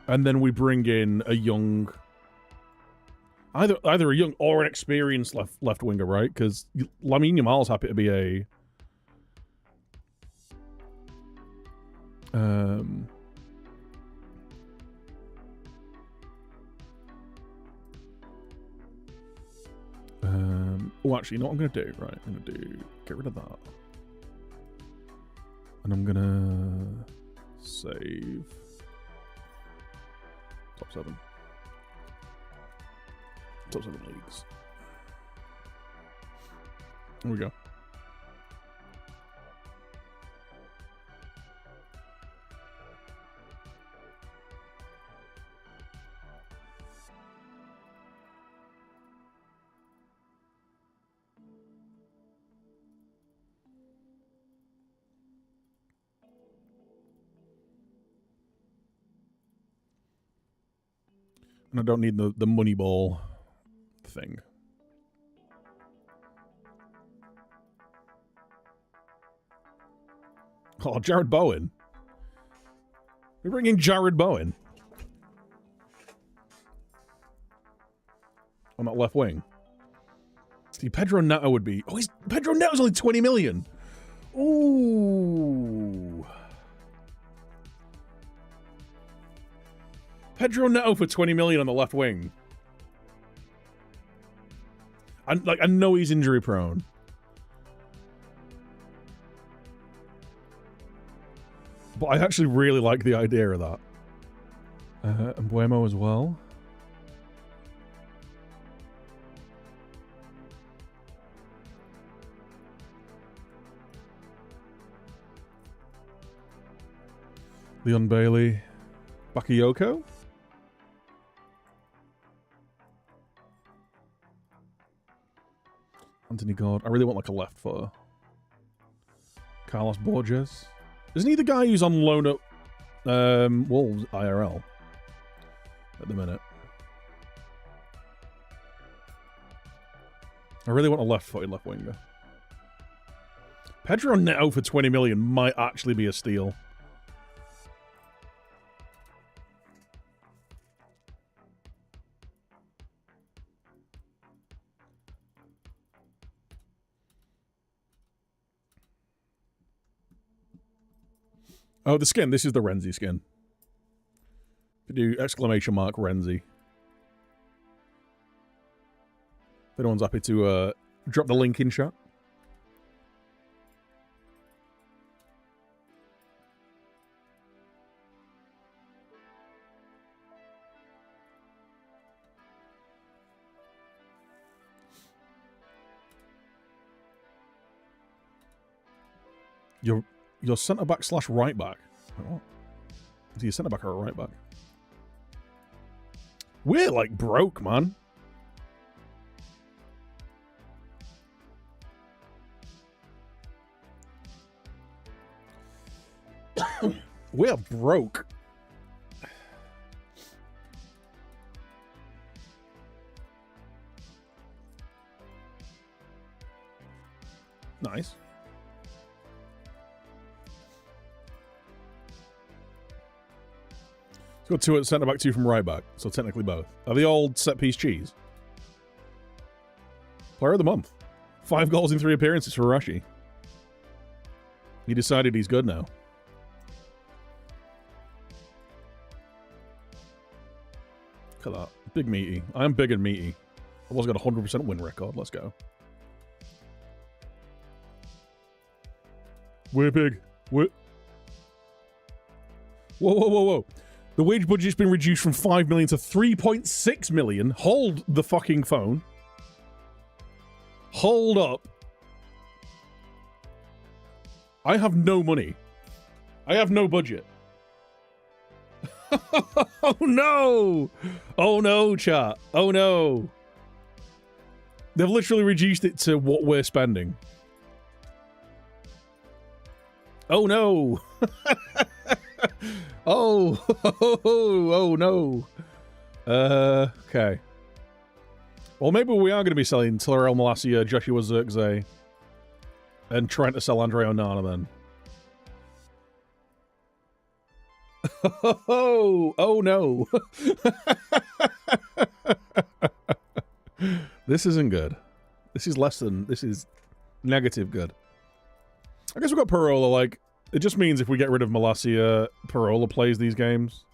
And then we bring in a young... Either a young or an experienced left winger, right? Because Lamine Yamal's happy to be a... Oh, actually, you know what I'm going to do? Right, I'm going to get rid of that. And I'm going to save top 7. Top 7 leagues. Here we go. And I don't need the money ball thing. Oh, Jared Bowen. We're bringing Jared Bowen. on that left wing. See, Pedro Neto would be... Oh, Pedro Neto's only 20 million. Ooh. Pedro Neto for 20 million on the left wing. I know he's injury prone. But I actually really like the idea of that. And Buemo as well. Leon Bailey. Bakayoko. Anthony God. I really want like a left footer. Carlos Borges. Isn't he the guy who's on loan at Wolves IRL at the minute? I really want a left-footed left winger. Pedro Neto for 20 million might actually be a steal. Oh, the skin. This is the Renzi skin. Do exclamation mark Renzi. If anyone's happy to drop the link in chat. Your centre back / right back. What? Is he a centre back or a right back? We're like broke, man. We're broke. Nice. Got two at centre back, two from right back, so technically both. Are they all set piece cheese? Player of the month. 5 goals in 3 appearances for Rashi. He decided he's good now. Look at that. Big meaty. I am big and meaty. I've also got a 100% win record. Let's go. We're big. We're... Whoa, whoa, whoa, whoa. The wage budget's been reduced from 5 million to 3.6 million. Hold the fucking phone. Hold up. I have no money. I have no budget. Oh no! Oh no, chat. Oh no. They've literally reduced it to what we're spending. Oh no. Oh no. Okay. Well, maybe we are going to be selling Tyrell Malacia, Joshua Zirkzee, and trying to sell Andre Onana then. Oh no. This isn't good. This is negative good. I guess we've got Parola, like, it just means if we get rid of Malacia, Parola plays these games.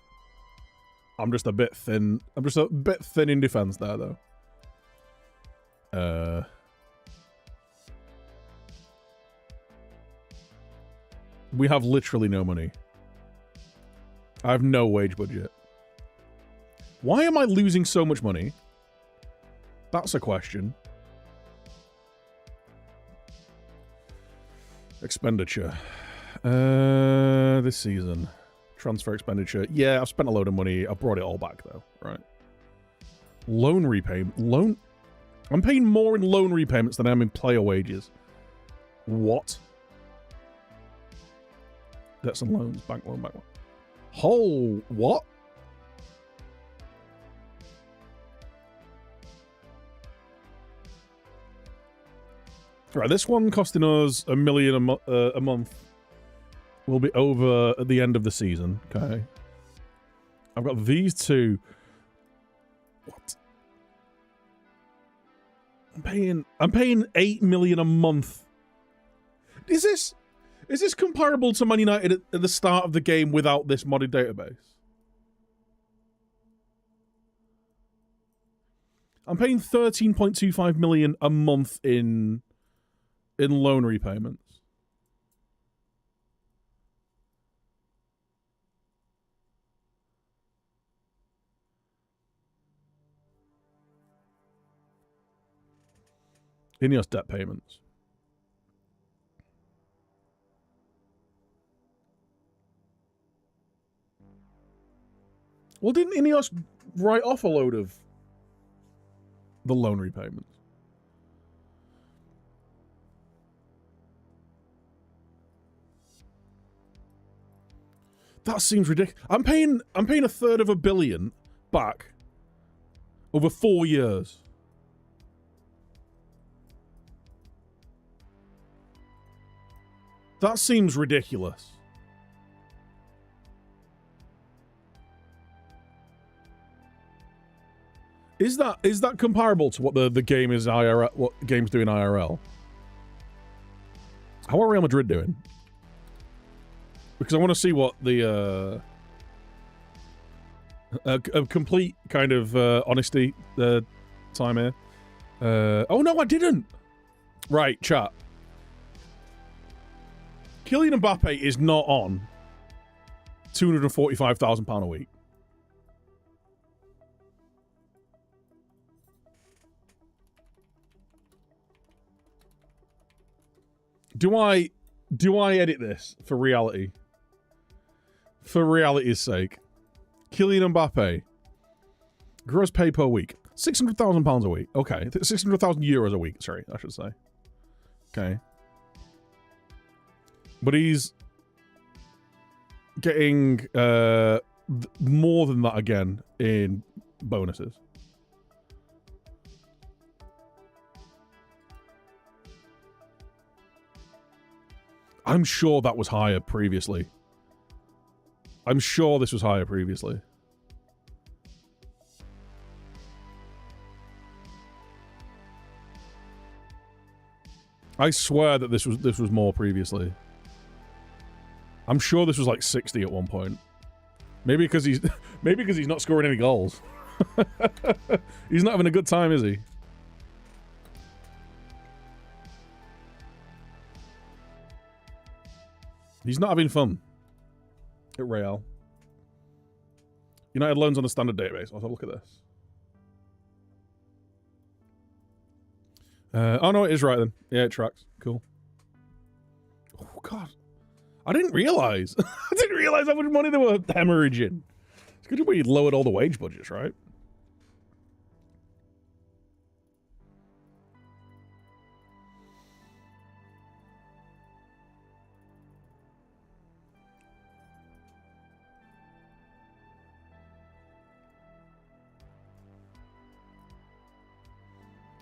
I'm just a bit thin. I'm just a bit thin in defense there, though. We have literally no money. I have no wage budget. Why am I losing so much money? That's a question. Expenditure. This season. Transfer expenditure. Yeah, I've spent a load of money. I brought it all back, though. Right. Loan repayment. Loan... I'm paying more in loan repayments than I am in player wages. What? Debts and loans. Bank loan, bank loan. Whole... What? Right, this one costing us $1 million a month will be over at the end of the season. Okay. I've got these two. What? I'm paying 8 million a month. Is this comparable to Man United at the start of the game without this modded database? I'm paying 13.25 million a month in loan repayments. Ineos debt payments. Well, didn't Ineos write off a load of the loan repayments? That seems ridiculous. I'm paying a third of $1 billion back over 4 years. That seems ridiculous. Is that comparable to what the game is IRL? What games do in IRL? How are Real Madrid doing? Because I want to see what the a complete kind of honesty time here. Oh no, I didn't. Right, chat. Kylian Mbappe is not on £245,000 a week. Do I edit this for reality? For reality's sake. Kylian Mbappe. Gross pay per week. £600,000 a week. Okay. 600,000 euros a week, sorry, I should say. Okay. But he's getting more than that again in bonuses. I'm sure that was higher previously. I'm sure this was higher previously. I swear that this was more previously. I'm sure this was like 60 at one point. Maybe because he's not scoring any goals. He's not having a good time, is he? He's not having fun at Real. United loans on the standard database. I'll have a look at this. Oh no, it is right then. Yeah, it tracks. Cool. Oh god. I didn't realise. I didn't realise how much money they were hemorrhaging. It's good we lowered all the wage budgets, right?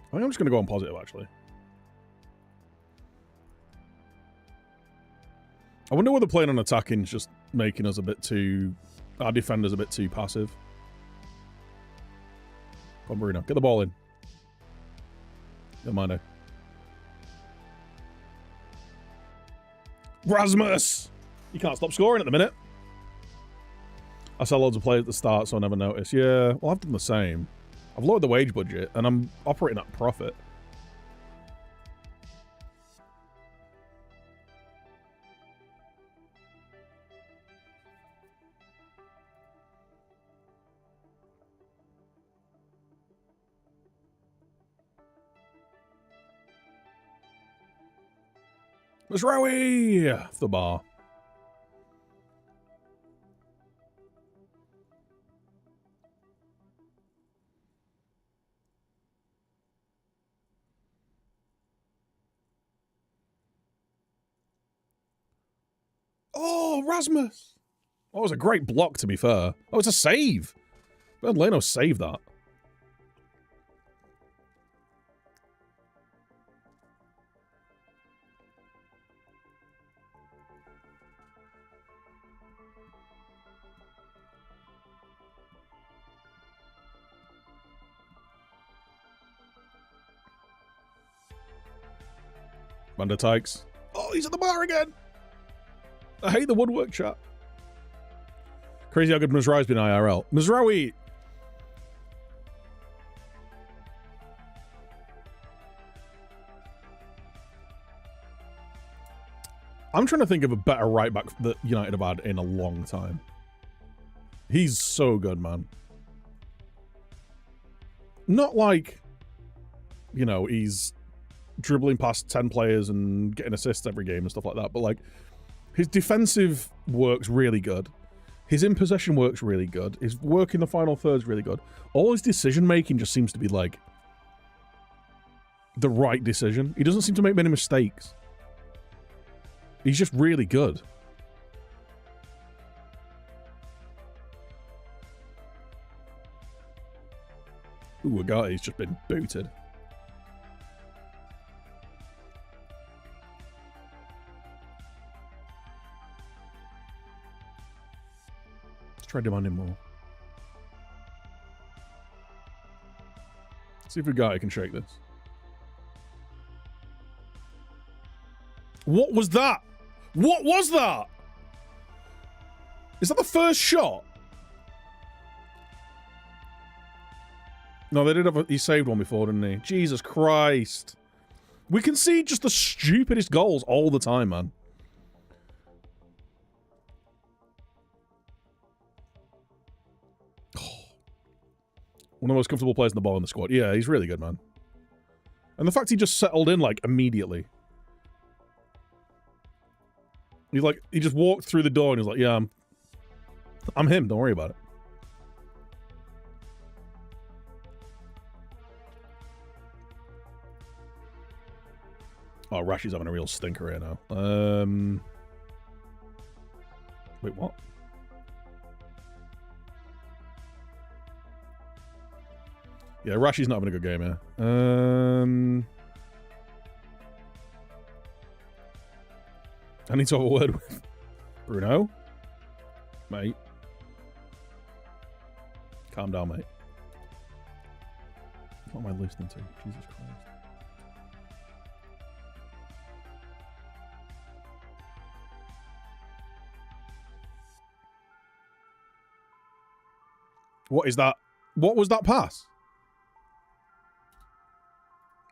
I think I'm just going to go on positive, actually. I wonder whether playing on attacking is just making us a bit too... Our defenders a bit too passive. Come on, Bruno. Get the ball in. Don't mind it. Rasmus! You can't stop scoring at the minute. I sell loads of players at the start, so I never notice. Yeah, well, I've done the same. I've lowered the wage budget, and I'm operating at profit. Mazraoui! Off the bar. Oh, Rasmus! That was a great block, to be fair. Oh, it's a save! Bernd Leno saved that. Van der Tykes. Oh, he's at the bar again. I hate the woodwork chat. Crazy how good Mazraoui's been IRL. Mazraoui. I'm trying to think of a better right back that United have had in a long time. He's so good, man. Not like, you know, he's dribbling past 10 players and getting assists every game and stuff like that, but like, his defensive work's really good. His in possession work's really good. His work in the final third's really good. All his decision making just seems to be like the right decision. He doesn't seem to make many mistakes. He's just really good. Ooh, a guy, he's just been booted. Let's try demanding more. See if a guy can shake this. What was that? What was that? Is that the first shot? No, they did have he saved one before, didn't he? Jesus Christ. We can see just the stupidest goals all the time, man. One of the most comfortable players in the ball in the squad. Yeah, he's really good, man. And the fact he just settled in, like, immediately. He just walked through the door and he's like, yeah, I'm him, don't worry about it. Oh, Rashi's having a real stinker here now. Wait, what? Yeah, Rashi's not having a good game here. I need to have a word with Bruno. Mate. Calm down, mate. What am I listening to? Jesus Christ. What is that? What was that pass?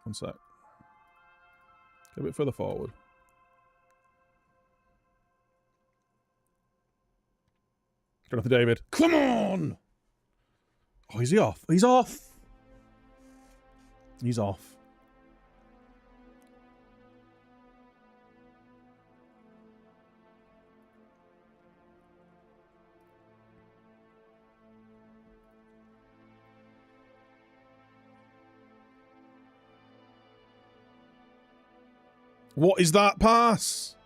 One sec. Get a bit further forward. Jonathan David. Come on! Oh, is he off? He's off! He's off. What is that pass?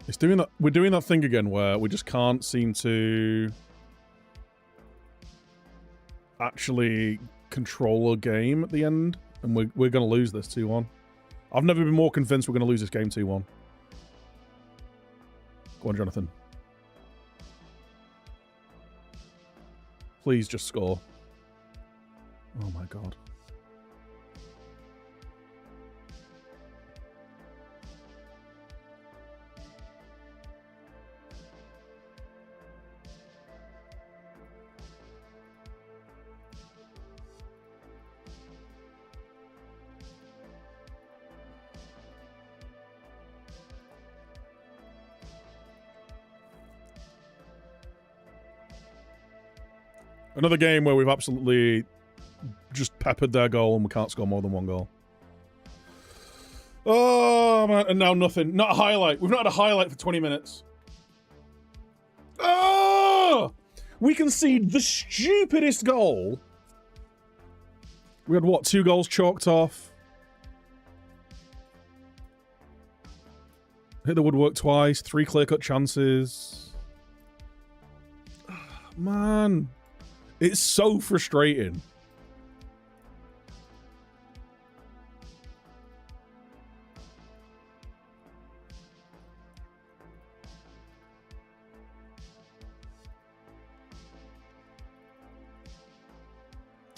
It's doing that. We're doing that thing again where we just can't seem to actually control a game at the end, and we're going to lose this 2-1. I've never been more convinced we're going to lose this game 2-1. Go on, Jonathan. Please just score. Oh my god. Another game where we've absolutely just peppered their goal and we can't score more than one goal. Oh, man. And now nothing. Not a highlight. We've not had a highlight for 20 minutes. Oh! We concede the stupidest goal. We had, what, 2 goals chalked off? Hit the woodwork twice. 3 clear-cut chances. Man. It's so frustrating.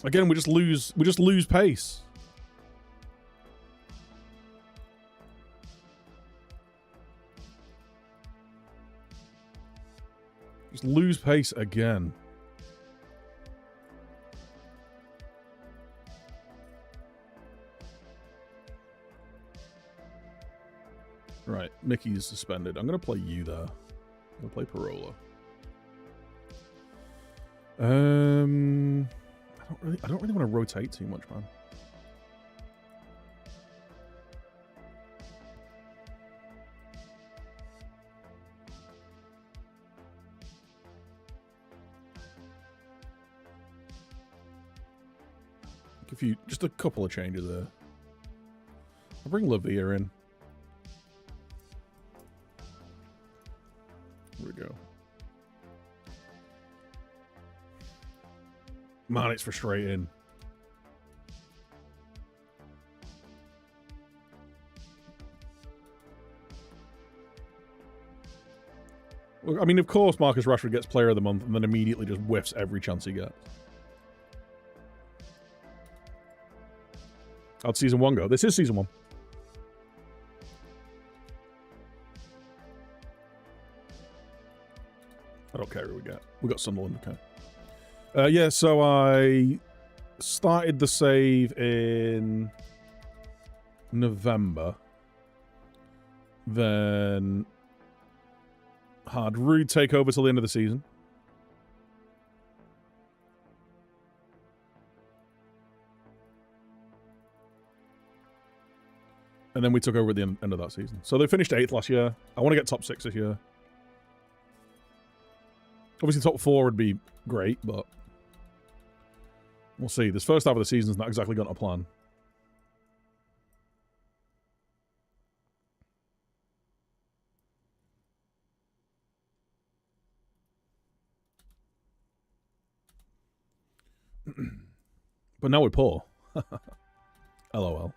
Again, we just lose pace. Just lose pace again. Right, Mickey's suspended. I'm gonna play you there. I'm gonna play Parola. I don't really want to rotate too much, man. Just a couple of changes there. I'll bring Lavia in. There we go. Man, it's frustrating. Look, I mean, of course Marcus Rashford gets Player of the Month and then immediately just whiffs every chance he gets. How'd Season 1 go? This is Season 1. I don't care who we get. We got Sunderland, okay. Yeah, so I started the save in November. Then had Rude take over till the end of the season. And then we took over at the end of that season. So they finished 8th last year. I want to get top 6 this year. Obviously top 4 would be great, but we'll see. This first half of the season's not exactly gone to plan. But now we're poor. LOL.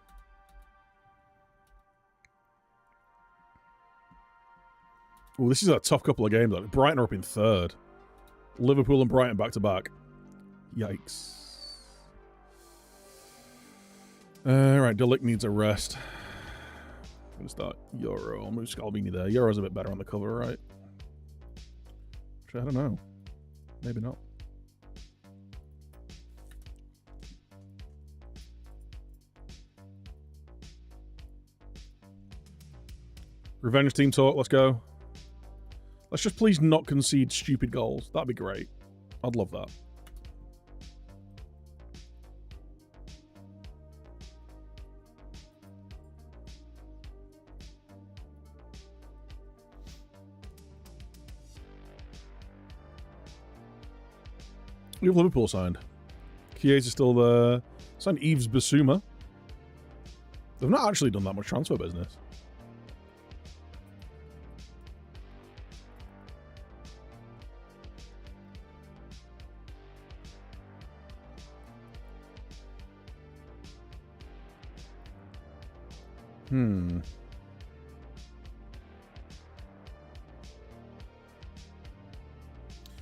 Oh, this is a tough couple of games. Brighton are up in 3rd. Liverpool and Brighton back to back. Yikes. Right, De Ligt needs a rest. I'm going to start Euro. I'll move Scalvini there. Euro's a bit better on the cover, right? Which I don't know. Maybe not. Revenge team talk, let's go. Let's just please not concede stupid goals. That'd be great. I'd love that. We have Liverpool signed. Chiesa still there. Signed Yves Bissouma. They've not actually done that much transfer business.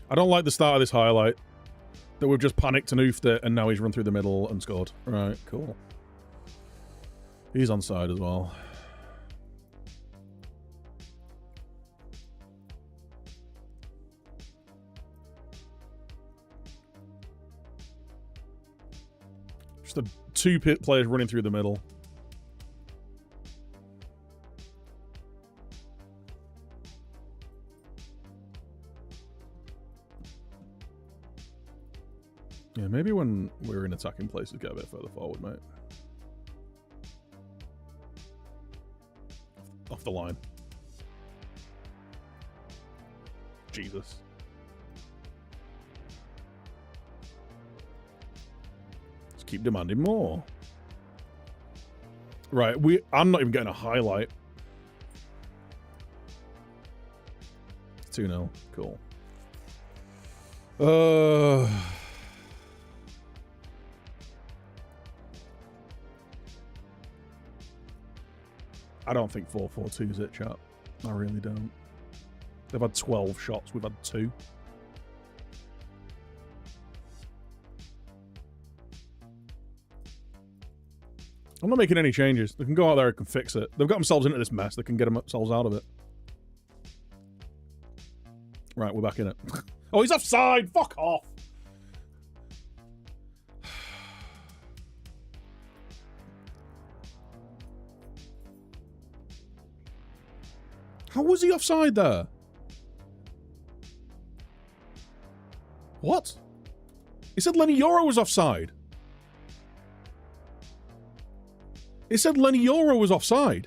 I don't like the start of this highlight. That we've just panicked and oofed it, and now he's run through the middle and scored. Right, cool. He's onside as well. Just the 2 players running through the middle. Yeah, maybe when we're in attacking places, get a bit further forward, mate. Off the line. Jesus. Let's keep demanding more. Right, I'm not even getting a highlight. 2-0. Cool. I don't think 4-4-2 is it, chat. I really don't. They've had 12 shots. We've had 2. I'm not making any changes. They can go out there and can fix it. They've got themselves into this mess. They can get themselves out of it. Right, we're back in it. Oh, he's offside! Fuck off! How was he offside there? What? He said Lenny Yoro was offside. It said Lenny Yoro was offside.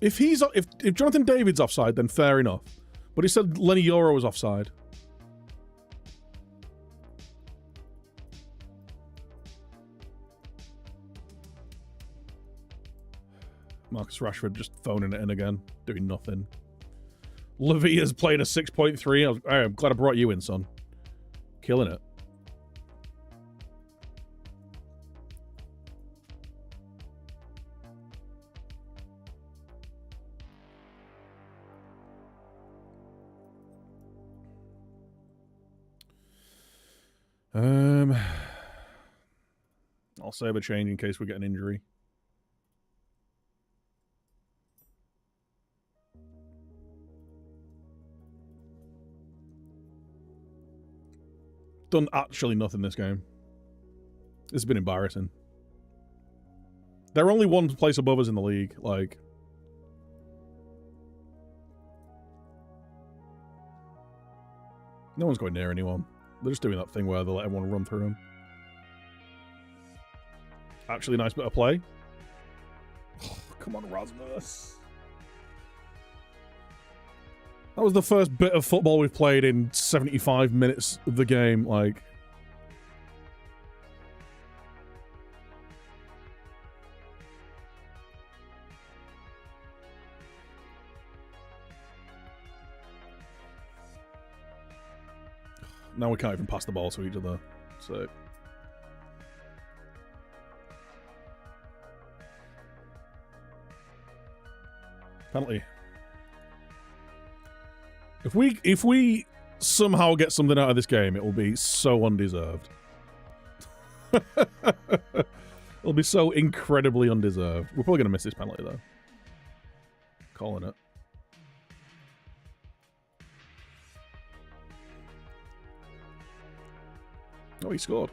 If Jonathan David's offside, then fair enough. But he said Lenny Yoro was offside. Marcus Rashford just phoning it in again, doing nothing. Lavia's playing a 6.3. I'm glad I brought you in, son. Killing it. I'll save a change in case we get an injury. Done actually nothing this game. This has been embarrassing. They're only one place above us in the league, like... No one's going near anyone. They're just doing that thing where they let everyone run through them. Actually, nice bit of play. Oh, come on, Rasmus. That was the first bit of football we've played in 75 minutes of the game, like... Now we can't even pass the ball to each other, so... Penalty. If we somehow get something out of this game, it will be so undeserved. It'll be so incredibly undeserved. We're probably going to miss this penalty, though. Calling it. Oh, he scored.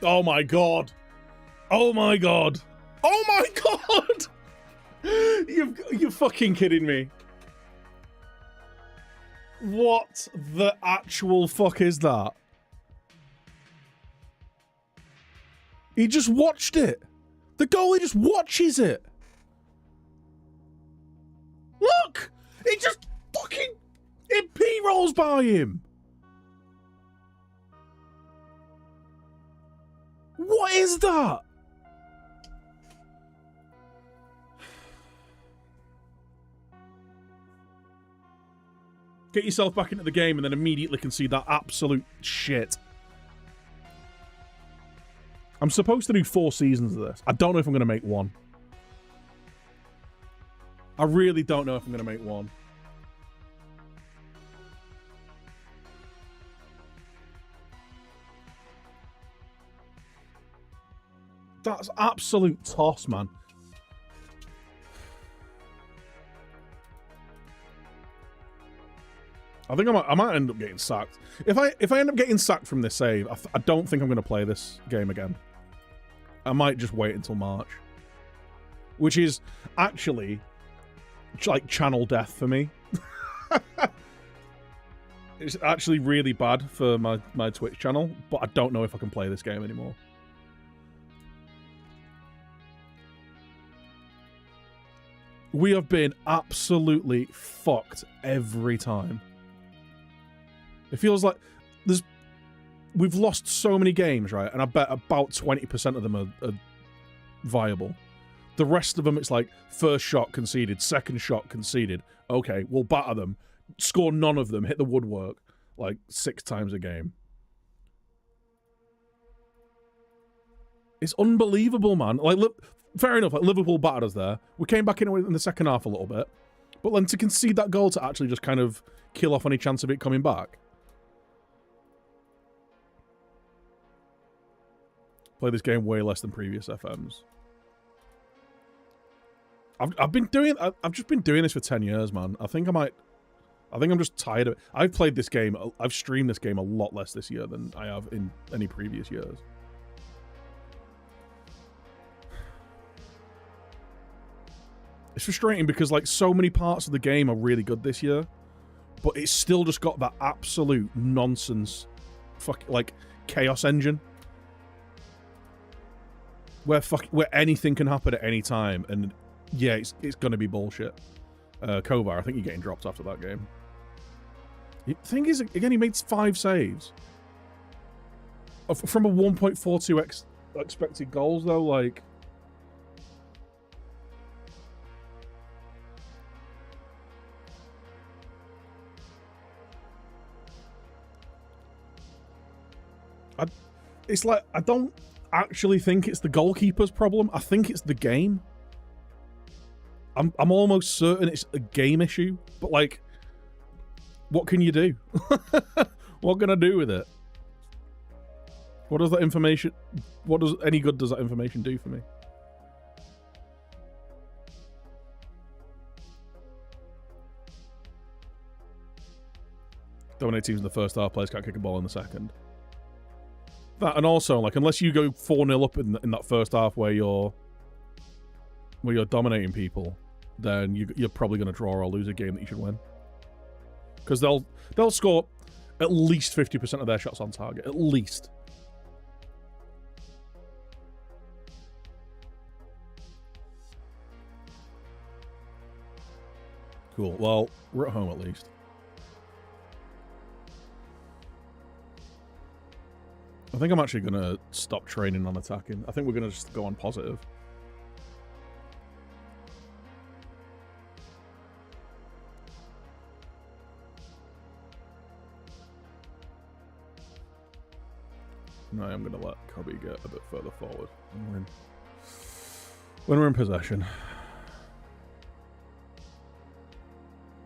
Oh my god. Oh my god. Oh my god! You're fucking kidding me. What the actual fuck is that? He just watched it. The goalie just watches it. Look! It just fucking... It P-rolls by him. What is that? Get yourself back into the game and then immediately concede that absolute shit. I'm supposed to do 4 seasons of this. I don't know if I'm going to make one. I really don't know if I'm going to make one. That's absolute toss, man. I think I might end up getting sacked. If I end up getting sacked from this save, I don't think I'm going to play this game again. I might just wait until March. Which is actually like channel death for me. It's actually really bad for my Twitch channel, but I don't know if I can play this game anymore. We have been absolutely fucked every time. It feels like we've lost so many games, right? And I bet about 20% of them are viable. The rest of them, it's like first shot conceded, second shot conceded. Okay, we'll batter them, score none of them, hit the woodwork like 6 times a game. It's unbelievable, man. Like, fair enough, like Liverpool battered us there. We came back in the second half a little bit. But then to concede that goal to actually just kind of kill off any chance of it coming back. Play this game way less than previous FMs. I've just been doing this for 10 years, man. I think I'm just tired of it. I've played this game, I've streamed this game a lot less this year than I have in any previous years. It's frustrating because, like, so many parts of the game are really good this year, but it's still just got that absolute nonsense, like, chaos engine, where anything can happen at any time, and yeah, it's gonna be bullshit. Kovar, I think you're getting dropped after that game. The thing is, again, he made 5 saves from a 1.42 expected goals, though. Like, it's like, I don't actually think it's the goalkeeper's problem. I think it's the game. I'm almost certain it's a game issue, but like, what can you do? What can I do with it? What does that information? Any good does that information do for me? Dominate teams in the first half, players can't kick a ball in the second. That, and also, like, unless you go 4-0 up in that first half where you're dominating people, then you're probably going to draw or lose a game that you should win. Because they'll score at least 50% of their shots on target, at least. Cool. Well, we're at home at least. I think I'm actually going to stop training on attacking. I think we're going to just go on positive. No, I'm going to let Cubby get a bit further forward when we're in possession.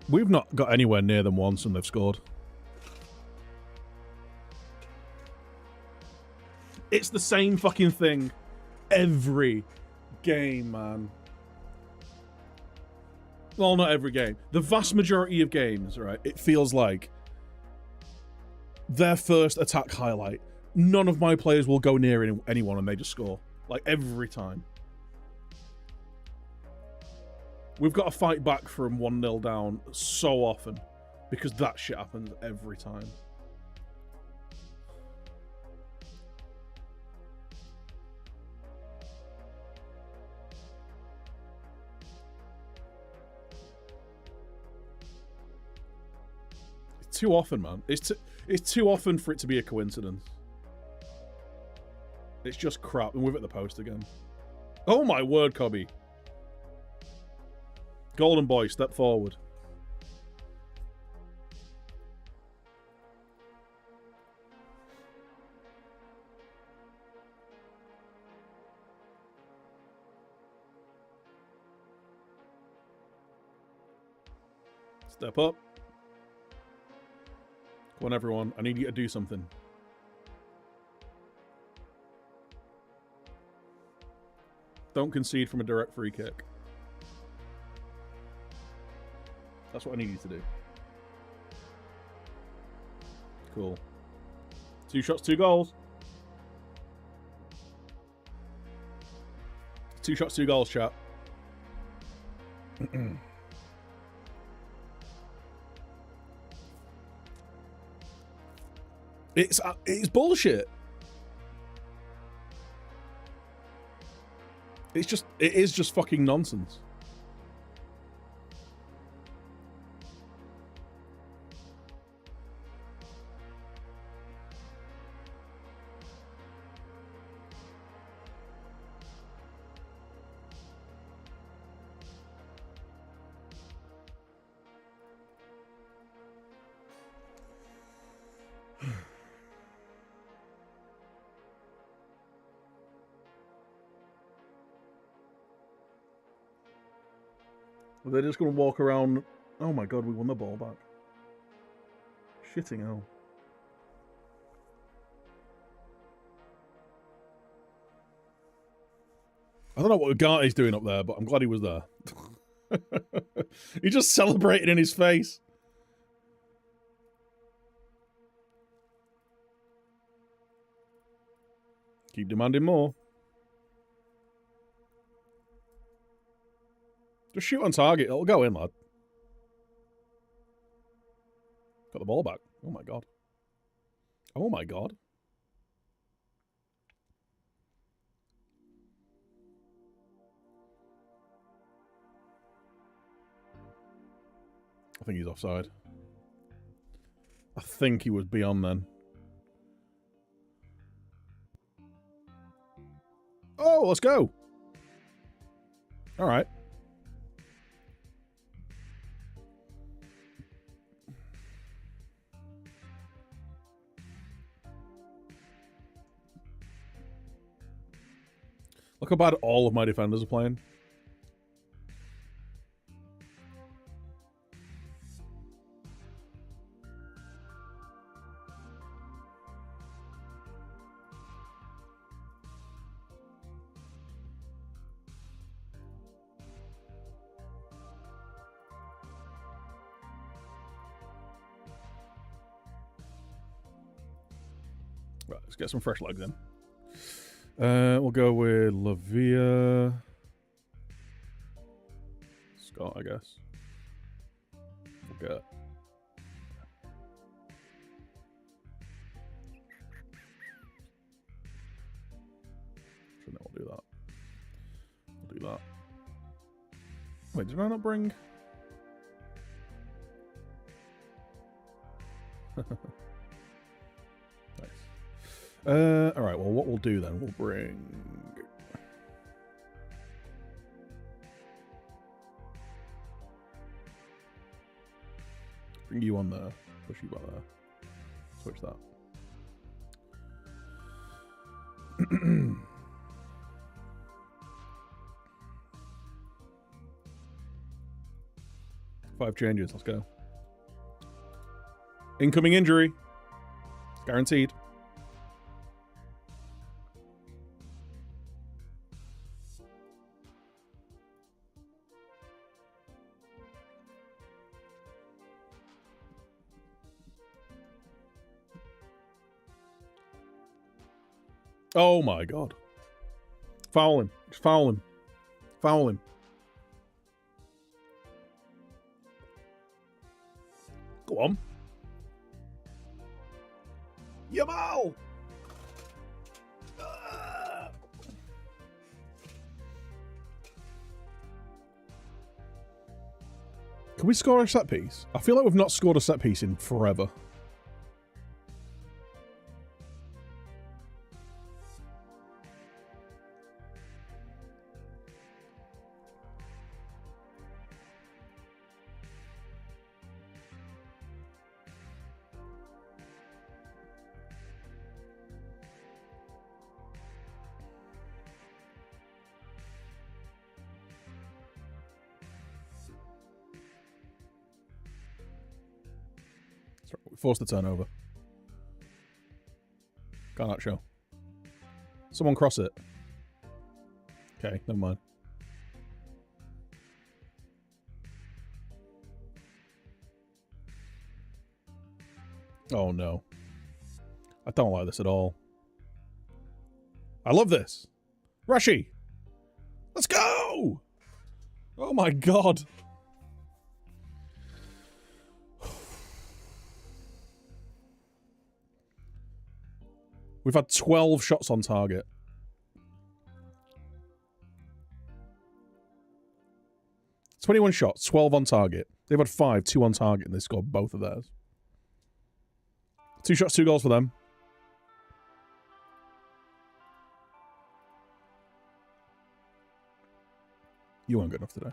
We've not got anywhere near them once and they've scored. It's the same fucking thing every game, man. Well, not every game. The vast majority of games, right, it feels like their first attack highlight. None of my players will go near anyone and they just score. Like, every time. We've got to fight back from 1-0 down so often because that shit happens every time. It's too often, man. It's too often for it to be a coincidence. It's just crap. And we're at the post again. Oh my word, Cobby. Golden boy, step forward. Step up. Come on, everyone. I need you to do something. Don't concede from a direct free kick. That's what I need you to do. Cool. 2 shots, 2 goals. 2 shots, 2 goals, chat. It's bullshit. It is just fucking nonsense. Are they just going to walk around? Oh my god, we won the ball back. Shitting hell. I don't know what Ugarte's doing up there, but I'm glad he was there. He just celebrated in his face. Keep demanding more. Just shoot on target. It'll go in, lad. Got the ball back. Oh my god. Oh my god. I think he's offside. I think he was beyond then. Oh, let's go. All right. Look how bad all of my defenders are playing. Right, let's get some fresh legs in. We'll go with Lavia. Scott, I guess. We'll get... So no, we'll do that. We'll do that. Wait, did I not bring... Nice. Alright, well, what we'll do then, we'll bring... Bring you on there. Push you by there. Switch that. 5 changes, let's go. Incoming injury. Guaranteed. Oh my god. Foul him. Just foul him. Foul him. Go on. Yamal! Can we score a set piece? I feel like we've not scored a set piece in forever. Force the turnover. Can't show. Someone cross it. Okay, never mind. Oh no. I don't like this at all. I love this. Rashi! Let's go! Oh my god. We've had 12 shots on target. "21 shots, 12 on target. They've had 5, 2 on target, and they scored both of theirs. 2 shots, 2 goals for them. You weren't good enough today.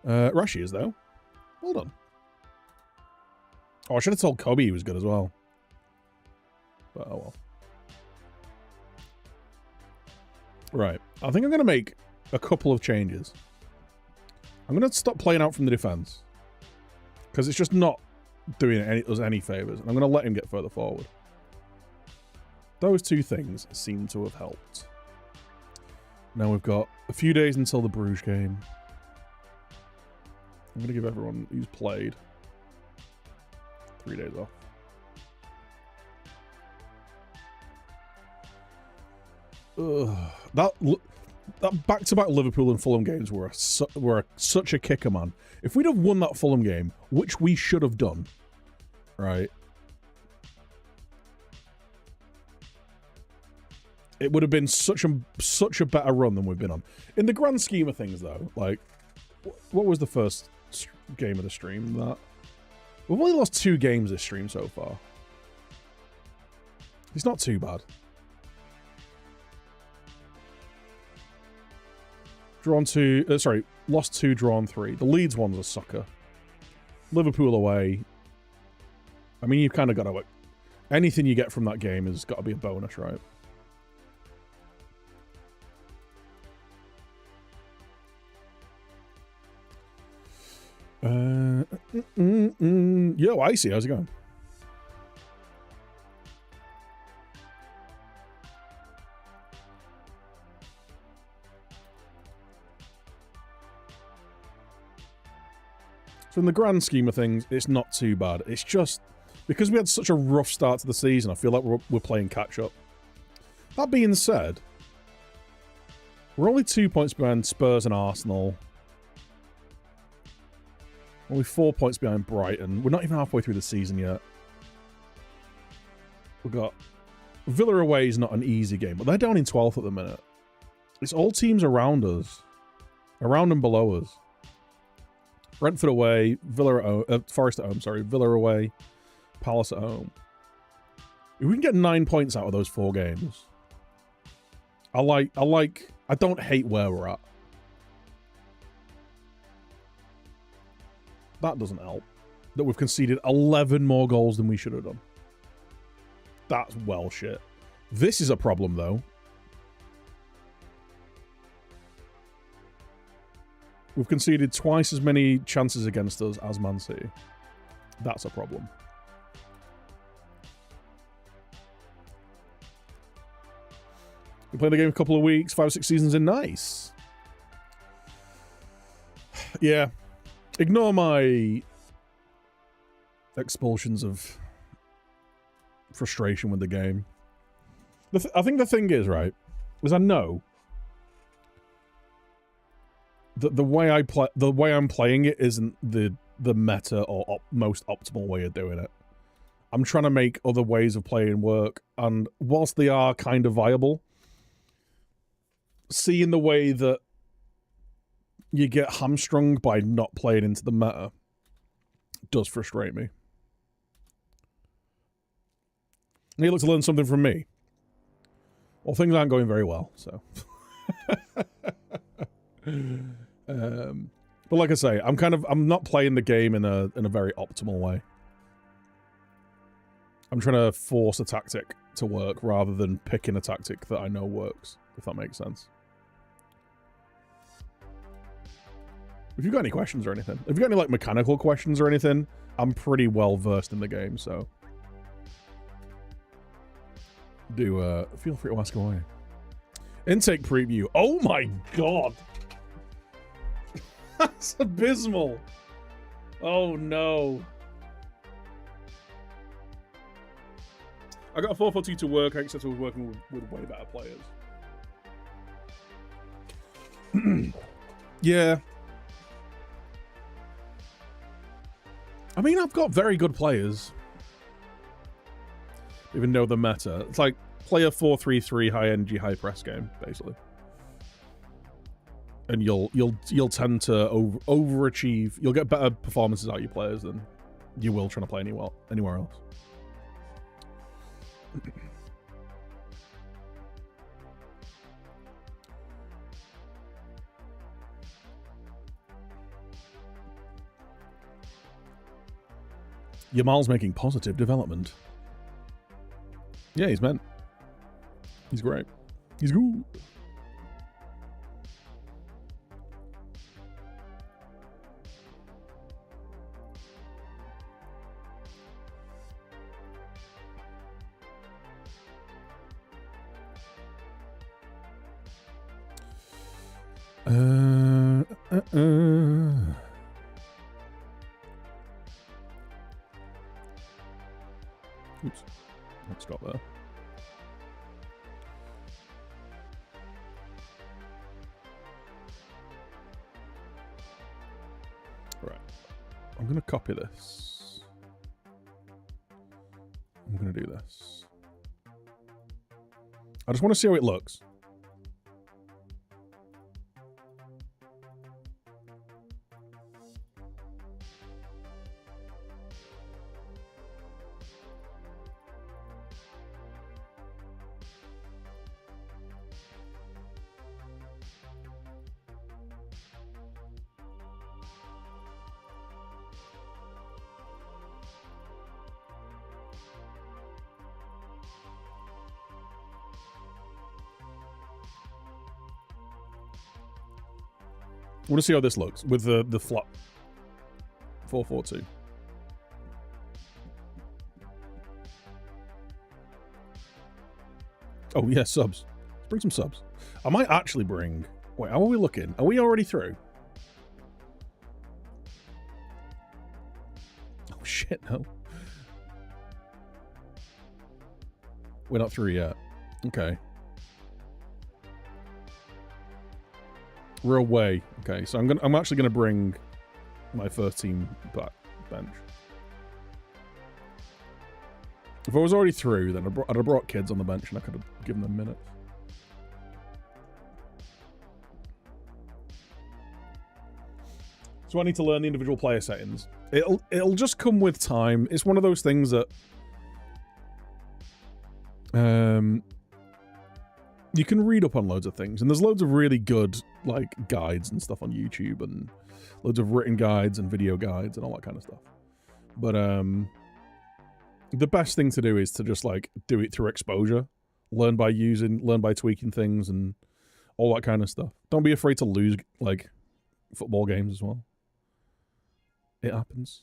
Rashi is, though. Well done. Oh, I should have told Kobe he was good as well. But oh well. Right. I think I'm going to make a couple of changes. I'm going to stop playing out from the defence. Because it's just not doing us any favours. I'm going to let him get further forward. Those two things seem to have helped. Now we've got a few days until the Bruges game. I'm going to give everyone who's played 3 days off. That back-to-back Liverpool and Fulham games were such a kicker, man. If we'd have won that Fulham game, which we should have done, right? It would have been such a better run than we've been on. In the grand scheme of things, though, like, what was the first game of the stream? That we've only lost 2 games this stream so far. It's not too bad. Lost 2, drawn 3. The Leeds one's a sucker. Liverpool away. I mean, you've kind of got to... Anything you get from that game has got to be a bonus, right? Yo, Icy, how's it going? So in the grand scheme of things, it's not too bad. It's just because we had such a rough start to the season, I feel like we're playing catch-up. That being said, we're only 2 points behind Spurs and Arsenal. Only 4 points behind Brighton. We're not even halfway through the season yet. We've got... Villa away is not an easy game, but they're down in 12th at the minute. It's all teams around us. Around and below us. Brentford away, Villa at home, Forest at home, sorry. Villa away, Palace at home. If we can get 9 points out of those 4 games, I don't hate where we're at. That doesn't help. That we've conceded 11 more goals than we should have done. That's well shit. This is a problem, though. We've conceded twice as many chances against us as Man City. That's a problem. We played the game a couple of weeks, 5 or 6 seasons in. Nice. Yeah. Ignore my expulsions of frustration with the game. I think the thing is, right, is I know that the way I'm playing it isn't the meta or most optimal way of doing it. I'm trying to make other ways of playing work, and whilst they are kind of viable, seeing the way that you get hamstrung by not playing into the meta does frustrate me. And you look to learn something from me. Well, things aren't going very well, so. But like I say, I'm not playing the game in a very optimal way. I'm trying to force a tactic to work rather than picking a tactic that I know works, if that makes sense. If you've got any questions or anything, if you've got any like mechanical questions or anything, I'm pretty well versed in the game, so do feel free to ask away. Intake preview. Oh my god. That's abysmal. Oh no. I got a 442 to work. I accept I was working with way better players. Yeah. I mean, I've got very good players. Even know the meta. It's like play a 4-3-3 high energy, high press game, basically. And you'll tend to overachieve. You'll get better performances out of your players than you will trying to play anywhere else. Yamal's making positive development. Yeah, he's meant. He's great. He's good. Oops. Let's stop there. Right. I'm going to copy this. I'm going to do this. I just want to see how it looks. I want to see how this looks with the flop 442. Oh yeah, subs. Let's bring some subs. I might actually bring. Wait, how are we looking? Are we already through? Oh shit, no. We're not through yet. Okay. We're away. Okay, so I'm actually gonna bring my first team back bench. If I was already through, then I'd have brought kids on the bench and I could have given them minutes. So I need to learn the individual player settings. It'll just come with time. It's one of those things that you can read up on loads of things, and there's loads of really good like guides and stuff on YouTube, and loads of written guides and video guides and all that kind of stuff. But the best thing to do is to just like do it through exposure, learn by tweaking things and all that kind of stuff. Don't be afraid to lose like football games as well. It happens.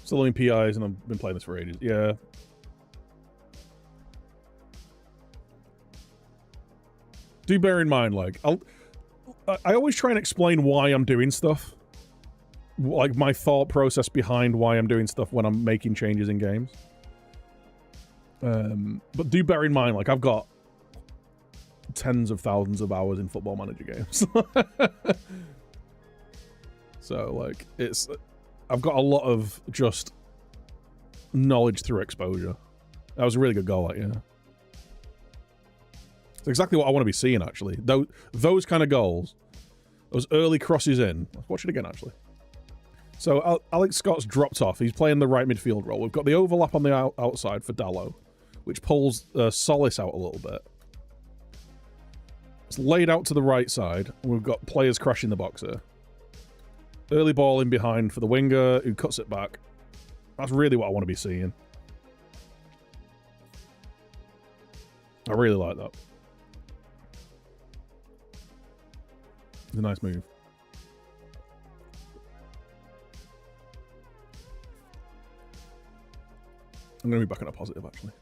Still only PIs, and I've been playing this for ages. Yeah. Do bear in mind, like, I always try and explain why I'm doing stuff. Like, my thought process behind why I'm doing stuff when I'm making changes in games. But do bear in mind, like, I've got tens of thousands of hours in Football Manager games. So, like, I've got a lot of just knowledge through exposure. That was a really good goal, like, yeah. It's exactly what I want to be seeing, actually. Those kind of goals, those early crosses in. Let's watch it again, actually. So Alex Scott's dropped off. He's playing the right midfield role. We've got the overlap on the outside for Dalot, which pulls Solis out a little bit. It's laid out to the right side. We've got players crashing the box here. Early ball in behind for the winger, who cuts it back. That's really what I want to be seeing. I really like that. It's a nice move. I'm going to be back on a positive, actually.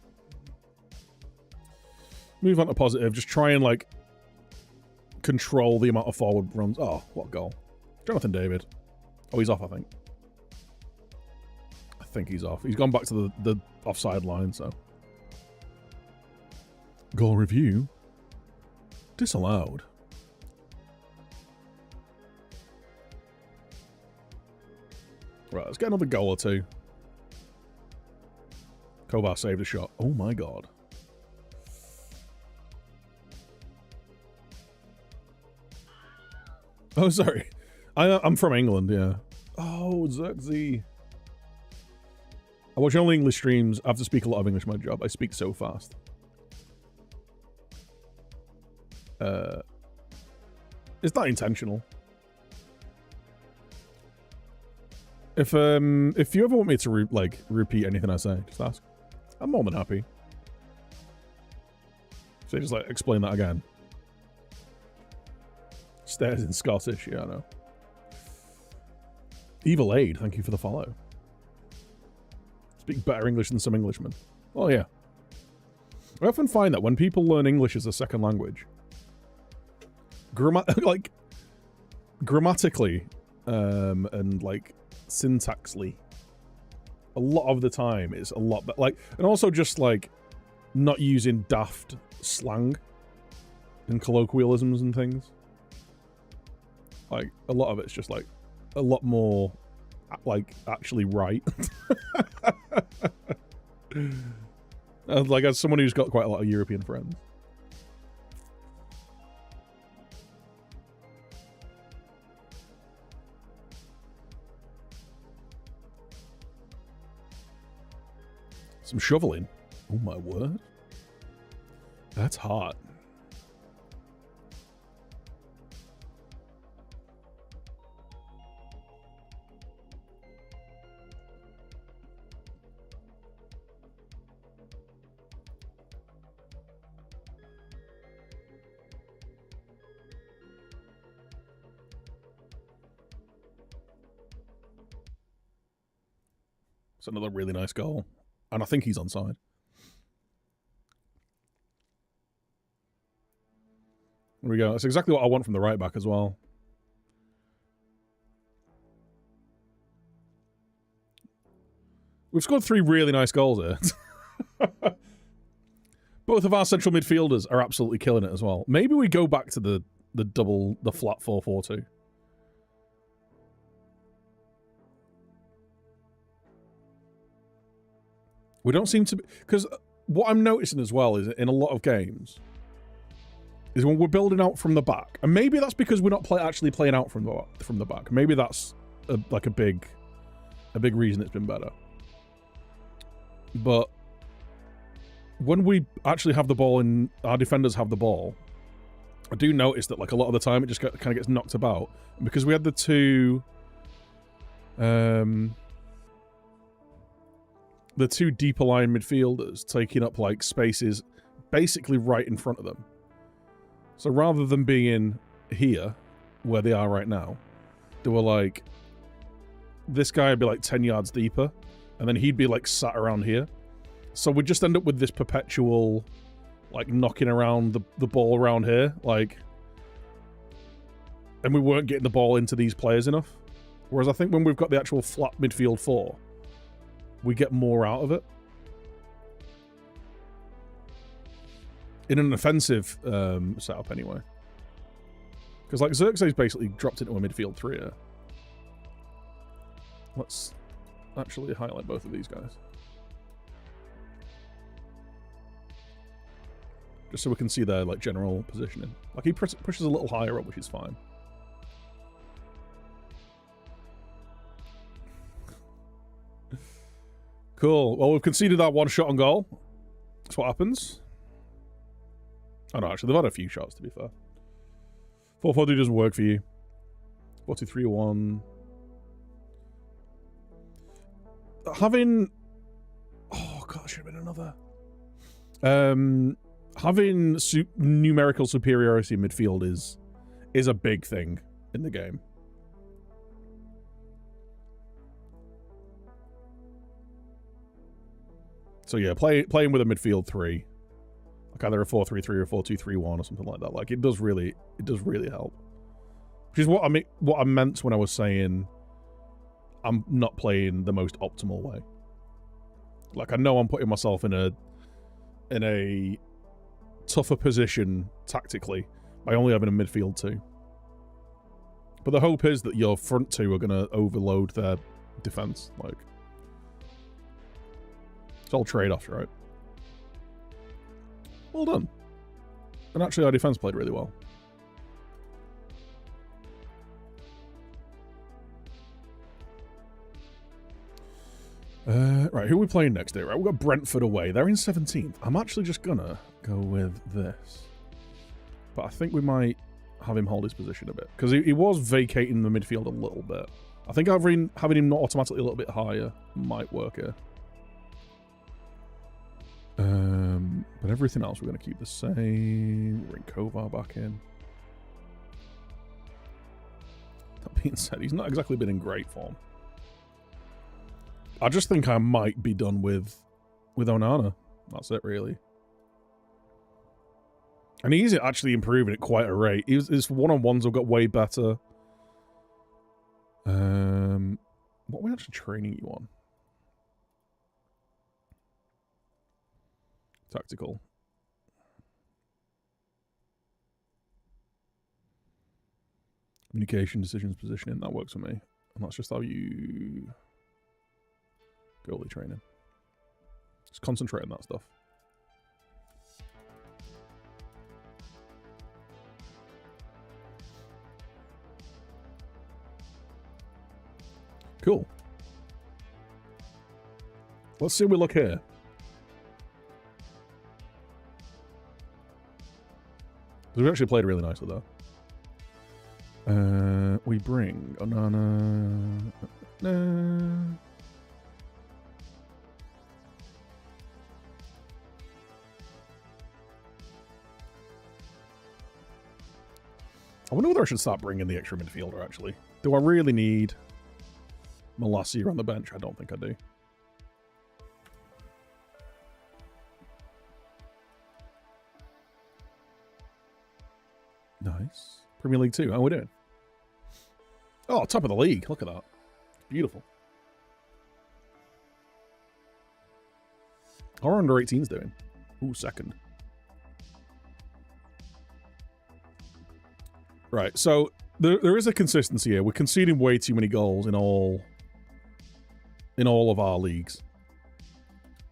Move on to positive. Just try and, like, control the amount of forward runs. Oh, what goal. Jonathan David. Oh, he's off, I think. I think he's off. He's gone back to the offside line, so. Goal review. Disallowed. Right, let's get another goal or two. Kovar saved a shot. Oh my god. Oh, sorry. I'm from England, yeah. Oh, Zerkzy. I watch only English streams. I have to speak a lot of English in my job. I speak so fast. It's not intentional. If you ever want me to repeat anything I say, just ask. I'm more than happy. So just like explain that again. Stairs in Scottish, yeah, I know. Evil Aid, thank you for the follow. Speak better English than some Englishmen. Oh yeah. I often find that when people learn English as a second language, grammatically, and like syntaxly, a lot of the time it's a lot better. Like, and also just like not using daft slang and colloquialisms and things. Like, a lot of it's just like a lot more like actually right. Like, as someone who's got quite a lot of European friends. Some shoveling. Oh my word. That's hot. It's another really nice goal. And I think he's onside. There we go. That's exactly what I want from the right back as well. We've scored 3 really nice goals here. Both of our central midfielders are absolutely killing it as well. Maybe we go back to the flat 4-4-2. We don't seem to be... Because what I'm noticing as well is in a lot of games is when we're building out from the back, and maybe that's because we're not actually playing out from the back. Maybe that's a big reason it's been better. But when we actually have the ball and our defenders have the ball, I do notice that like a lot of the time it just kind of gets knocked about. And because we had the two deeper line midfielders taking up like spaces basically right in front of them. So rather than being here, where they are right now, they were like, this guy would be like 10 yards deeper, and then he'd be like sat around here. So we'd just end up with this perpetual, like, knocking around the ball around here, like, and we weren't getting the ball into these players enough. Whereas I think when we've got the actual flat midfield 4, we get more out of it. In an offensive setup, anyway. Because, like, Xerxes basically dropped into a midfield 3 here. Let's actually highlight both of these guys. Just so we can see their, like, general positioning. Like, he pushes a little higher up, which is fine. Cool. Well, we've conceded that one shot on goal. That's what happens. Oh, no, actually, they've had a few shots, to be fair. 4-4-2 doesn't work for you. 4-2-3-1. Having... Oh, God, should have been another. Having numerical superiority in midfield is a big thing in the game. So yeah, playing with a midfield 3, like either a 4-3-3 or a 4-2-3-1 or something like that, like it does really help. Which is what I meant when I was saying I'm not playing the most optimal way. Like, I know I'm putting myself in a tougher position tactically by only having a midfield 2. But the hope is that your front 2 are going to overload their defense. Like, it's all trade-offs, right? Well done. And actually, our defense played really well. Right, who are we playing next day? Right, we've got Brentford away. They're in 17th. I'm actually just gonna go with this. But I think we might have him hold his position a bit. Because he was vacating the midfield a little bit. I think having him not automatically a little bit higher might work here. But everything else we're going to keep the same. Bring Kovar back in. That being said, he's not exactly been in great form. I just think I might be done with Onana. That's it, really. And he's actually improving at quite a rate. His one-on-ones have got way better. What are we actually training you on? Tactical. Communication, decisions, positioning. That works for me. And that's just how you... goalie training. Just concentrate on that stuff. Cool. Let's see if we look here. We actually played really nicely, though. We bring Onana. I wonder whether I should start bringing the extra midfielder, actually. Do I really need Malacia on the bench? I don't think I do. Nice. Premier League 2. How are we doing? Oh, top of the league. Look at that. Beautiful. How are under 18s doing? Ooh, second. Right, so there is a consistency here. We're conceding way too many goals in all of our leagues.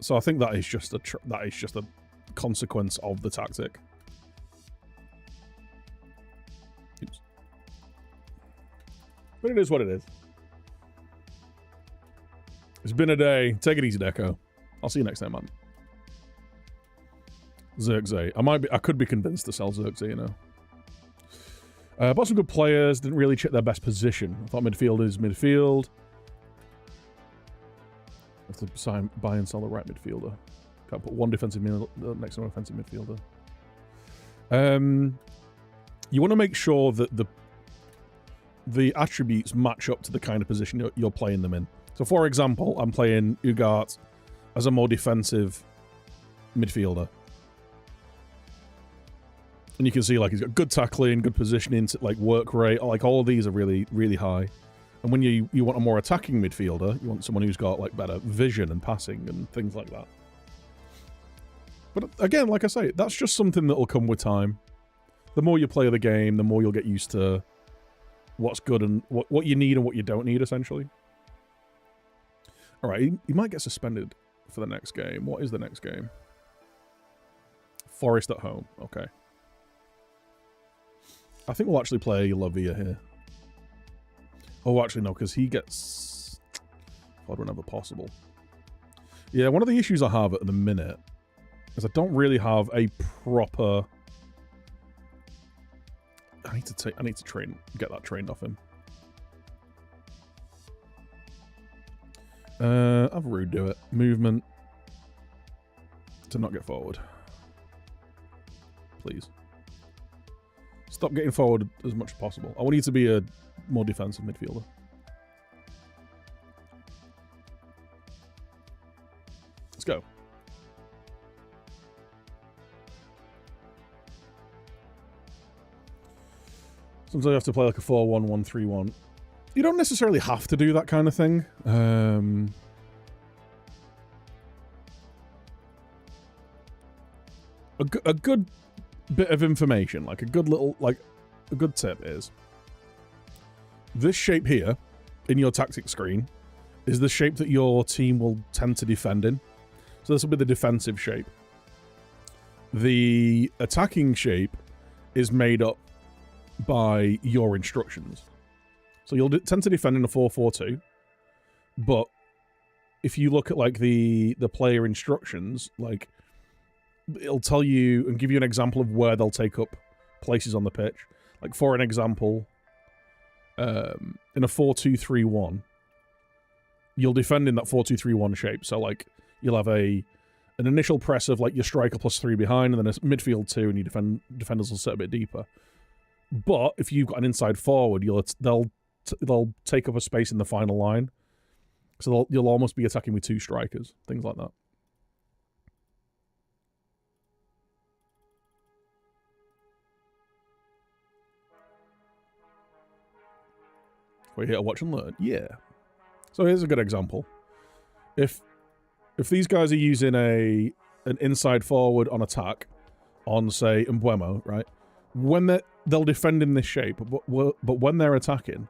So I think that is just a consequence of the tactic. Oops. But it is what it is. It's been a day. Take it easy, Deco. I'll see you next time, man. Zirkzee. I could be convinced to sell Zirkzee, you know. Bought some good players. Didn't really check their best position. I thought midfield is midfield. Have to buy and sell the right midfielder. Can't put one defensive midfielder next to an offensive midfielder. You want to make sure that the attributes match up to the kind of position you're playing them in. So, for example, I'm playing Ugarte as a more defensive midfielder. And you can see, like, he's got good tackling, good positioning, like, work rate. Like, all of these are really, really high. And when you want a more attacking midfielder, you want someone who's got, like, better vision and passing and things like that. But, again, like I say, that's just something that'll come with time. The more you play the game, the more you'll get used to what's good and what you need and what you don't need, essentially. All right, he might get suspended for the next game. What is the next game? Forest at home. Okay. I think we'll actually play Lavia here. Oh, actually, no, because he gets... odd whenever possible. Yeah, one of the issues I have at the minute is I don't really have a proper... I need to train, get that trained off him. Have Rude do it. Movement. To not get forward. Please. Stop getting forward as much as possible. I want you to be a more defensive midfielder. Let's go. Sometimes you have to play like a 4-1-1-3-1. You don't necessarily have to do that kind of thing. A good bit of information, like a good tip is this shape here in your tactic screen is the shape that your team will tend to defend in. So this will be the defensive shape. The attacking shape is made up by your instructions. So you'll tend to defend in a 4-4-2, but if you look at like the player instructions, like it'll tell you and give you an example of where they'll take up places on the pitch. Like for an example, in a 4-2-3-1, you'll defend in that 4-2-3-1 shape. So like you'll have a an initial press of like your striker +3 behind, and then a midfield 2, and your defenders will sit a bit deeper. But if you've got an inside forward, they'll take up a space in the final line, so you'll almost be attacking with 2 strikers, things like that. We're here to watch and learn. Yeah. So here's a good example. If these guys are using an inside forward on attack on, say, Mbeumo, right? When they'll defend in this shape, but when they're attacking,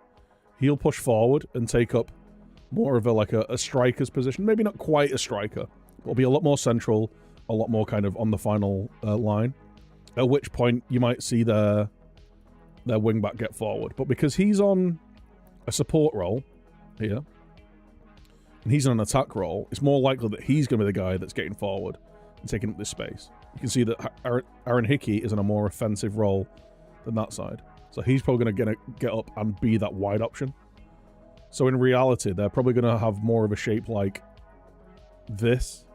he'll push forward and take up more of a striker's position. Maybe not quite a striker. It'll be a lot more central, a lot more kind of on the final line. At which point you might see their wing back get forward. But because he's on a support role here, and he's on an attack role, it's more likely that he's going to be the guy that's getting forward and taking up this space. You can see that Aaron Hickey is in a more offensive role than that side. So he's probably going to get up and be that wide option. So in reality, they're probably going to have more of a shape like this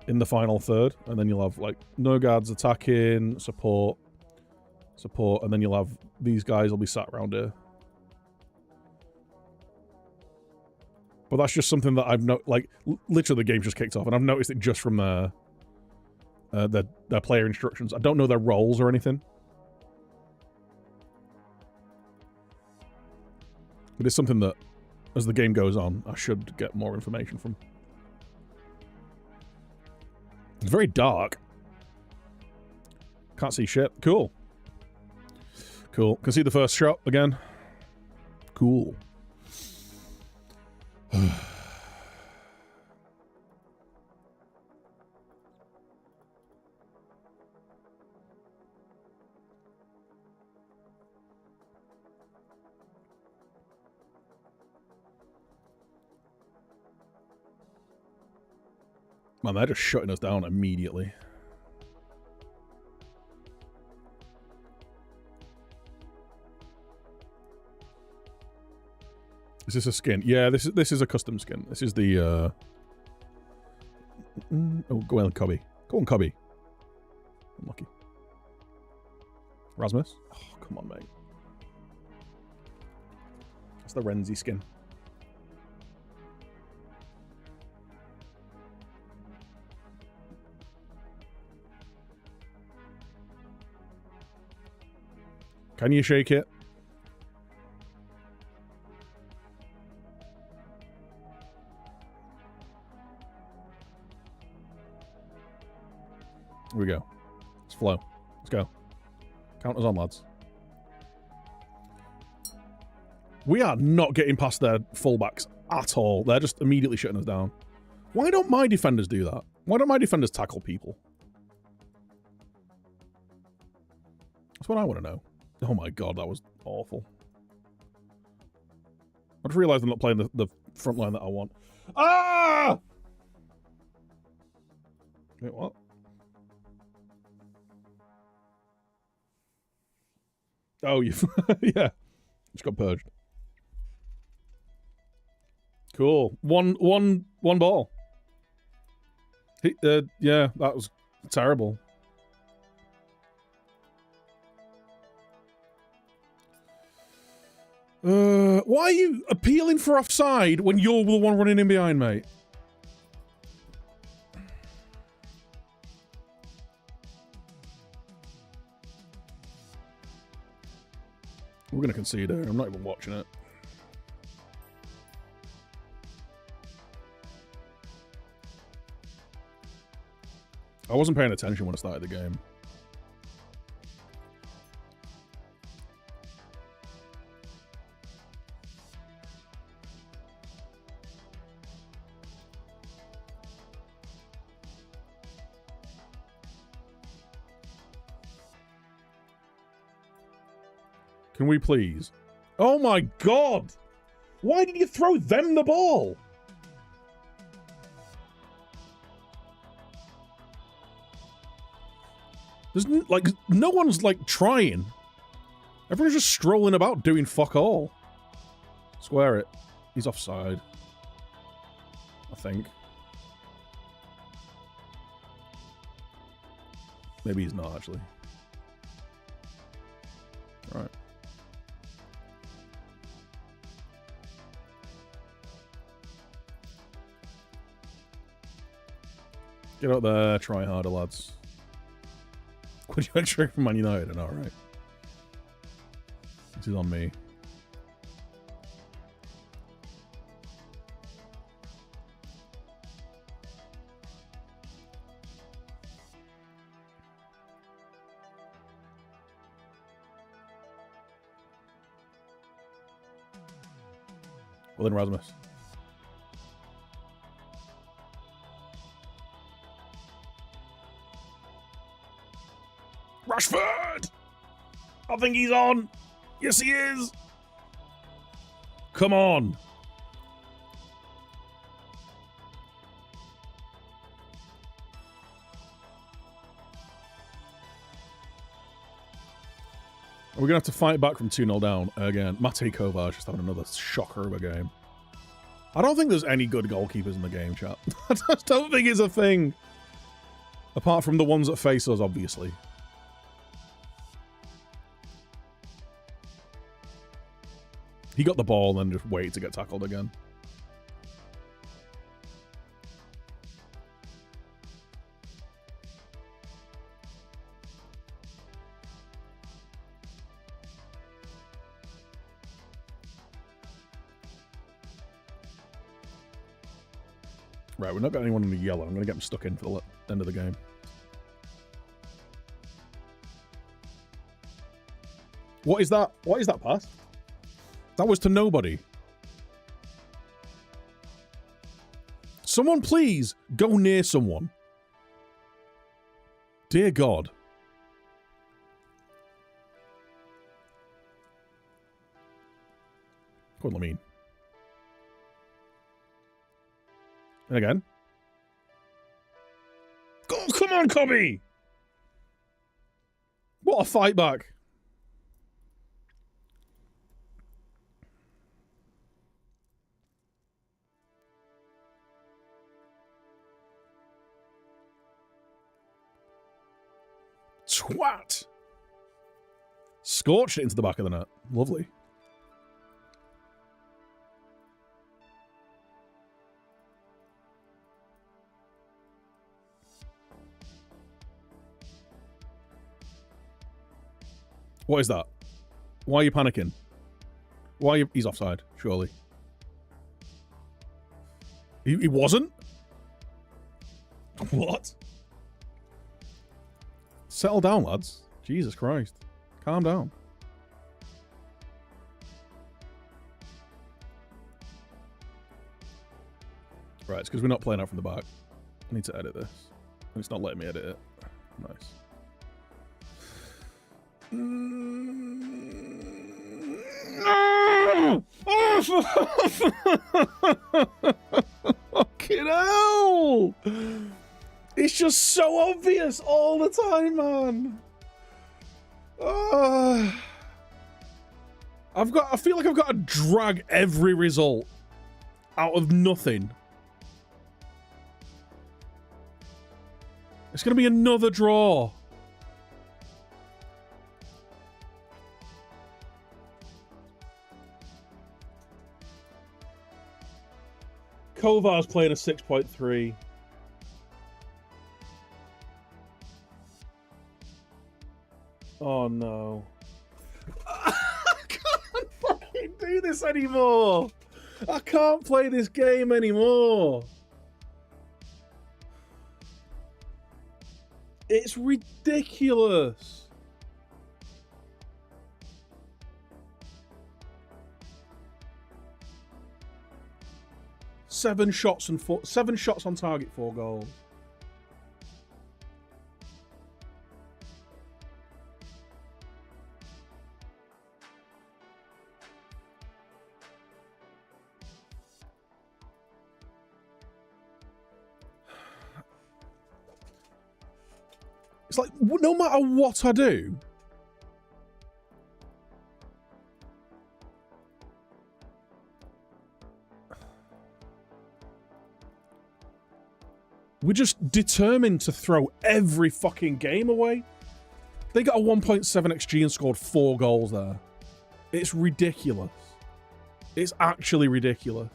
in the final third. And then you'll have like Nogards attacking, support, and then you'll have these guys will be sat around here. But that's just something that I've literally the game just kicked off, and I've noticed it just from their player instructions. I don't know their roles or anything. But it's something that, as the game goes on, I should get more information from. It's very dark. Can't see shit. Cool. Cool. Can see the first shot again. Cool. Man, they're just shutting us down immediately. Is this a skin? Yeah, this is a custom skin. This is the oh, go on, Cubby. Go on, Cubby. Unlucky. Rasmus? Oh, come on, mate. That's the Renzi skin. Can you shake it? Here we go. Let's flow. Let's go. Counters on, lads. We are not getting past their fullbacks at all. They're just immediately shutting us down. Why don't my defenders do that? Why don't my defenders tackle people? That's what I want to know. Oh my god, that was awful. I just realised I'm not playing the front line that I want. Ah! Wait, what? Oh, you... yeah. Just got purged. Cool. One ball. Yeah, that was terrible. Why are you appealing for offside when you're the one running in behind, mate? We're going to concede here. I'm not even watching it. I wasn't paying attention when I started the game. Can we please? Oh my god! Why did you throw them the ball? There's like no one's like trying. Everyone's just strolling about doing fuck all. Square it. He's offside. I think. Maybe he's not, actually. All right. Get out there, try harder, lads. Would you extract from Man United? All right. This is on me. Well then, Rasmus. Rashford! I think he's on. Yes, he is. Come on. We're going to have to fight back from 2-0 down again. Matej Kovac just having another shocker of a game. I don't think there's any good goalkeepers in the game, chat. I just don't think it's a thing. Apart from the ones that face us, obviously. He got the ball and then just waited to get tackled again. Right, we're not got anyone in the yellow. I'm going to get him stuck in for the end of the game. What is that? What is that pass? That was to nobody. Someone please go near someone. Dear God. Go on, Lamine. And again. Oh, come on, Cobby! What a fight back. Twat! Scorched it into the back of the net. Lovely. What is that? Why are you panicking? Why are you... He's offside, surely. He wasn't? What? Settle down, lads. Jesus Christ. Calm down. Right, it's because we're not playing out from the back. I need to edit this. And it's not letting me edit it. Nice. Fucking hell! It's just so obvious all the time, man. I feel like I've got to drag every result out of nothing. It's going to be another draw. Kovar's playing a 6.3. Oh no. I can't fucking do this anymore. I can't play this game anymore. It's ridiculous. Seven shots on target, 4 goals. It's like, no matter what I do, We're just determined to throw every fucking game away. They got a 1.7 XG and scored 4 goals there. It's ridiculous. It's actually ridiculous.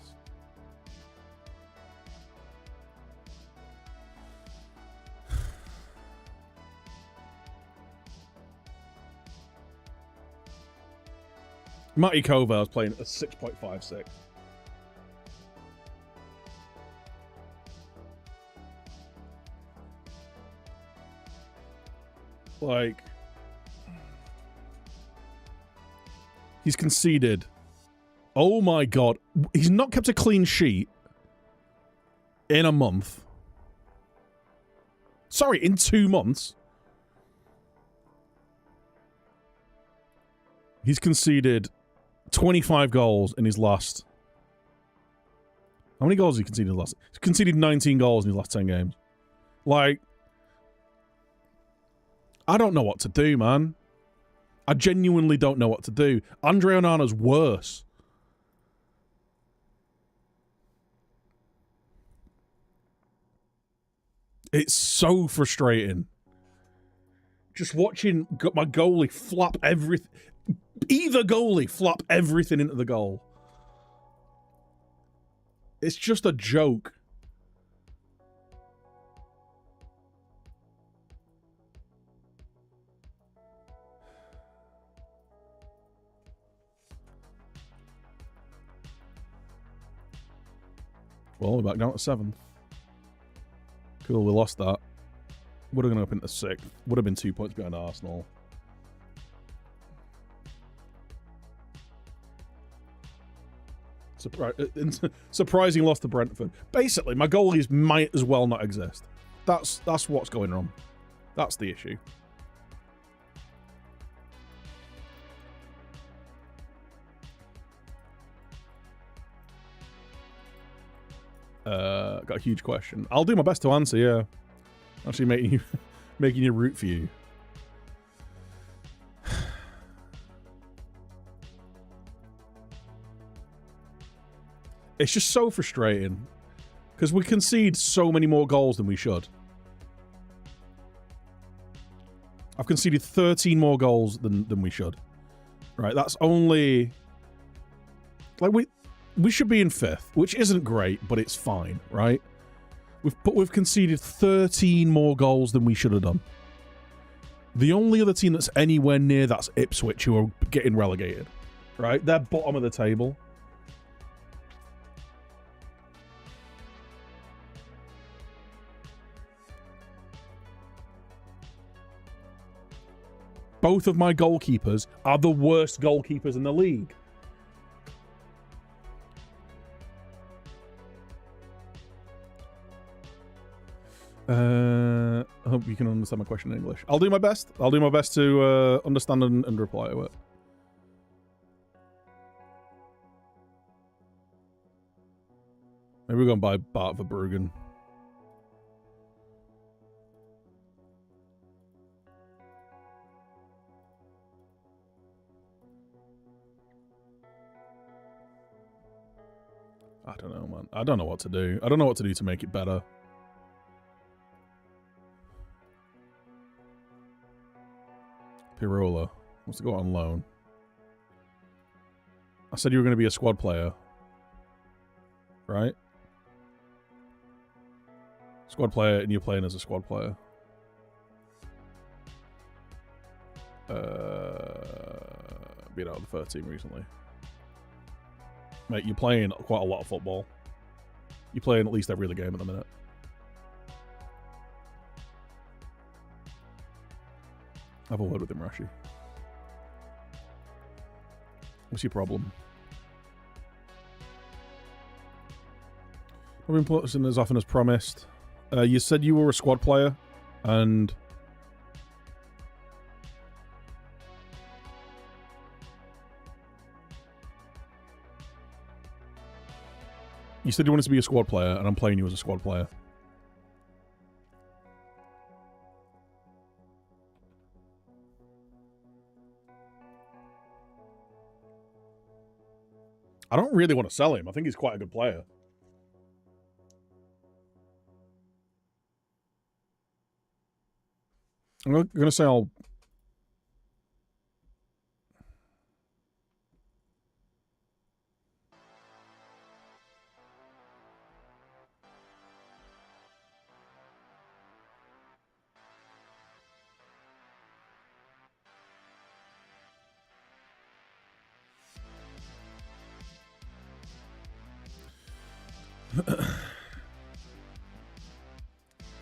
Matty Kovar was playing a 6.56. Like, he's conceded. Oh my god. He's not kept a clean sheet in a month. Sorry, in 2 months. He's conceded 25 goals in his last... How many goals has he conceded in his last... He's conceded 19 goals in his last 10 games. Like... I don't know what to do, man. I genuinely don't know what to do. Andre Onana's worse. It's so frustrating. Just watching my goalie flap everything... Either goalie flap everything into the goal. It's just a joke. Well, we're back down to 7th. Cool, we lost that. Would have gone up into 6th. Would have been 2 points behind Arsenal. Surprising loss to Brentford. Basically, my goalies might as well not exist. That's what's going on. That's the issue. Got a huge question. I'll do my best to answer, yeah. Actually making you root for you. It's just so frustrating. Because we concede so many more goals than we should. I've conceded 13 more goals than we should. Right, that's only... Like, we should be in 5th, which isn't great, but it's fine, right? We've conceded 13 more goals than we should have done. The only other team that's anywhere near that's Ipswich, who are getting relegated, right? They're bottom of the table. Both of my goalkeepers are the worst goalkeepers in the league. I hope you can understand my question in English. I'll do my best. I'll do my best to understand and reply to it. Maybe we're going to buy Bart Verbruggen. I don't know, man. I don't know what to do. I don't know what to do to make it better. Pirola wants to go on loan. I said you were going to be a squad player. Right? Squad player, and you're playing as a squad player. Being out of the first team recently. Mate, you're playing quite a lot of football. You're playing at least every other game at the minute. Have a word with him, Rashi. What's your problem? I've been putting as often as promised. You said you were a squad player, and... You said you wanted to be a squad player, and I'm playing you as a squad player. I don't really want to sell him. I think he's quite a good player. I'm going to say I'll...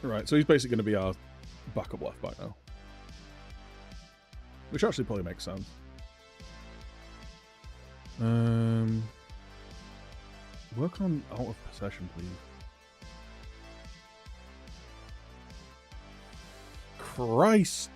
Right, so he's basically going to be our backup left back now. Which actually probably makes sense. Work on out of possession, please. Christ!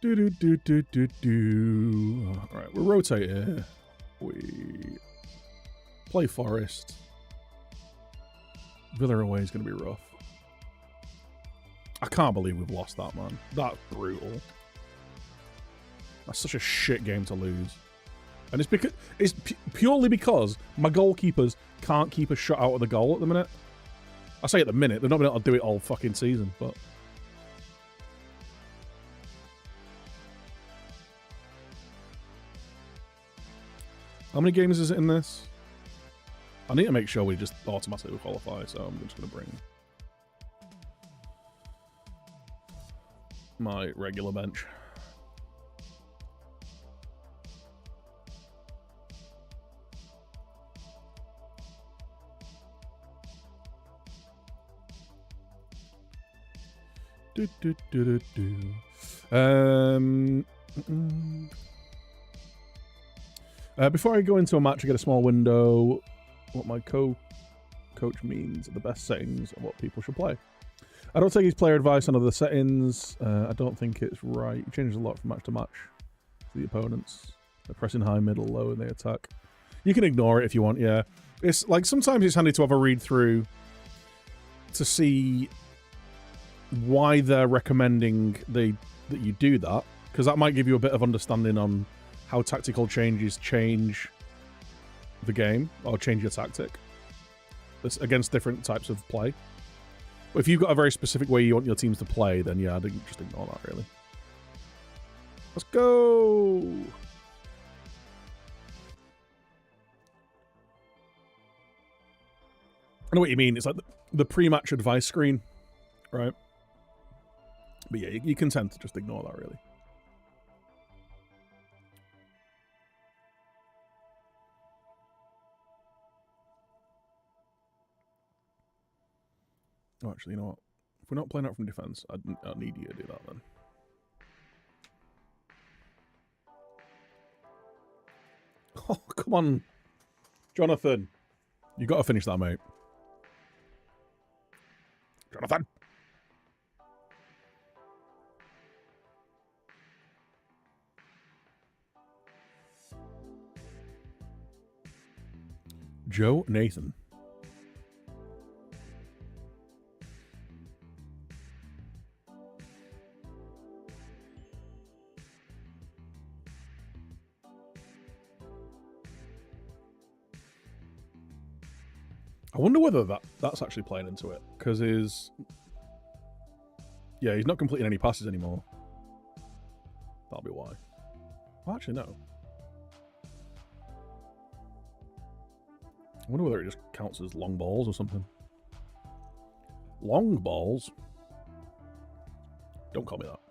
Alright, we'll rotate here. We play Forest. Villa away is going to be rough. I can't believe we've lost that, man. That's brutal. That's such a shit game to lose. And it's purely because my goalkeepers can't keep a shot out of the goal at the minute. I say at the minute, they've not been able to do it all fucking season, but... How many games is it in this? I need to make sure we just automatically qualify, so I'm just going to bring my regular bench. Before I go into a match, I get a small window. What my coach means are the best settings and what people should play. I don't take his player advice on other settings. I don't think it's right. He changes a lot from match to match to the opponents. They're pressing high, middle, low, and they attack. You can ignore it if you want, yeah. It's like sometimes it's handy to have a read through to see why they're recommending that you do that, because that might give you a bit of understanding on how tactical changes change the game or change your tactic against different types of play. But if you've got a very specific way you want your teams to play, then yeah, I'd just ignore that, really. Let's go! I know what you mean. It's like the pre-match advice screen, right? But yeah, you can tend to just ignore that, really. Oh, actually, you know what? If we're not playing out from defense, I need you to do that then. Oh, come on. Jonathan. You got to finish that, mate. Jonathan. Joe Nathan. I wonder whether that's actually playing into it, because he's not completing any passes anymore. That'll be why. Well, actually, no. I wonder whether it just counts as long balls or something. Long balls? Don't call me that.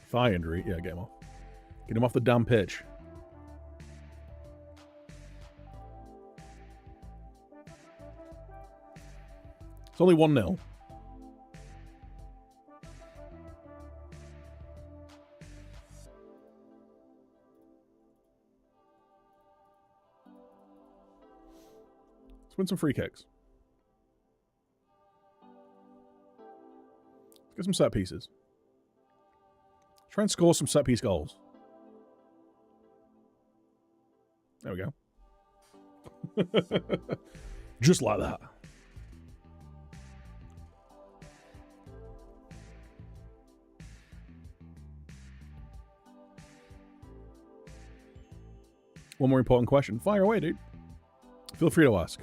Thigh injury? Yeah, get him off. Get him off the damn pitch. It's only 1-0. Let's win some free kicks. Let's get some set pieces. Try and score some set piece goals. There we go. Just like that. One more important question. Fire away, dude. Feel free to ask.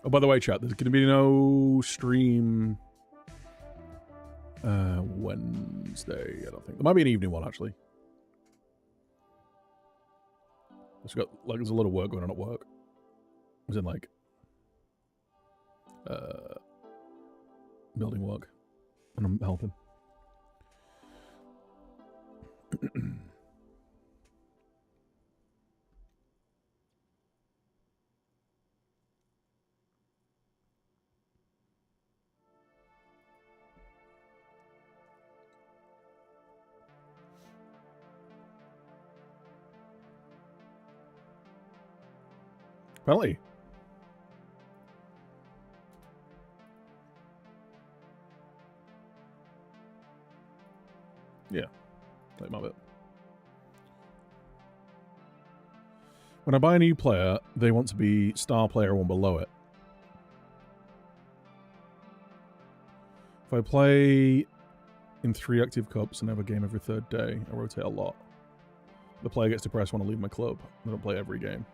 Oh, by the way, chat, there's going to be no stream Wednesday, I don't think. There might be an evening one, actually. It's got, like, there's a lot of work going on at work. As in, like, building work. And I'm helping. Penalty. Yeah. Take my bit. When I buy a new player, they want to be star player one below it. If I play in 3 active cups and have a game every 3rd day, I rotate a lot. The player gets depressed when I leave my club. I don't play every game.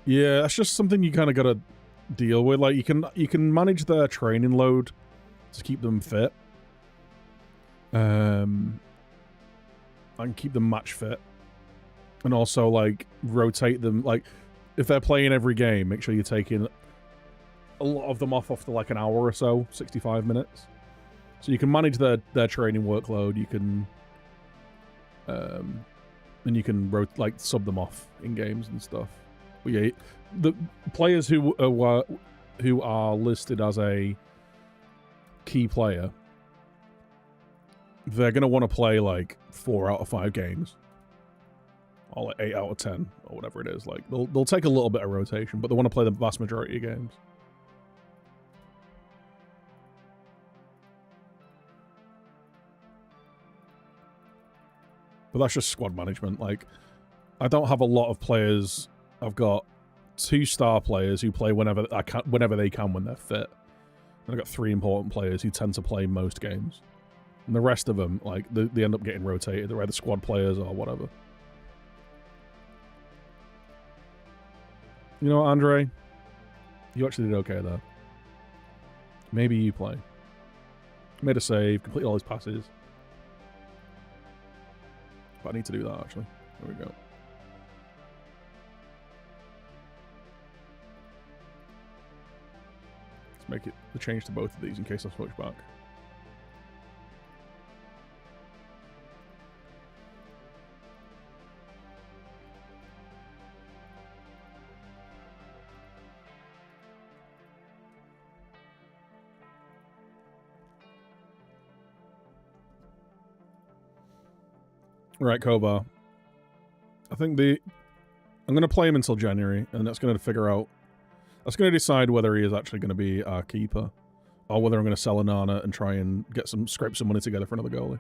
Yeah, that's just something you kind of gotta deal with. Like, you can manage their training load to keep them fit. And keep them match fit. And also, like, rotate them. Like, if they're playing every game, make sure you're taking a lot of them off after, like, an hour or so, 65 minutes. So you can manage their training workload. You can... and you can, like, sub them off in games and stuff. But yeah, the players who are listed as a key player, they're going to want to play like 4 out of 5 games, or like 8 out of 10, or whatever it is. Like they'll take a little bit of rotation, but they want to play the vast majority of games. But that's just squad management. Like, I don't have a lot of players. I've got 2 star players who play whenever they can when they're fit. And I've got 3 important players who tend to play most games. And the rest of them, like, they end up getting rotated. They're either squad players or whatever. You know what, Andre? You actually did okay there. Maybe you play. Made a save, completed all his passes. But I need to do that, actually. There we go. Let's make it the change to both of these in case I switch back. Right, Kobar. I think I'm going to play him until January, and that's going to figure out... That's going to decide whether he is actually going to be our keeper, or whether I'm going to sell Onana and try and scrape some money together for another goalie.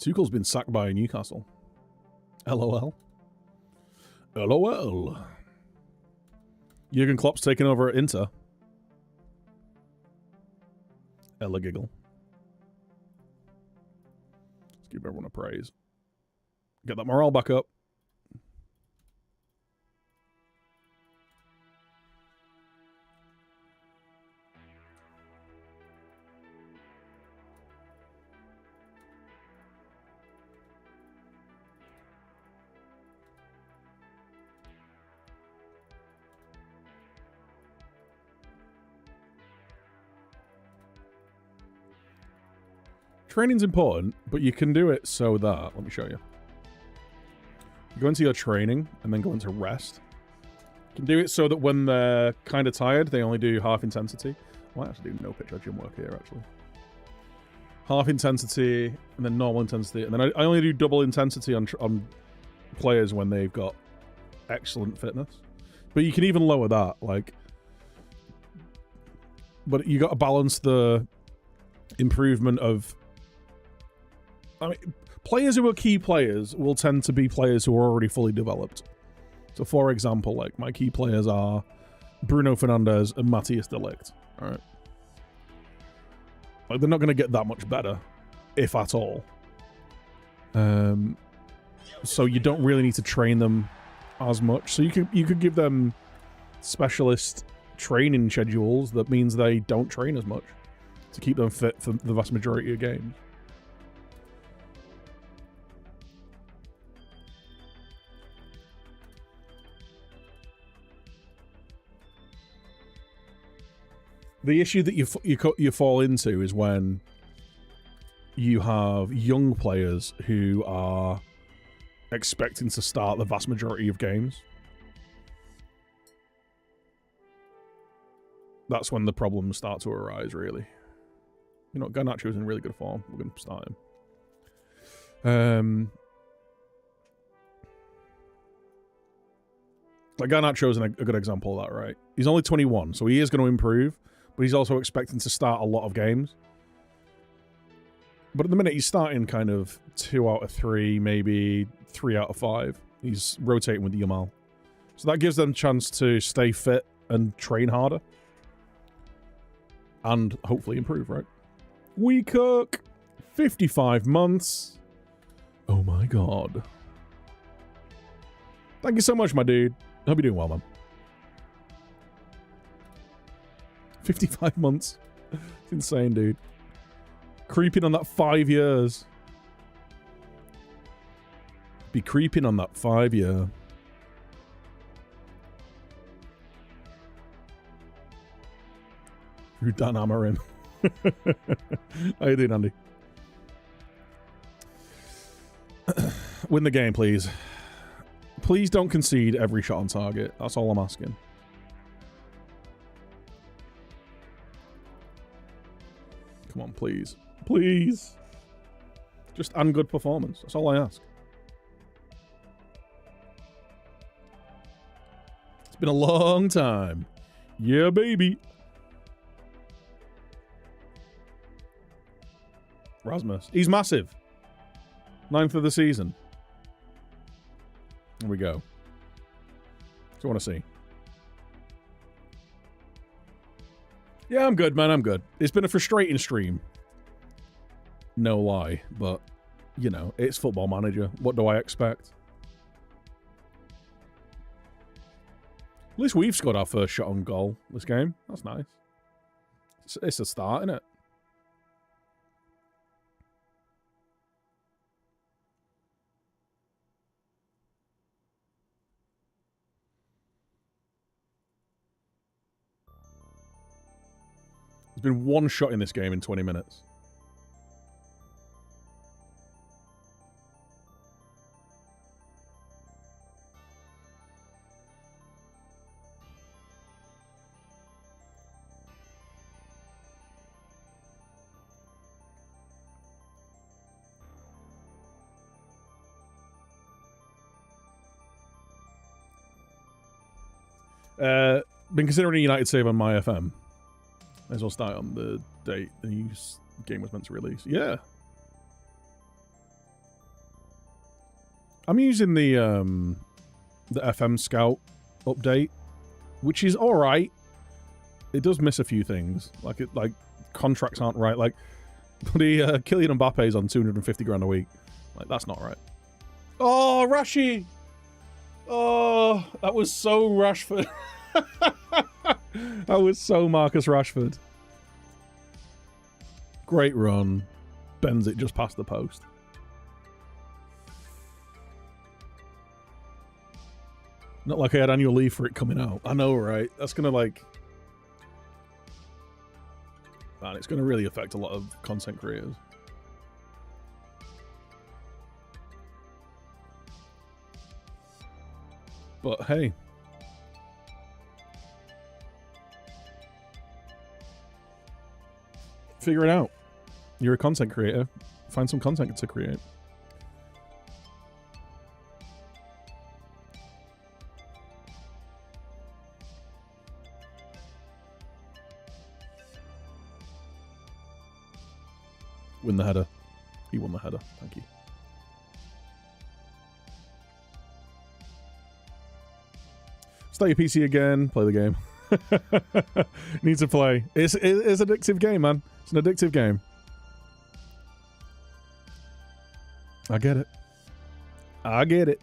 Tuchel's been sacked by Newcastle. LOL. LOL. Jurgen Klopp's taken over at Inter. Ella giggle. Let's give everyone a praise. Get that morale back up. Training's important, but you can do it so that... Let me show you. You go into your training and then go into rest. You can do it so that when they're kind of tired, they only do half intensity. I might actually do no pitch gym work here, actually. Half intensity and then normal intensity. And then I only do double intensity on players when they've got excellent fitness. But you can even lower that, like... But you got to balance the improvement of... I mean, players who are key players will tend to be players who are already fully developed. So, for example, like, my key players are Bruno Fernandes and Matthias de Ligt. All right. Like, they're not going to get that much better, if at all. So you don't really need to train them as much. So you could give them specialist training schedules that means they don't train as much to keep them fit for the vast majority of games. The issue that you fall into is when you have young players who are expecting to start the vast majority of games. That's when the problems start to arise, really. You know, Garnacho's in really good form. We're going to start him. Like, Garnacho's a good example of that, right? He's only 21, so he is going to improve. But he's also expecting to start a lot of games. But at the minute, he's starting kind of 2 out of 3, maybe 3 out of 5. He's rotating with Yamal. So that gives them a chance to stay fit and train harder. And hopefully improve, right? We cook 55 months. Oh my god. Thank you so much, my dude. Hope you're doing well, man. 55 months. It's insane, dude. Creeping on that 5 years. Be creeping on that 5 year. Through Dan Amarin. How you doing, Andy? Win the game, please. Please don't concede every shot on target. That's all I'm asking. Come on, please. Please. Just and good performance. That's all I ask. It's been a long time. Yeah, baby. Rasmus. He's massive. 9th of the season. Here we go. What do you want to see? Yeah, I'm good, man. I'm good. It's been a frustrating stream. No lie. But, you know, it's Football Manager. What do I expect? At least we've scored our first shot on goal this game. That's nice. It's a start, isn't it? There's been one shot in this game in 20 minutes. Been considering a United save on my FM. May as well start on the date the new game was meant to release. Yeah. I'm using the FM Scout update, which is alright. It does miss a few things. Like contracts aren't right. Like bloody Kylian Mbappe's on 250 grand a week. Like, that's not right. Oh, Rashi! Oh, that was so Rashford. That was so Marcus Rashford. Great run. Bends it just past the post. Not like I had annual leave for it coming out. I know, right? That's gonna like... Man, it's gonna really affect a lot of content creators. But hey. Figure it out. You're a content creator. Find some content to create. Win the header. He won the header. Thank you. Start your PC again. Play the game. Need to play. It's an addictive game, man. It's an addictive game. I get it. I get it.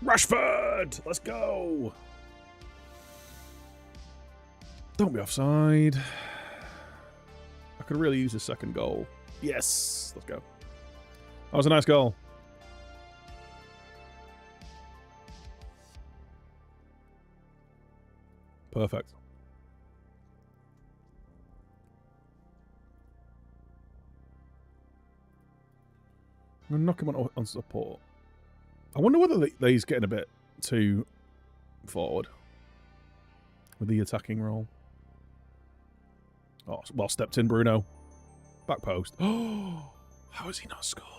Rashford! Let's go! Don't be offside. I could really use a second goal. Yes! Let's go. That was a nice goal. Perfect. I'm going to knock him on support. I wonder whether he's getting a bit too forward with the attacking role. Oh, well stepped in, Bruno. Back post. Oh, how has he not scored?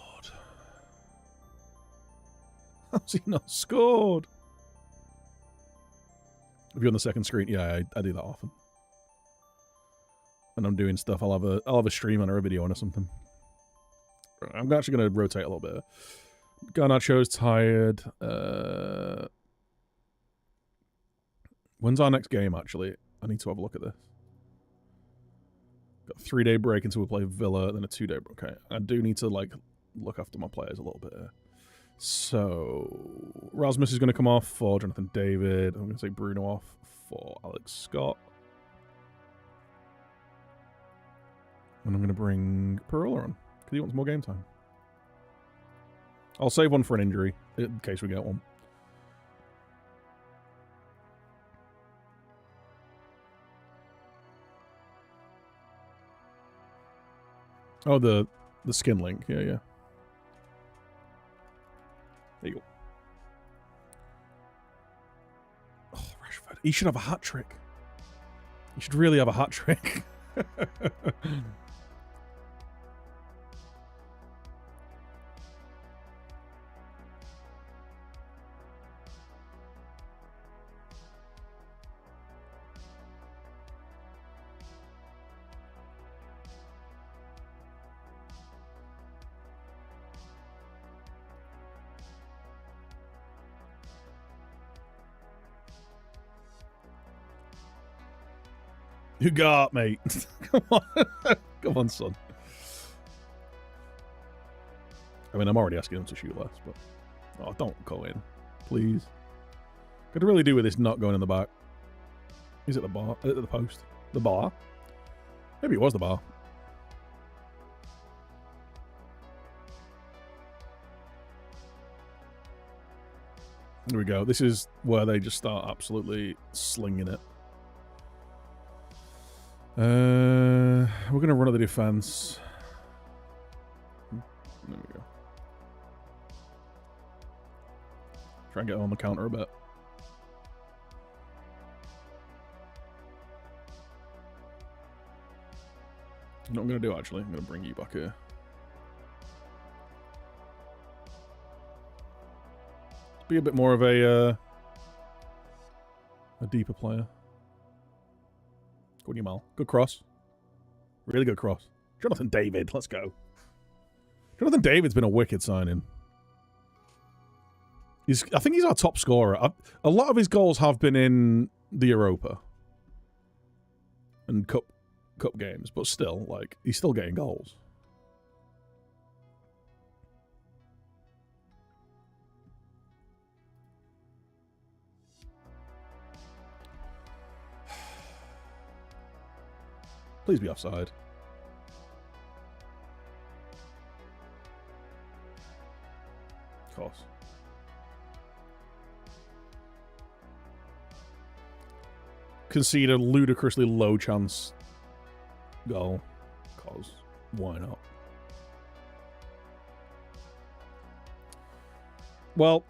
How's he not scored? If you're on the second screen, yeah, I do that often. When I'm doing stuff, I'll have a stream on or a video on or something. I'm actually going to rotate a little bit. Garnacho's tired. When's our next game, actually? I need to have a look at this. Got a 3-day break until we play Villa, then a 2-day break. Okay, I do need to, like, look after my players a little bit here. So, Rasmus is going to come off for Jonathan David. I'm going to take Bruno off for Alex Scott. And I'm going to bring Parola on, because he wants more game time. I'll save one for an injury, in case we get one. Oh, the skin link. Yeah, yeah. There you go. Oh, Rashford. He should have a hat-trick. He should really have a hat-trick. You got, mate. Come on. Come on, son. I mean, I'm already asking him to shoot less, but... Oh, don't go in. Please. Could really do with this not going in the back. Is it the bar? At the post? The bar? Maybe it was the bar. Here we go. This is where they just start absolutely slinging it. We're going to run at the defense. There we go. Try and get on the counter a bit. You know what I'm going to do, actually? I'm going to bring you back here. Be a bit more of a deeper player. Good Yamal. Good cross. Really good cross. Jonathan David, let's go. Jonathan David's been a wicked signing. I think he's our top scorer. A lot of his goals have been in the Europa and cup games, but still, like, he's still getting goals. Please be offside. Of course. Concede a ludicrously low chance goal. Cause why not? Well,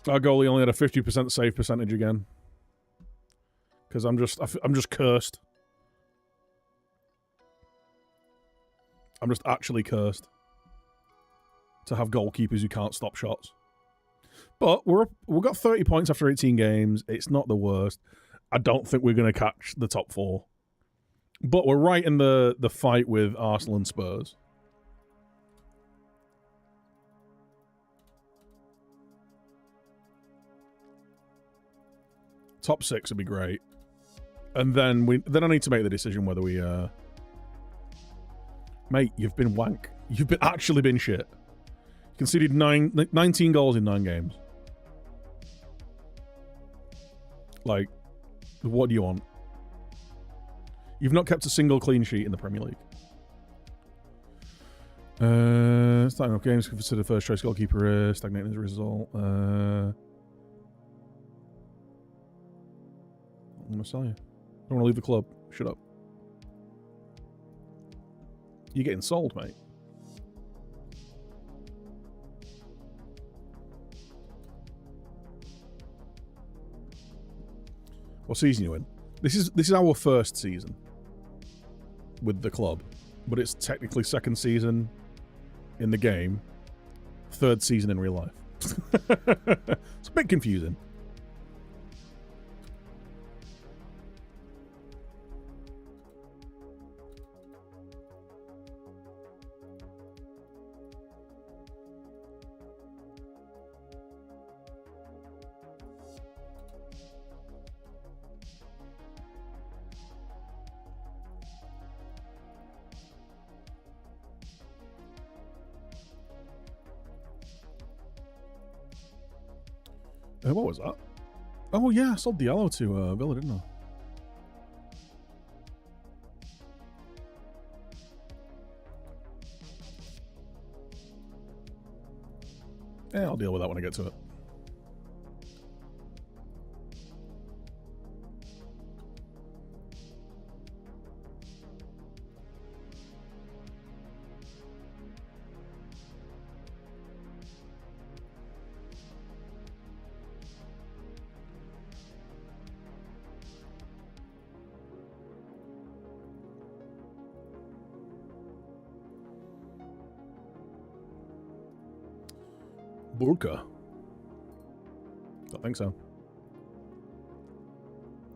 our goalie only had a 50% save percentage again. Because I'm just cursed. I'm just actually cursed to have goalkeepers who can't stop shots. But we've got 30 points after 18 games. It's not the worst. I don't think we're going to catch the top 4. But we're right in the fight with Arsenal and Spurs. Top 6 would be great. And then I need to make the decision whether we mate, you've been wank. You've actually been shit. You conceded 19 goals in 9 games. Like, what do you want? You've not kept a single clean sheet in the Premier League. Starting off games, consider first choice goalkeeper stagnating as a result. I'm going to sell you. I don't want to leave the club. Shut up. You're getting sold, mate. What season are you in? This is our first season with the club, but it's technically second season in the game, third season in real life. It's a bit confusing. What was that? Oh yeah, I sold Diallo to Villa, didn't I? Yeah, I'll deal with that when I get to it. Burka. Don't think so.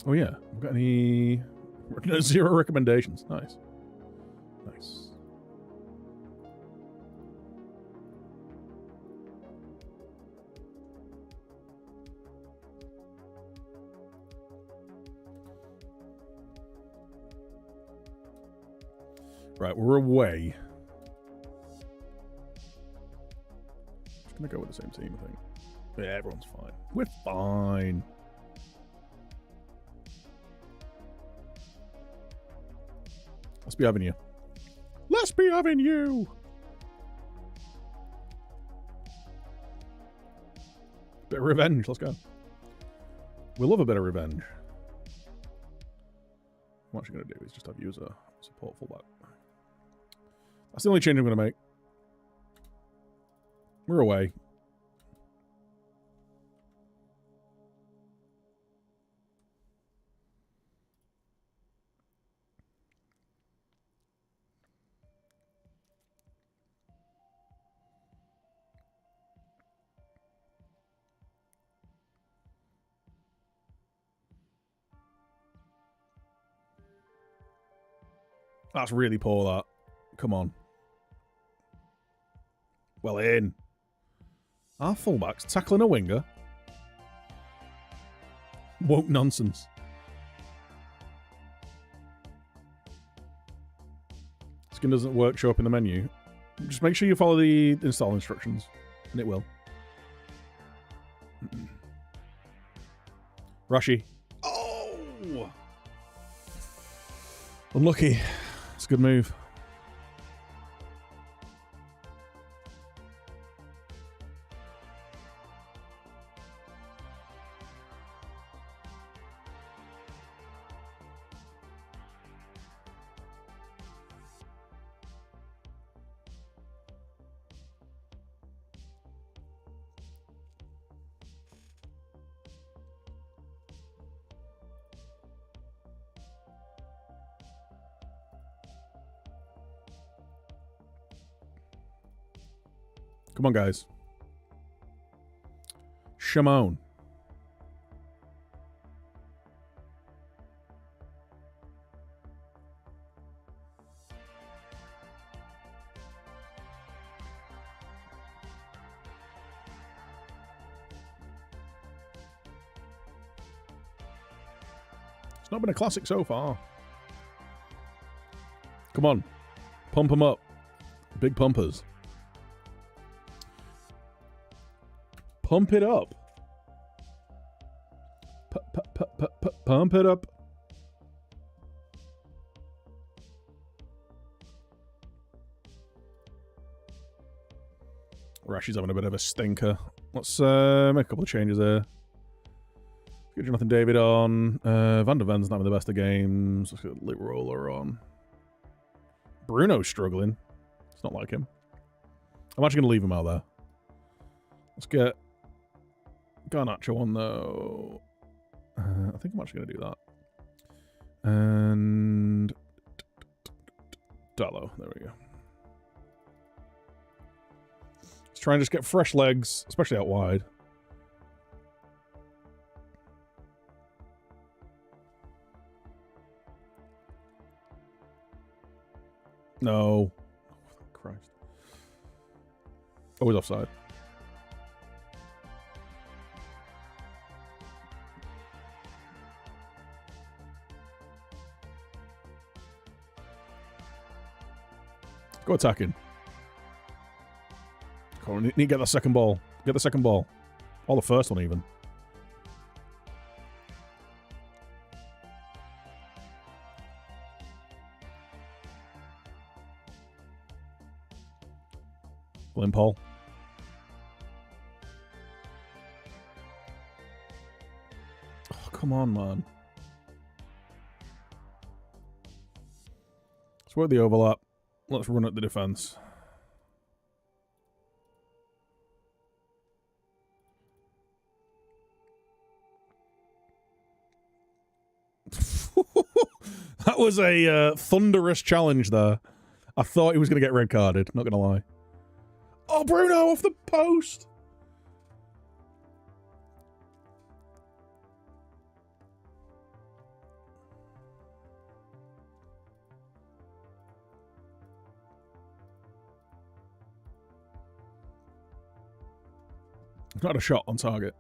Oh yeah, we've got any 0 recommendations. Nice. Nice. Right, we're away. Just gonna go with the same team, I think. Yeah, everyone's fine. We're fine. Let's be having you. Let's be having you. Bit of revenge. Let's go. We love a bit of revenge. What I'm actually going to do is just have you as a support fullback. That's the only change I'm going to make. We're away. That's really poor, that. Come on. Well in. Our fullback's tackling a winger. Woke nonsense. Skin doesn't work, show up in the menu. Just make sure you follow the install instructions, and it will. Rashi. Oh! Unlucky. It's a good move. Come on, guys. Shimon. It's not been a classic so far. Come on. Pump them up. Big pumpers. Pump it up. Pump it up. Rashi's having a bit of a stinker. Let's make a couple of changes there. Get Jonathan David on. Van der Ven's not having the best of games. Let's get Lit Roller on. Bruno's struggling. It's not like him. I'm actually going to leave him out there. Let's get Garnacho on, though. I think I'm actually going to do that. And Dallo. There we go. Let's try and just get fresh legs, especially out wide. No. Oh, Christ. Always offside. Go attacking. Come on, need to get that second ball. Get the second ball. Or the first one, even. Paul. Oh, come on, man. Let's work the overlap. Let's run at the defense. That was a thunderous challenge there. I thought he was going to get red carded, not going to lie. Oh, Bruno off the post! Not a shot on target.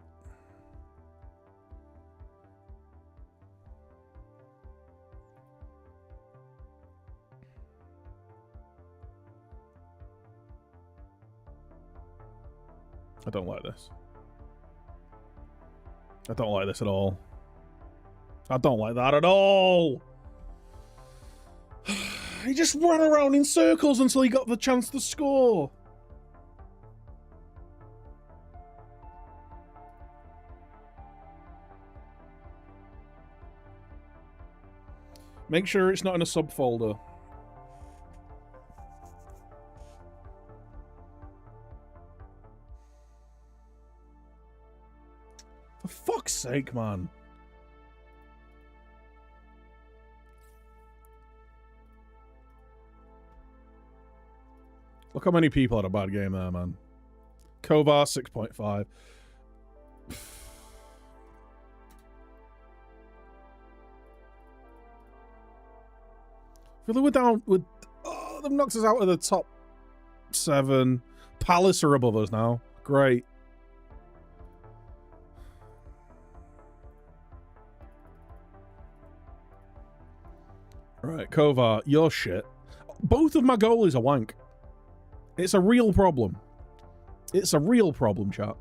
I don't like this. I don't like this at all. I don't like that at all. He just ran around in circles until he got the chance to score. Make sure it's not in a subfolder. For fuck's sake, man. Look how many people had a bad game there, man. Kovar, 6.5. Really, we're down with... Oh, they've knocked us out of the top 7. Palace are above us now. Great. Right, Kovar, you're shit. Both of my goalies are wank. It's a real problem. It's a real problem, chat.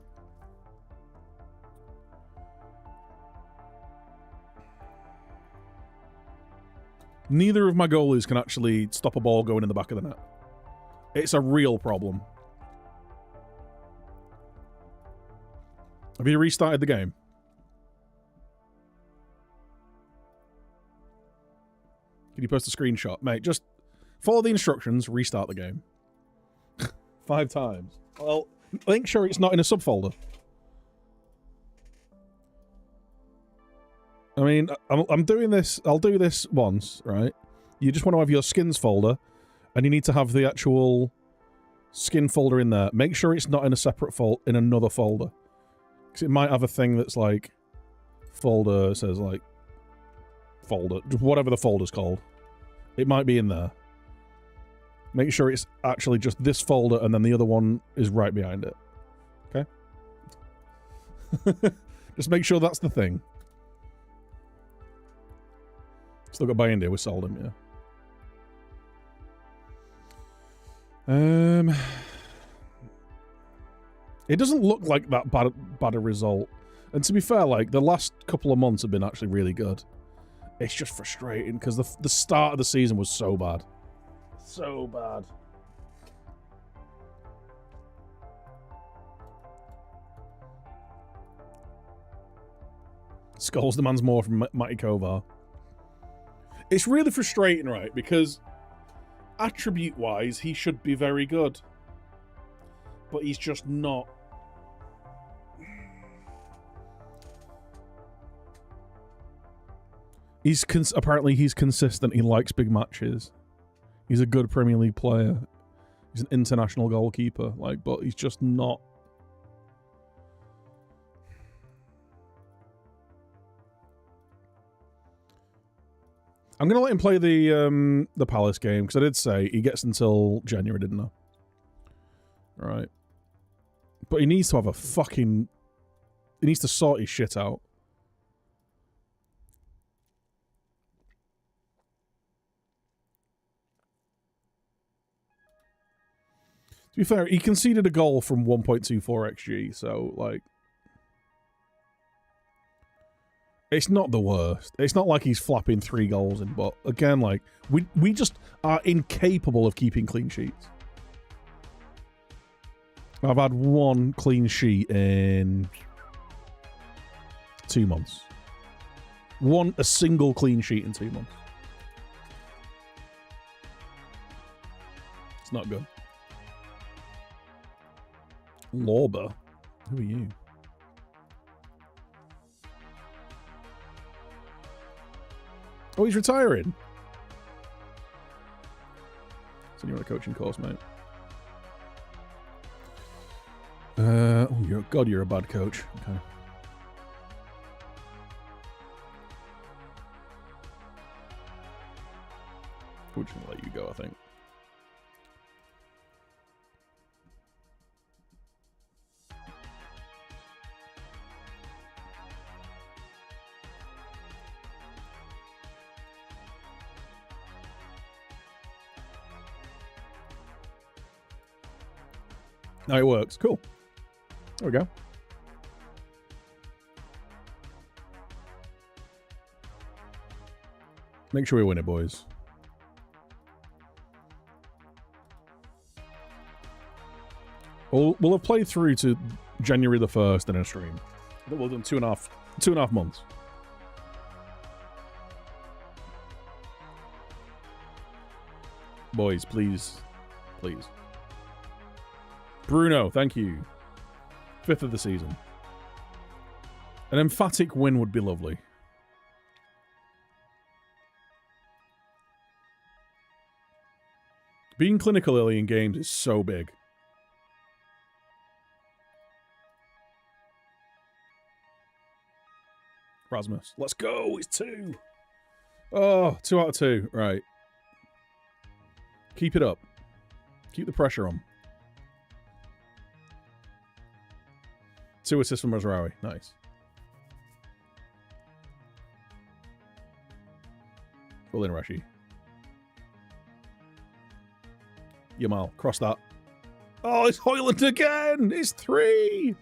Neither of my goalies can actually stop a ball going in the back of the net. It's a real problem. Have you restarted the game? Can you post a screenshot? Mate, just follow the instructions, restart the game. 5 times. Well, make sure it's not in a subfolder. I mean, I'm doing this, I'll do this once, right? You just want to have your skins folder, and you need to have the actual Skin folder in there. Make sure it's not in a separate in another folder. Because it might have a thing that's like folder, says like folder, whatever the folder's called. It might be in there. Make sure it's actually just this folder and then the other one is right behind it. Okay? Just make sure that's the thing. Still got Bayindir, we sold him, yeah. It doesn't look like that bad a result. And to be fair, like, the last couple of months have been actually really good. It's just frustrating, because the start of the season was so bad. So bad. Skulls demands more from Matty Kovar. It's really frustrating, right? Because attribute-wise, he should be very good. But he's just not. Apparently he's consistent. He likes big matches. He's a good Premier League player. He's an international goalkeeper. Like, but he's just not. I'm gonna let him play the Palace game because I did say he gets until January, didn't I? Right. But he needs to have a fucking. He needs to sort his shit out. To be fair, he conceded a goal from 1.24 XG, so, like... It's not the worst. It's not like he's flapping 3 goals in, but, again, like, we just are incapable of keeping clean sheets. I've had 1 clean sheet in 2 months. A single clean sheet in 2 months. It's not good. Lorber? Who are you? Oh, he's retiring. So you're on a coaching course, mate. Oh, you're a bad coach. Okay. We're just gonna let you go, I think. Now it works. Cool. There we go. Make sure we win it, boys. We'll have played through to January the 1st in a stream. We'll have done 2.5 months. Boys, please. Please. Bruno, thank you. 5th of the season. An emphatic win would be lovely. Being clinical early in games is so big. Rasmus, let's go. It's 2. Oh, 2 out of 2. Right. Keep it up. Keep the pressure on. 2 assists from Mazraoui. Nice. Pull in Rashi. Yamal. Cross that. Oh, it's Højlund again! It's 3!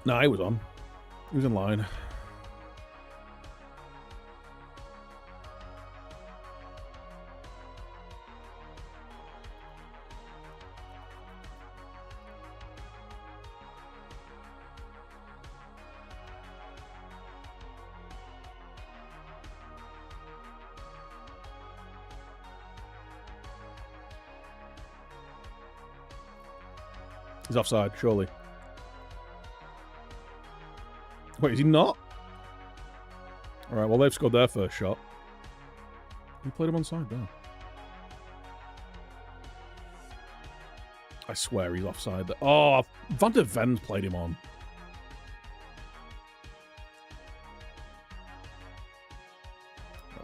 Nah, he was on. He was in line. He's offside, surely. Wait, is he not? Alright, well, they've scored their first shot. Who played him onside there? I swear he's offside. Oh, Van der Ven's played him on.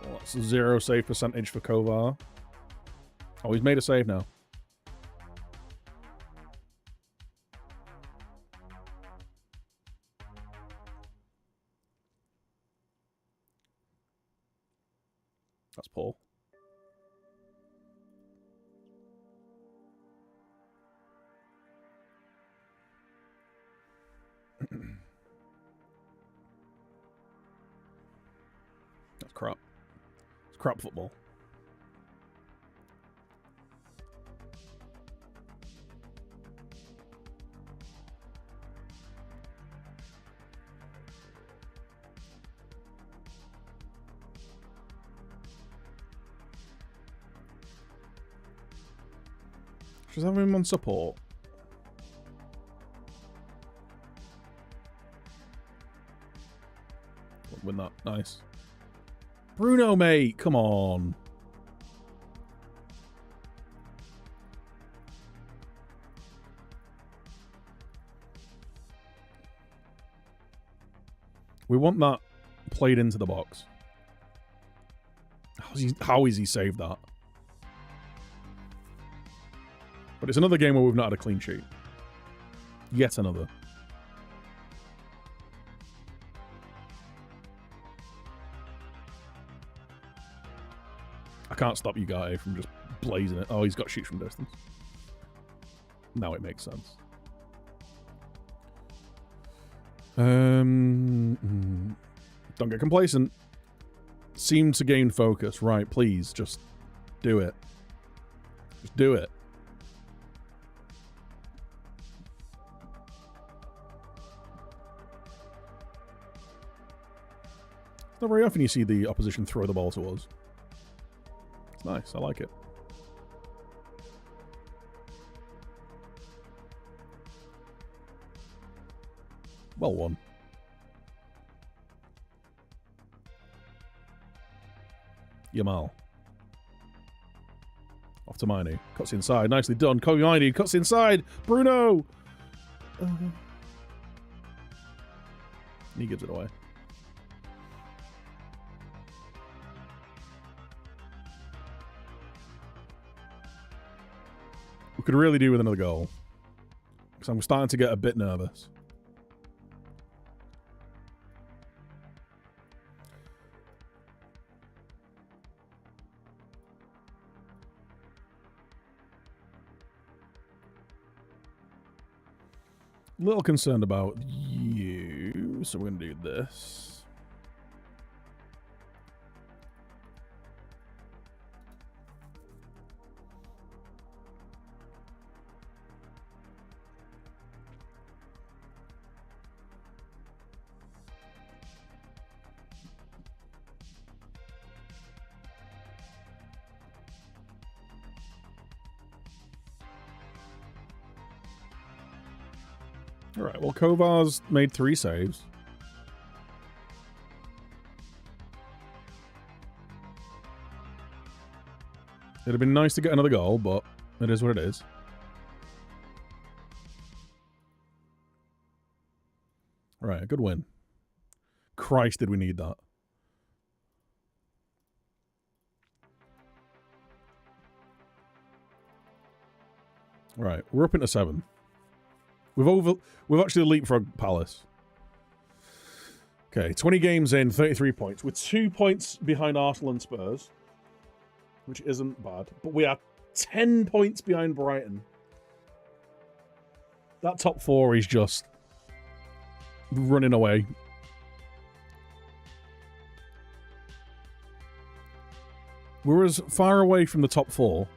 Oh, that's a 0 save percentage for Kovar. Oh, he's made a save now. That's Paul. That's crap. It's crap football. Just have him on support. Win that. Nice. Bruno, mate. Come on. We want that played into the box. How is he saved that? But it's another game where we've not had a clean sheet. Yet another. I can't stop Ugarte from just blazing it. Oh, he's got shoots from distance. Now it makes sense. Don't get complacent. Seem to gain focus. Right, please, just do it. Just do it. It's not very often you see the opposition throw the ball to us. It's nice. I like it. Well won. Yamal. Off to Miney. Cuts inside. Nicely done. Kobe Miney cuts inside. Bruno! He gives it away. We could really do with another goal. Because I'm starting to get a bit nervous. A little concerned about you, so we're going to do this. Alright, well, Kovar's made 3 saves. It'd have been nice to get another goal, but it is what it is. Alright, a good win. Christ, did we need that. Alright, we're up into 7. We've actually leapfrogged Palace. Okay, 20 games in, 33 points. We're 2 points behind Arsenal and Spurs, which isn't bad. But we are 10 points behind Brighton. That top 4 is just running away. We're as far away from the top 4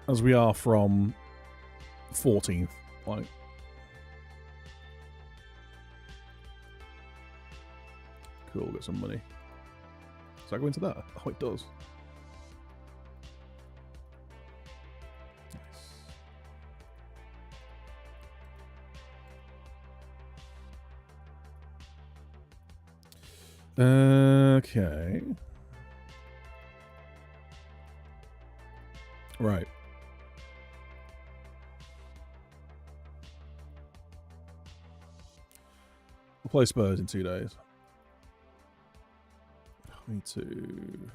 as we are from 14th. Like, cool, get some money. Does that go into that? Oh, it does. Nice. Okay. Right. We'll play Spurs in 2 days. Me too.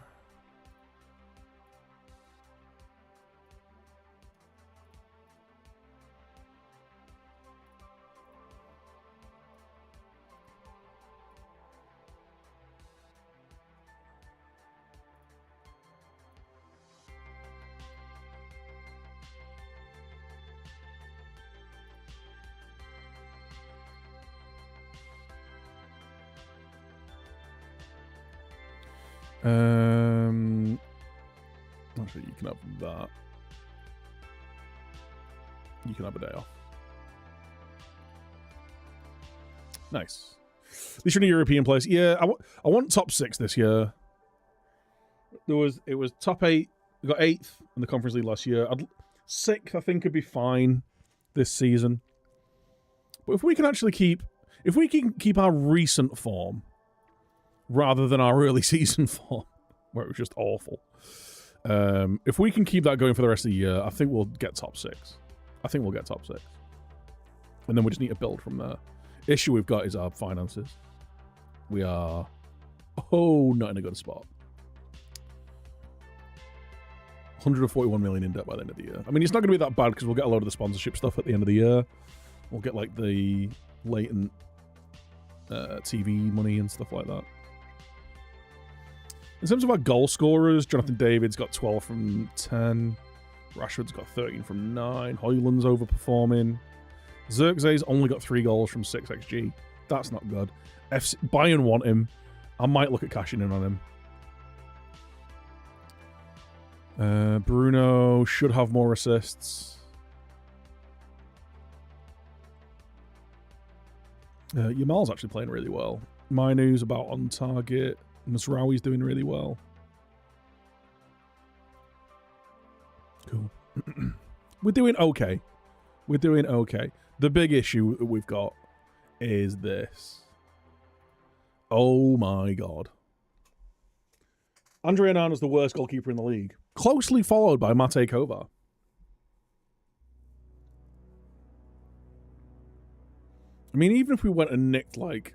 Actually, you can have that. You can have a day off. Nice. At least you're in a European place. Yeah, I want top 6 this year. It was top 8. We got 8th in the Conference League last year. 6th, I think, could be fine this season. But if we can actually keep our recent form rather than our early season form, where it was just awful. If we can keep that going for the rest of the year, I think we'll get top 6. I think we'll get top 6. And then we just need to build from there. Issue we've got is our finances. We are, not in a good spot. 141 million in debt by the end of the year. I mean, it's not going to be that bad because we'll get a load of the sponsorship stuff at the end of the year. We'll get, like, the latent TV money and stuff like that. In terms of our goal scorers, Jonathan David's got 12 from 10. Rashford's got 13 from 9. Højlund's overperforming. Xerxes only got 3 goals from 6 XG. That's not good. Bayern want him. I might look at cashing in on him. Bruno should have more assists. Yamal's actually playing really well. Mainu's about on target. Masraouy's doing really well. Cool. We're doing okay. We're doing okay. The big issue that we've got is this. Oh my god. Andre Onana's the worst goalkeeper in the league. Closely followed by Mate Kovar. I mean, even if we went and nicked, like...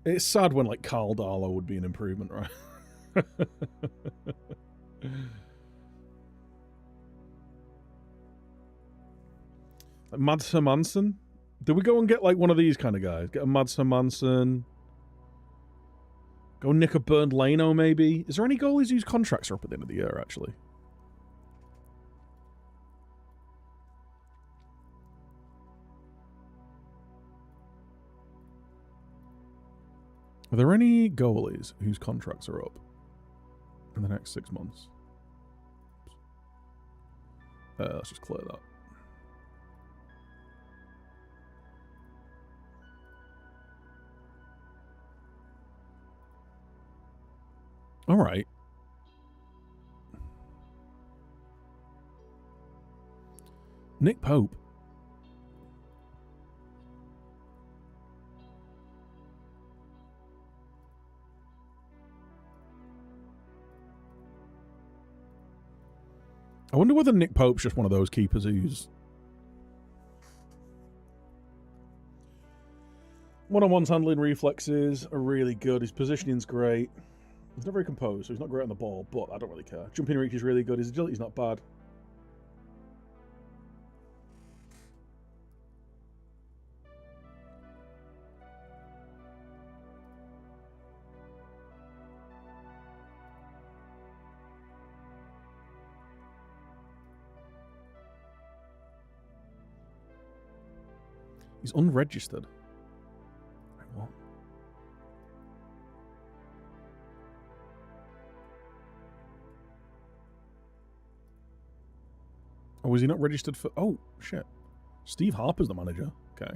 It's sad when, like, Carl Darlow would be an improvement, right? Like Mads Hermansen? Did we go and get, like, one of these kind of guys? Get a Mads Hermansen. Go nick a Bernd Leno, maybe? Is there any goalies whose contracts are up at the end of the year, actually? Are there any goalies whose contracts are up in the next 6 months? Let's just clear that. All right. Nick Pope. I wonder whether Nick Pope's just one of those keepers who's... One-on-one's handling reflexes are really good. His positioning's great. He's not very composed, so he's not great on the ball, but I don't really care. Jumping reach is really good. His agility's not bad. He's unregistered. Wait, what? Oh, was he not registered for... Oh, shit. Steve Harper's the manager. Okay.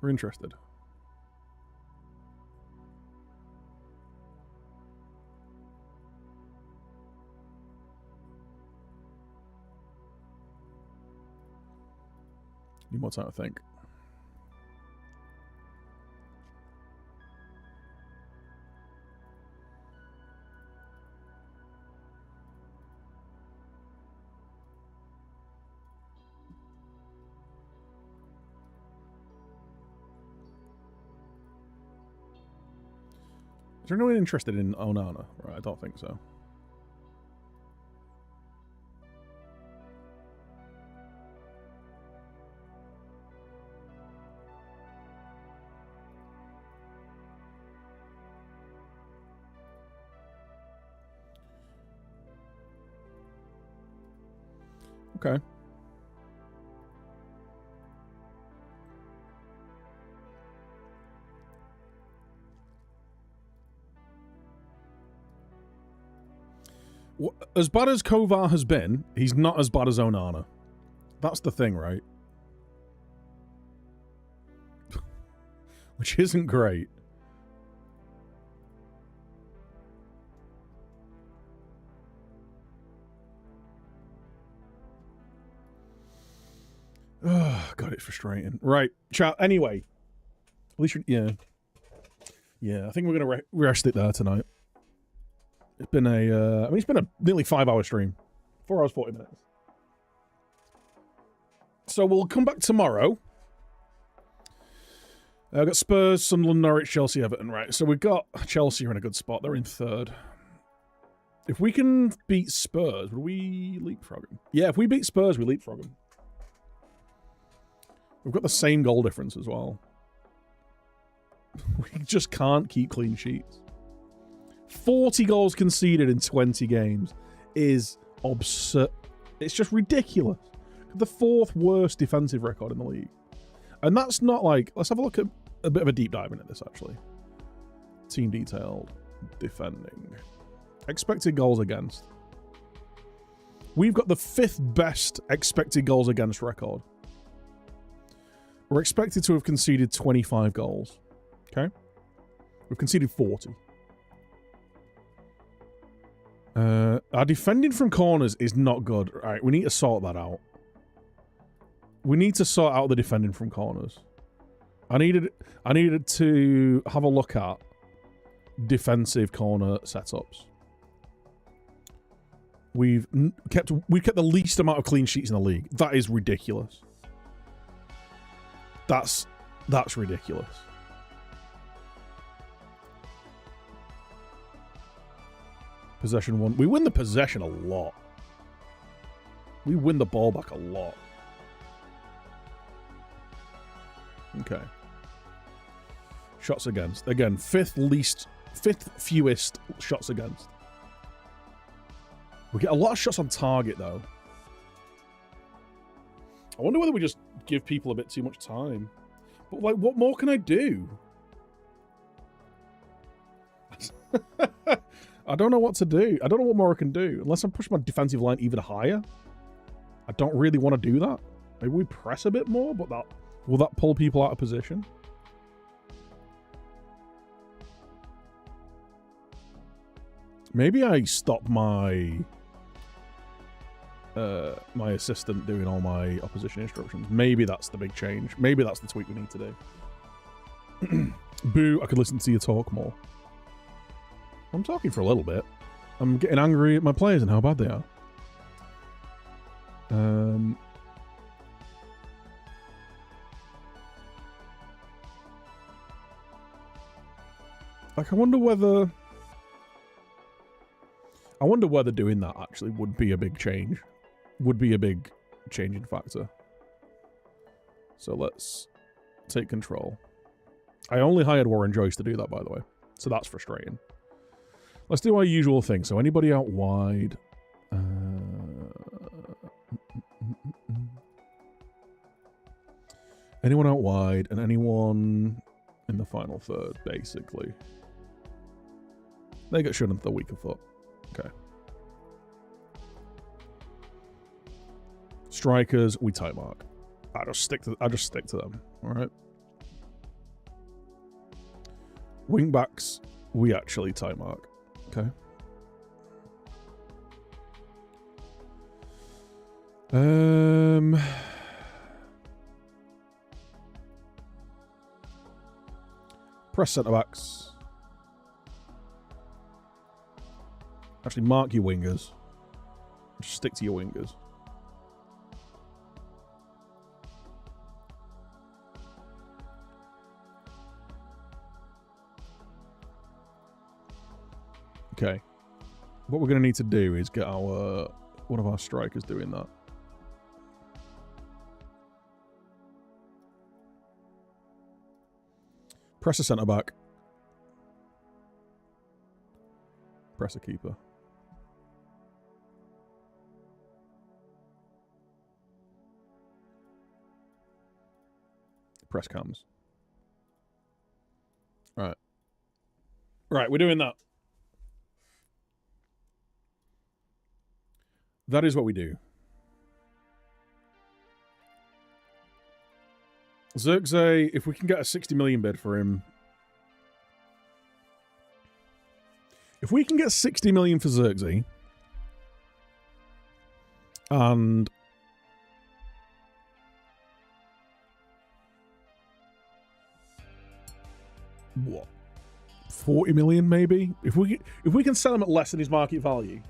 We're interested. Need more time to think. there anyone interested in Onana? Right, I don't think so. Okay. As bad as Kovar has been, he's not as bad as Onana. That's the thing, right? Which isn't great. Oh, God, it's frustrating. Right, chat. Anyway, at least yeah. I think we're gonna rest it there tonight. It's been it's been a nearly 5-hour stream, 4 hours 40 minutes. So we'll come back tomorrow. I've got Spurs, Sunderland, Norwich, Chelsea, Everton. Right, so we've got Chelsea are in a good spot. They're in third. If we can beat Spurs, would we leapfrog them? Yeah, if we beat Spurs, we leapfrog them. We've got the same goal difference as well. We just can't keep clean sheets. 40 goals conceded in 20 games is absurd. It's just ridiculous. The 4th worst defensive record in the league. And that's not like... Let's have a look at a bit of a deep dive into this, actually. Team detailed. Defending. Expected goals against. We've got the 5th best expected goals against record. We're expected to have conceded 25 goals. Okay? We've conceded 40. Our defending from corners is not good. All right, we need to sort that out. We need to sort out the defending from corners. I needed to have a look at defensive corner setups. We've kept the least amount of clean sheets in the league. That is ridiculous. That's ridiculous. Possession 1. We win the possession a lot. We win the ball back a lot. Okay. Shots against. Again, 5th fewest shots against. We get a lot of shots on target, though. I wonder whether we just give people a bit too much time. But, like, what more can I do? I don't know what to do. I don't know what more I can do. Unless I push my defensive line even higher. I don't really want to do that. Maybe we press a bit more, but will that pull people out of position? Maybe I stop my my assistant doing all my opposition instructions. Maybe that's the big change. Maybe that's the tweak we need to do. Boo, I could listen to you talk more. I'm talking for a little bit. I'm getting angry at my players and how bad they are. Like, I wonder whether doing that actually would be a big change. Would be a big changing factor. So let's take control. I only hired Warren Joyce to do that, by the way. So that's frustrating. Let's do our usual thing. So anybody out wide? Anyone out wide and anyone in the final third, basically. They get shown into the weaker foot. Okay. Strikers, we tight mark. I just stick to them. All right. Wing backs, we actually tight mark. Okay. Press centre backs. Actually, mark your wingers. Just stick to your wingers. Okay. What we're going to need to do is get our one of our strikers doing that. Press a centre back. Press a keeper. Press cams. Right. Right, we're doing that. That is what we do. Zirkzee, if we can get a 60 million bid for him. If we can get 60 million for Zirkzee and what? 40 million maybe? If we can sell him at less than his market value,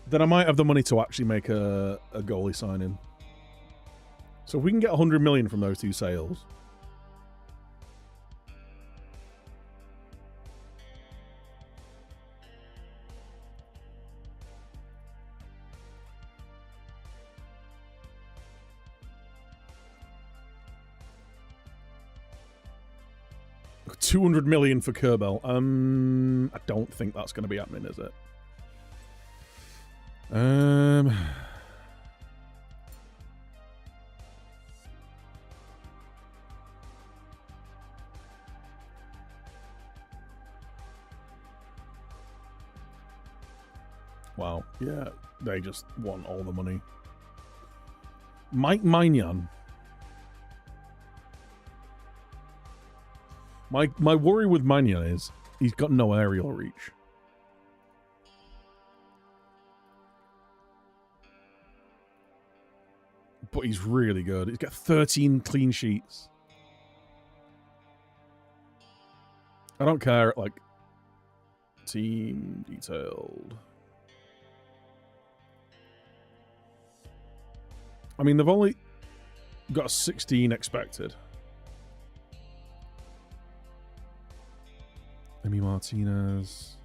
then I might have the money to actually make a goalie signing. So if we can get 100 million from those two sales. $200 million for Kerbel. I don't think that's going to be happening, is it? Wow. Yeah, they just want all the money. Mike Maignan. My worry with Maignan is he's got no aerial reach. But he's really good. He's got 13 clean sheets. I don't care, like, team detailed. I mean, they've only got a 16 expected. Emi Martinez.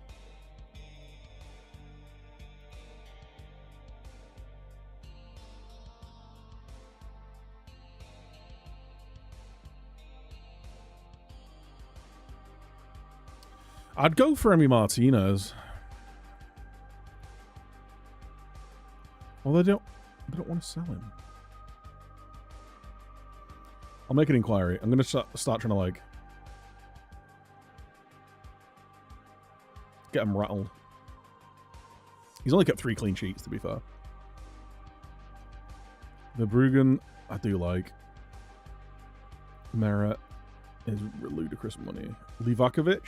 I'd go for Emi Martinez. Well, they don't want to sell him. I'll make an inquiry. I'm going to start trying to, like, get him rattled. He's only kept 3 clean sheets, to be fair. The Bruggen, I do like. Meret is ludicrous money. Livakovic.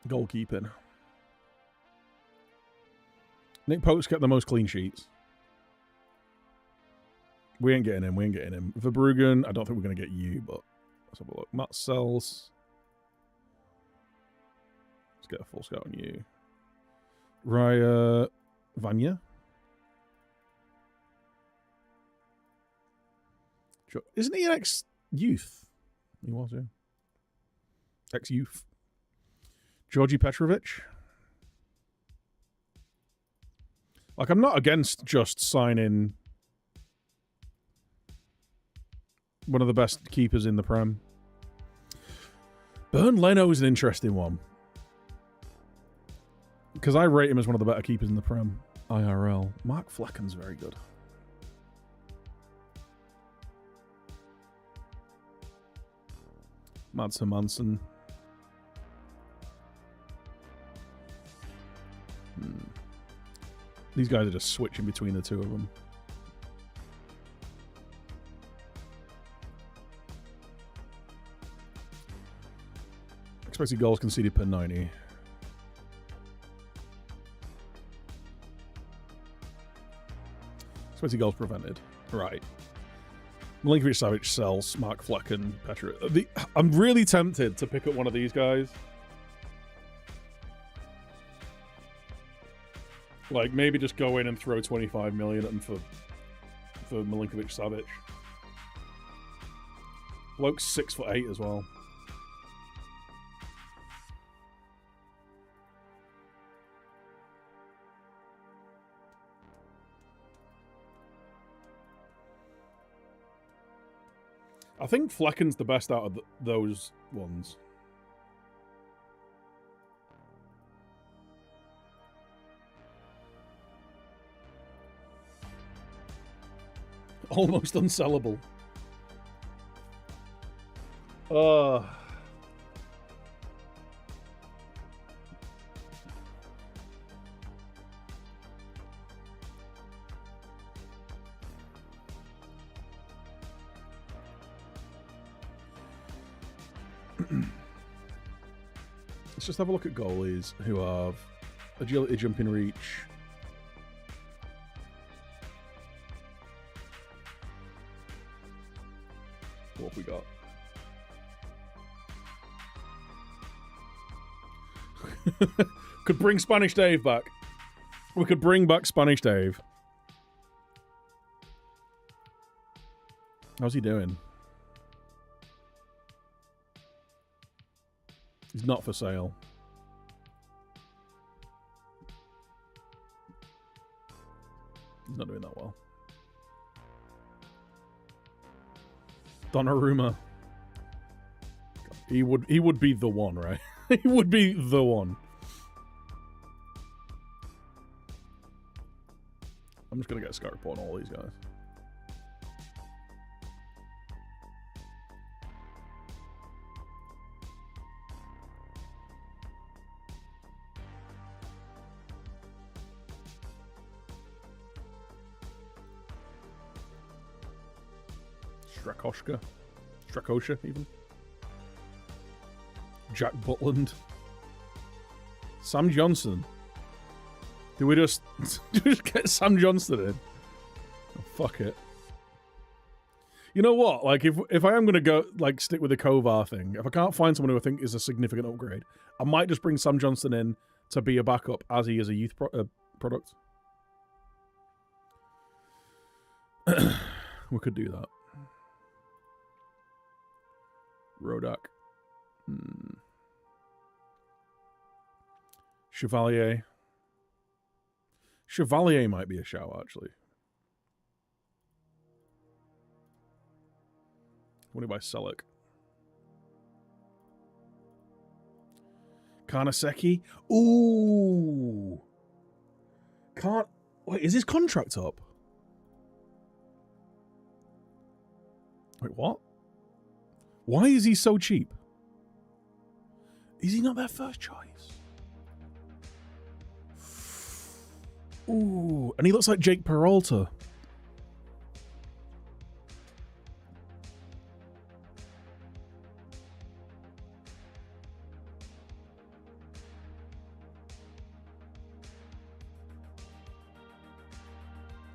Goalkeeping. Nick Pope's kept the most clean sheets. We ain't getting him. We ain't getting him. Verbruggen, I don't think we're going to get you, but let's have a look. Matt Sells. Let's get a full scout on you. Raya Vanya. Isn't he an ex-youth? He was, yeah. Ex-youth. Georgi Petrovic. Like, I'm not against just signing one of the best keepers in the Prem. Bernd Leno is an interesting one. Because I rate him as one of the better keepers in the Prem. IRL. Mark Flecken's very good. Mads Hermansen. These guys are just switching between the two of them. Expected goals conceded per 90. Expected goals prevented. Right. Milinkovic-Savic, Sells, Mark Flecken, Petra. I'm really tempted to pick up one of these guys. Like, maybe just go in and throw 25 million at them for Milinkovic-Savic. Bloke's 6'8" as well. I think Flecken's the best out of those ones. Almost unsellable. Let's just have a look at goalies who have agility, jumping, reach. What have we got? Could bring Spanish Dave back. We could bring back Spanish Dave. How's he doing? He's not for sale. He's not doing that well. Donnarumma. He would be the one, right? He would be the one. I'm just gonna get a scout report on all these guys. Strakosha, even. Jack Butland. Sam Johnson. Do we just get Sam Johnson in? Oh, fuck it. You know what? Like, if I am going to go, like, stick with the Kovar thing, if I can't find someone who I think is a significant upgrade, I might just bring Sam Johnson in to be a backup as he is a youth product. We could do that. Rodak. Chevalier. Chevalier might be a shout, actually. What do you buy? Selleck. Karnaseki. Ooh. Wait, is his contract up? Wait, what? Why is he so cheap? Is he not their first choice? Ooh, and he looks like Jake Peralta.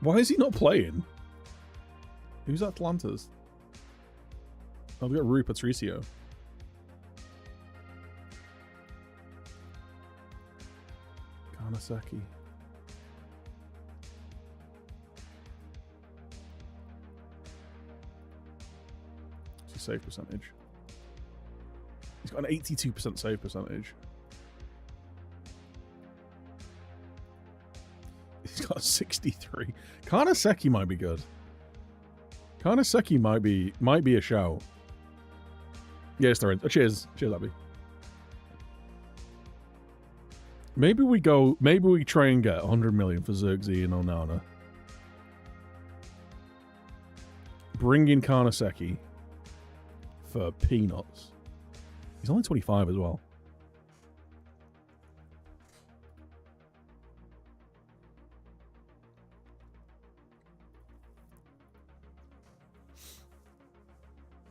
Why is he not playing? Who's Atlanta's? Oh, we got Rui Patricio. Karnaseki. What's his save percentage? He's got an 82% save percentage. He's got a 63. Karnaseki might be good. Karnaseki might be a shout. Yes, they're in. Oh, cheers, Abby. Maybe we try and get 100 million for Xerxes and Onana. Bring in Karnaseki for peanuts. He's only 25 as well.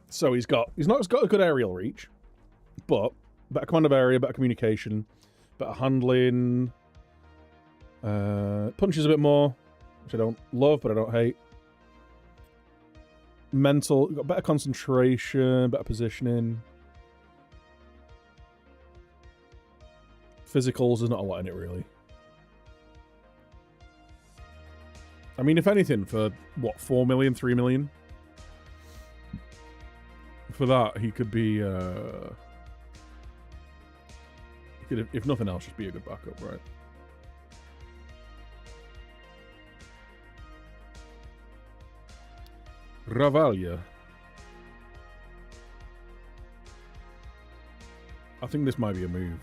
So he's not got a good aerial reach, but better command of area, better communication, better handling, punches a bit more, which I don't love, but I don't hate. mental, got better concentration, better positioning. Physicals, there's not a lot in it, really. I mean, if anything, for, what, 4 million, 3 million? For that, he could be, he could, if nothing else, just be a good backup, right? Ravalia. I think this might be a move.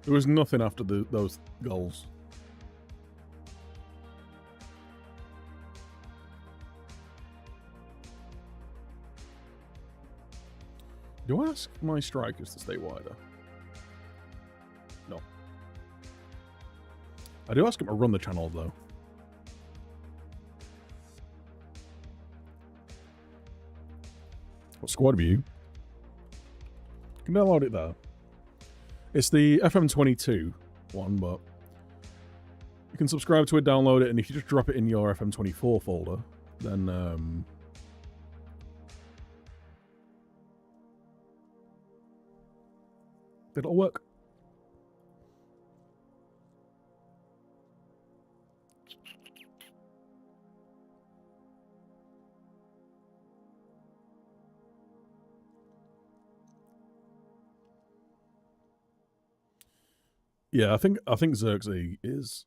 There was nothing after those goals. Do I ask my strikers to stay wider? No. I do ask them to run the channel, though. What squad view? You can download it there. It's the FM22 one, but you can subscribe to it, download it, and if you just drop it in your FM24 folder, then it'll work. Yeah, I think Xerxes is.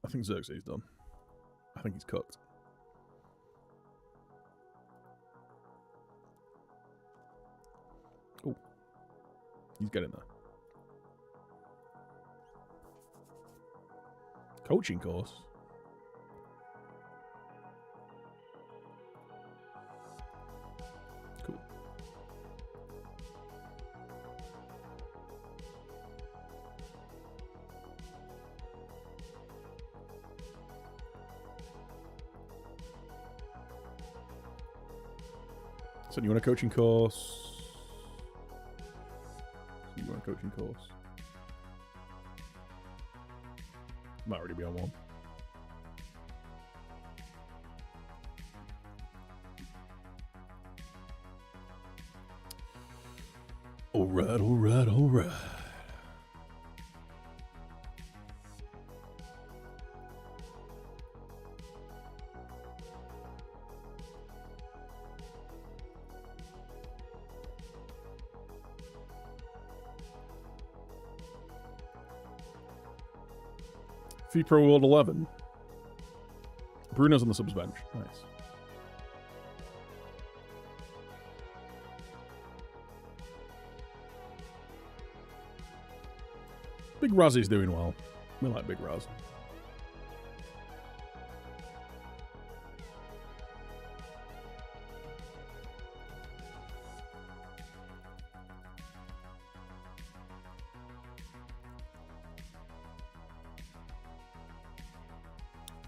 I think Xerxes is done. I think he's cooked. Oh, he's getting there. Coaching course. Cool. So you want a coaching course? You want a coaching course? Might already be on one. Alright, alright, alright. FIFPro World 11. Bruno's on the subs bench. Nice. Big Razzy's doing well. We like Big Raz.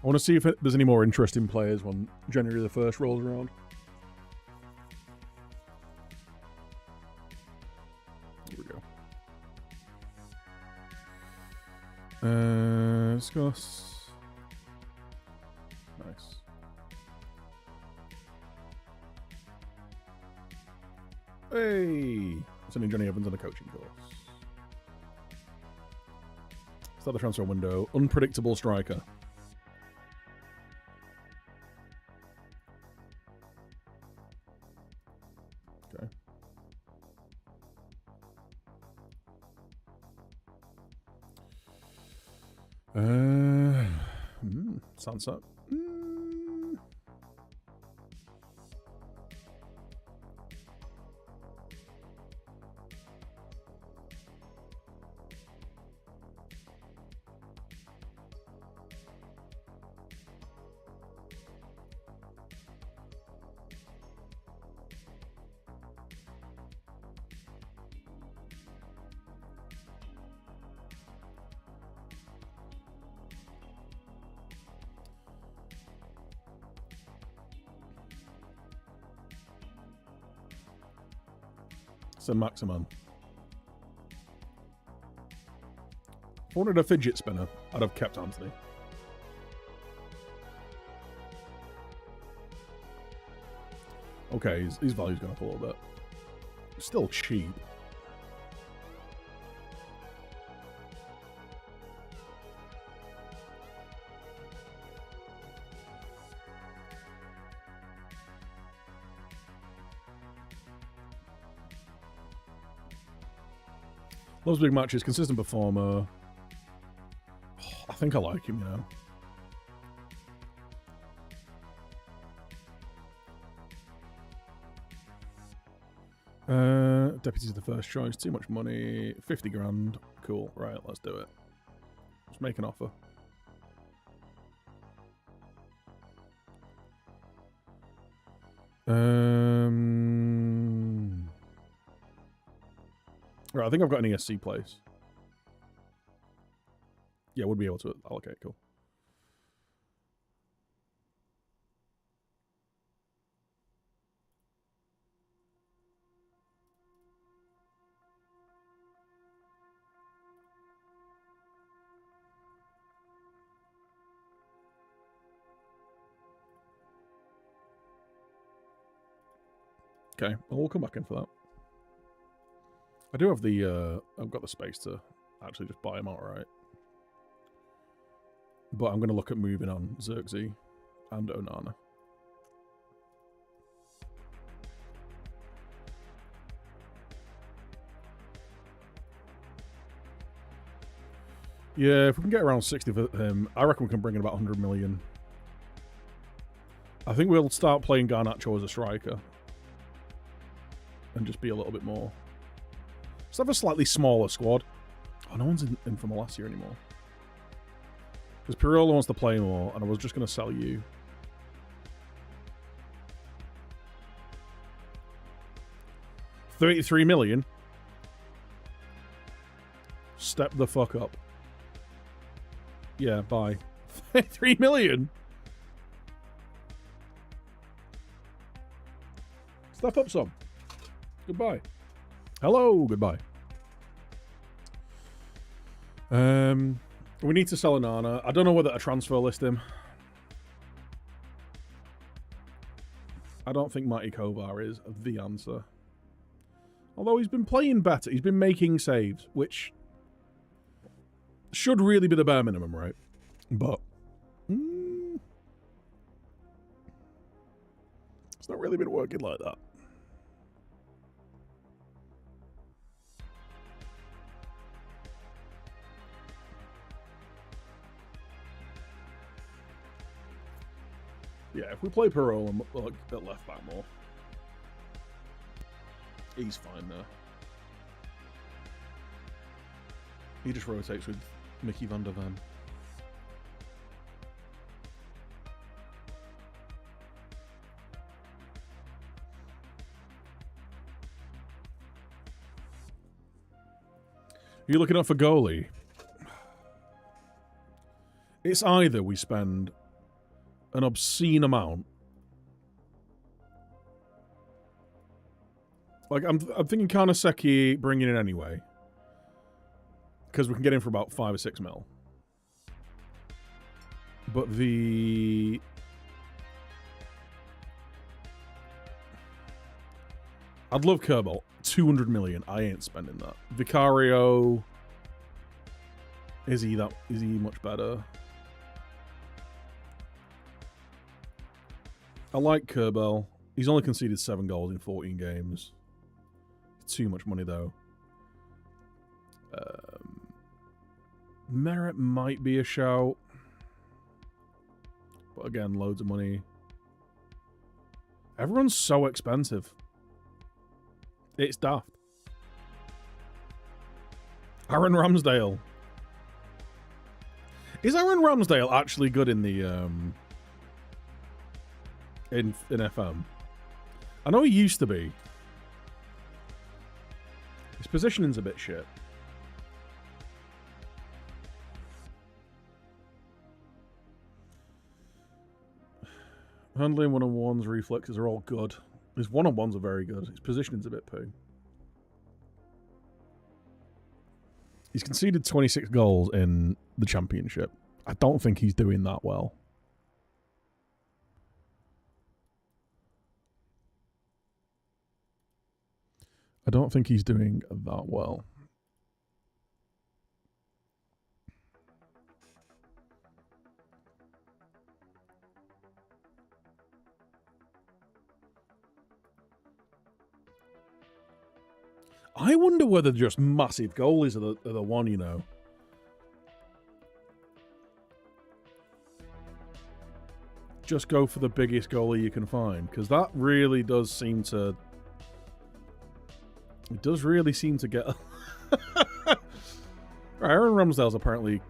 I want to see if there's any more interesting players when January the 1st rolls around. Here we go. Discuss. Nice. Hey! Sending Johnny Evans on a coaching course. Start the transfer window. Unpredictable striker. Sunset. Saint-Maximin. If I wanted a fidget spinner, I'd have kept Anthony. Okay, his value's gone up a little bit. Still cheap. Loves big matches, consistent performer. Oh, I think I like him, you know. Deputy's the first choice. Too much money. 50 grand. Cool. Right, let's do it. Let's make an offer. Right, I think I've got an ESC place. Yeah, would be able to allocate. Cool. Okay, well, we'll come back in for that. I do have the, I've got the space to actually just buy them outright. But I'm going to look at moving on Xerxes and Onana. Yeah, if we can get around 60 for him, I reckon we can bring in about 100 million. I think we'll start playing Garnacho as a striker. And just be a little bit more. Let's have a slightly smaller squad. Oh, no one's in for Malacia anymore. Because Pirolo wants to play more, and I was just going to sell you. $33 million? Step the fuck up. Yeah, bye. 33 million? Step up some. Goodbye. Hello, goodbye. We need to sell Onana. I don't know whether to transfer list him. I don't think Matty Kovar is the answer. Although he's been playing better. He's been making saves, which should really be the bare minimum, right? But it's not really been working like that. Yeah, if we play Pirolo and at left back more, he's fine there. He just rotates with Mickey van der Ven. Are you looking up for goalie? It's either we spend an obscene amount. Like, I'm thinking Karnaseki bringing in anyway. Because we can get in for about 5 or 6 mil. But the... I'd love Kerbal. 200 million. I ain't spending that. Vicario... Is he much better? I like Kerbal. He's only conceded 7 goals in 14 games. Too much money, though. Merit might be a shout. But again, loads of money. Everyone's so expensive. It's daft. Aaron Ramsdale. Is Aaron Ramsdale actually good in the... in FM? I know he used to be. His positioning's a bit shit. Handling one-on-ones, reflexes are all good. His one-on-ones are very good. His positioning's a bit poo. He's conceded 26 goals in the Championship. I don't think he's doing that well. I don't think he's doing that well. I wonder whether just massive goalies are the one, you know. Just go for the biggest goalie you can find, because that really does seem to... It does really seem to get... Aaron Ramsdale's apparently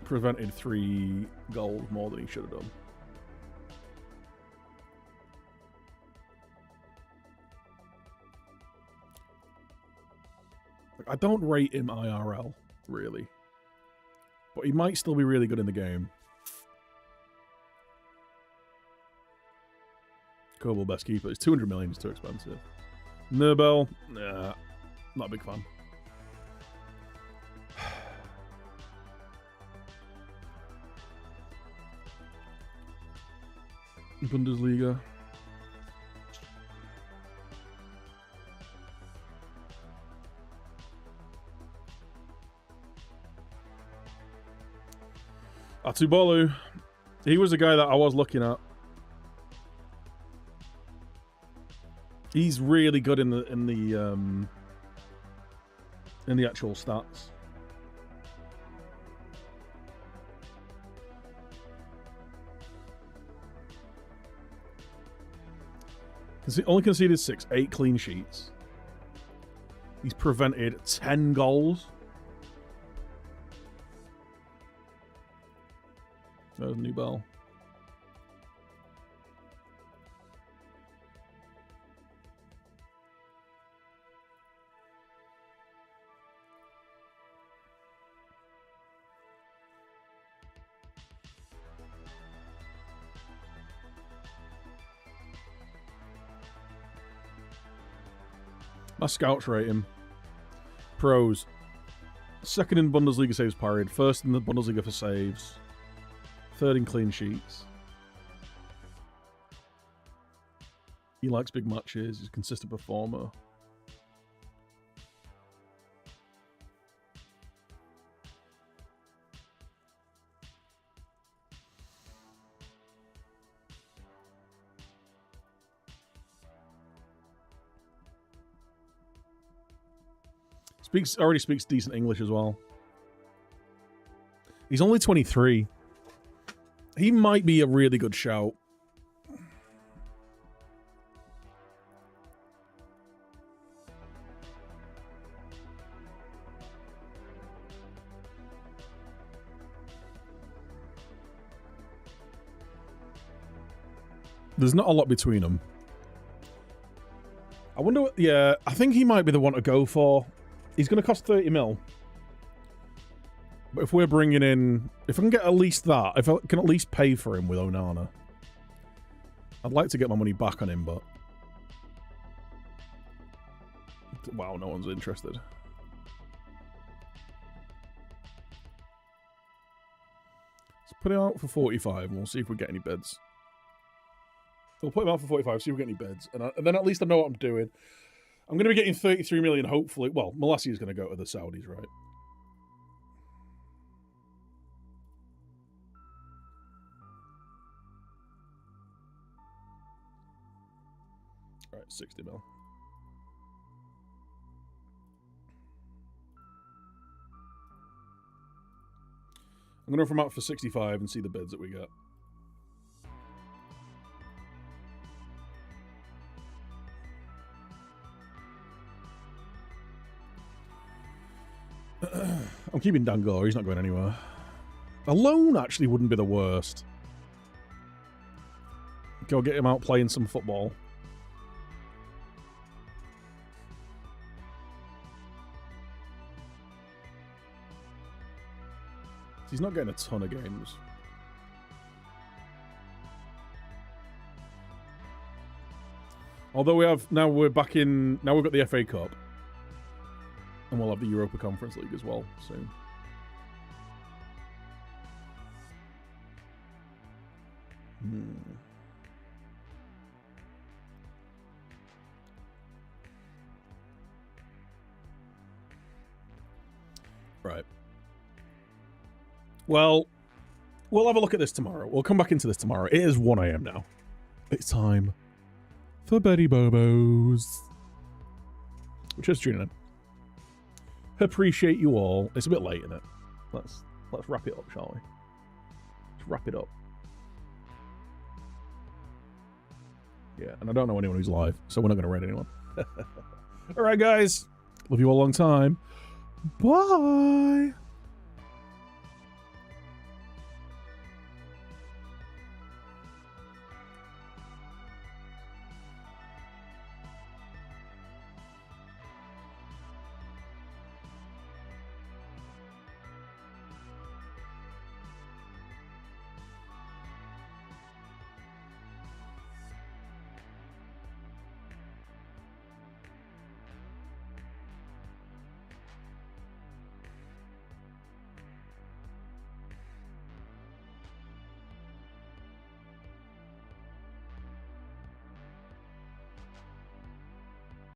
prevented 3 goals more than he should have done. I don't rate him IRL, really. But he might still be really good in the game. Kobel, best keeper. It's 200 million, is too expensive. Nobel, nah, not a big fan. Bundesliga. Atubolu. He was the guy that I was looking at. He's really good in the actual stats. He only conceded 6, 8 clean sheets. He's prevented 10 goals. There's Nubel. My scouts rate him. Pros. Second in Bundesliga saves parried. First in the Bundesliga for saves. Third in clean sheets. He likes big matches. He's a consistent performer. Already speaks decent English as well. He's only 23. He might be a really good shout. There's not a lot between them. I wonder what... Yeah, I think he might be the one to go for. He's going to cost 30 mil. But if we're bringing in... If I can get at least that, if I can at least pay for him with Onana. I'd like to get my money back on him, but... Wow, no one's interested. Let's put it out for 45 and we'll see if we get any bids. We'll put him out for 45, see if we get any bids. And then at least I know what I'm doing. I'm going to be getting 33 million, hopefully. Well, Malassi is going to go to the Saudis, right? All right, 60 mil. I'm going to offer him out for 65 and see the bids that we get. I'm keeping Dangor, he's not going anywhere. A loan actually wouldn't be the worst. Go get him out playing some football. He's not getting a ton of games. Although we're back in, now we've got the FA Cup. And we'll have the Europa Conference League as well soon. Right. Well, we'll have a look at this tomorrow. We'll come back into this tomorrow. It is 1 a.m. now. It's time for Betty Bobos. Just tuning in. Appreciate you all. It's a bit late, isn't it? Let's wrap it up, shall we? Let's wrap it up. Yeah, and I don't know anyone who's live, so we're not going to raid anyone. All right, guys. Love you all a long time. Bye.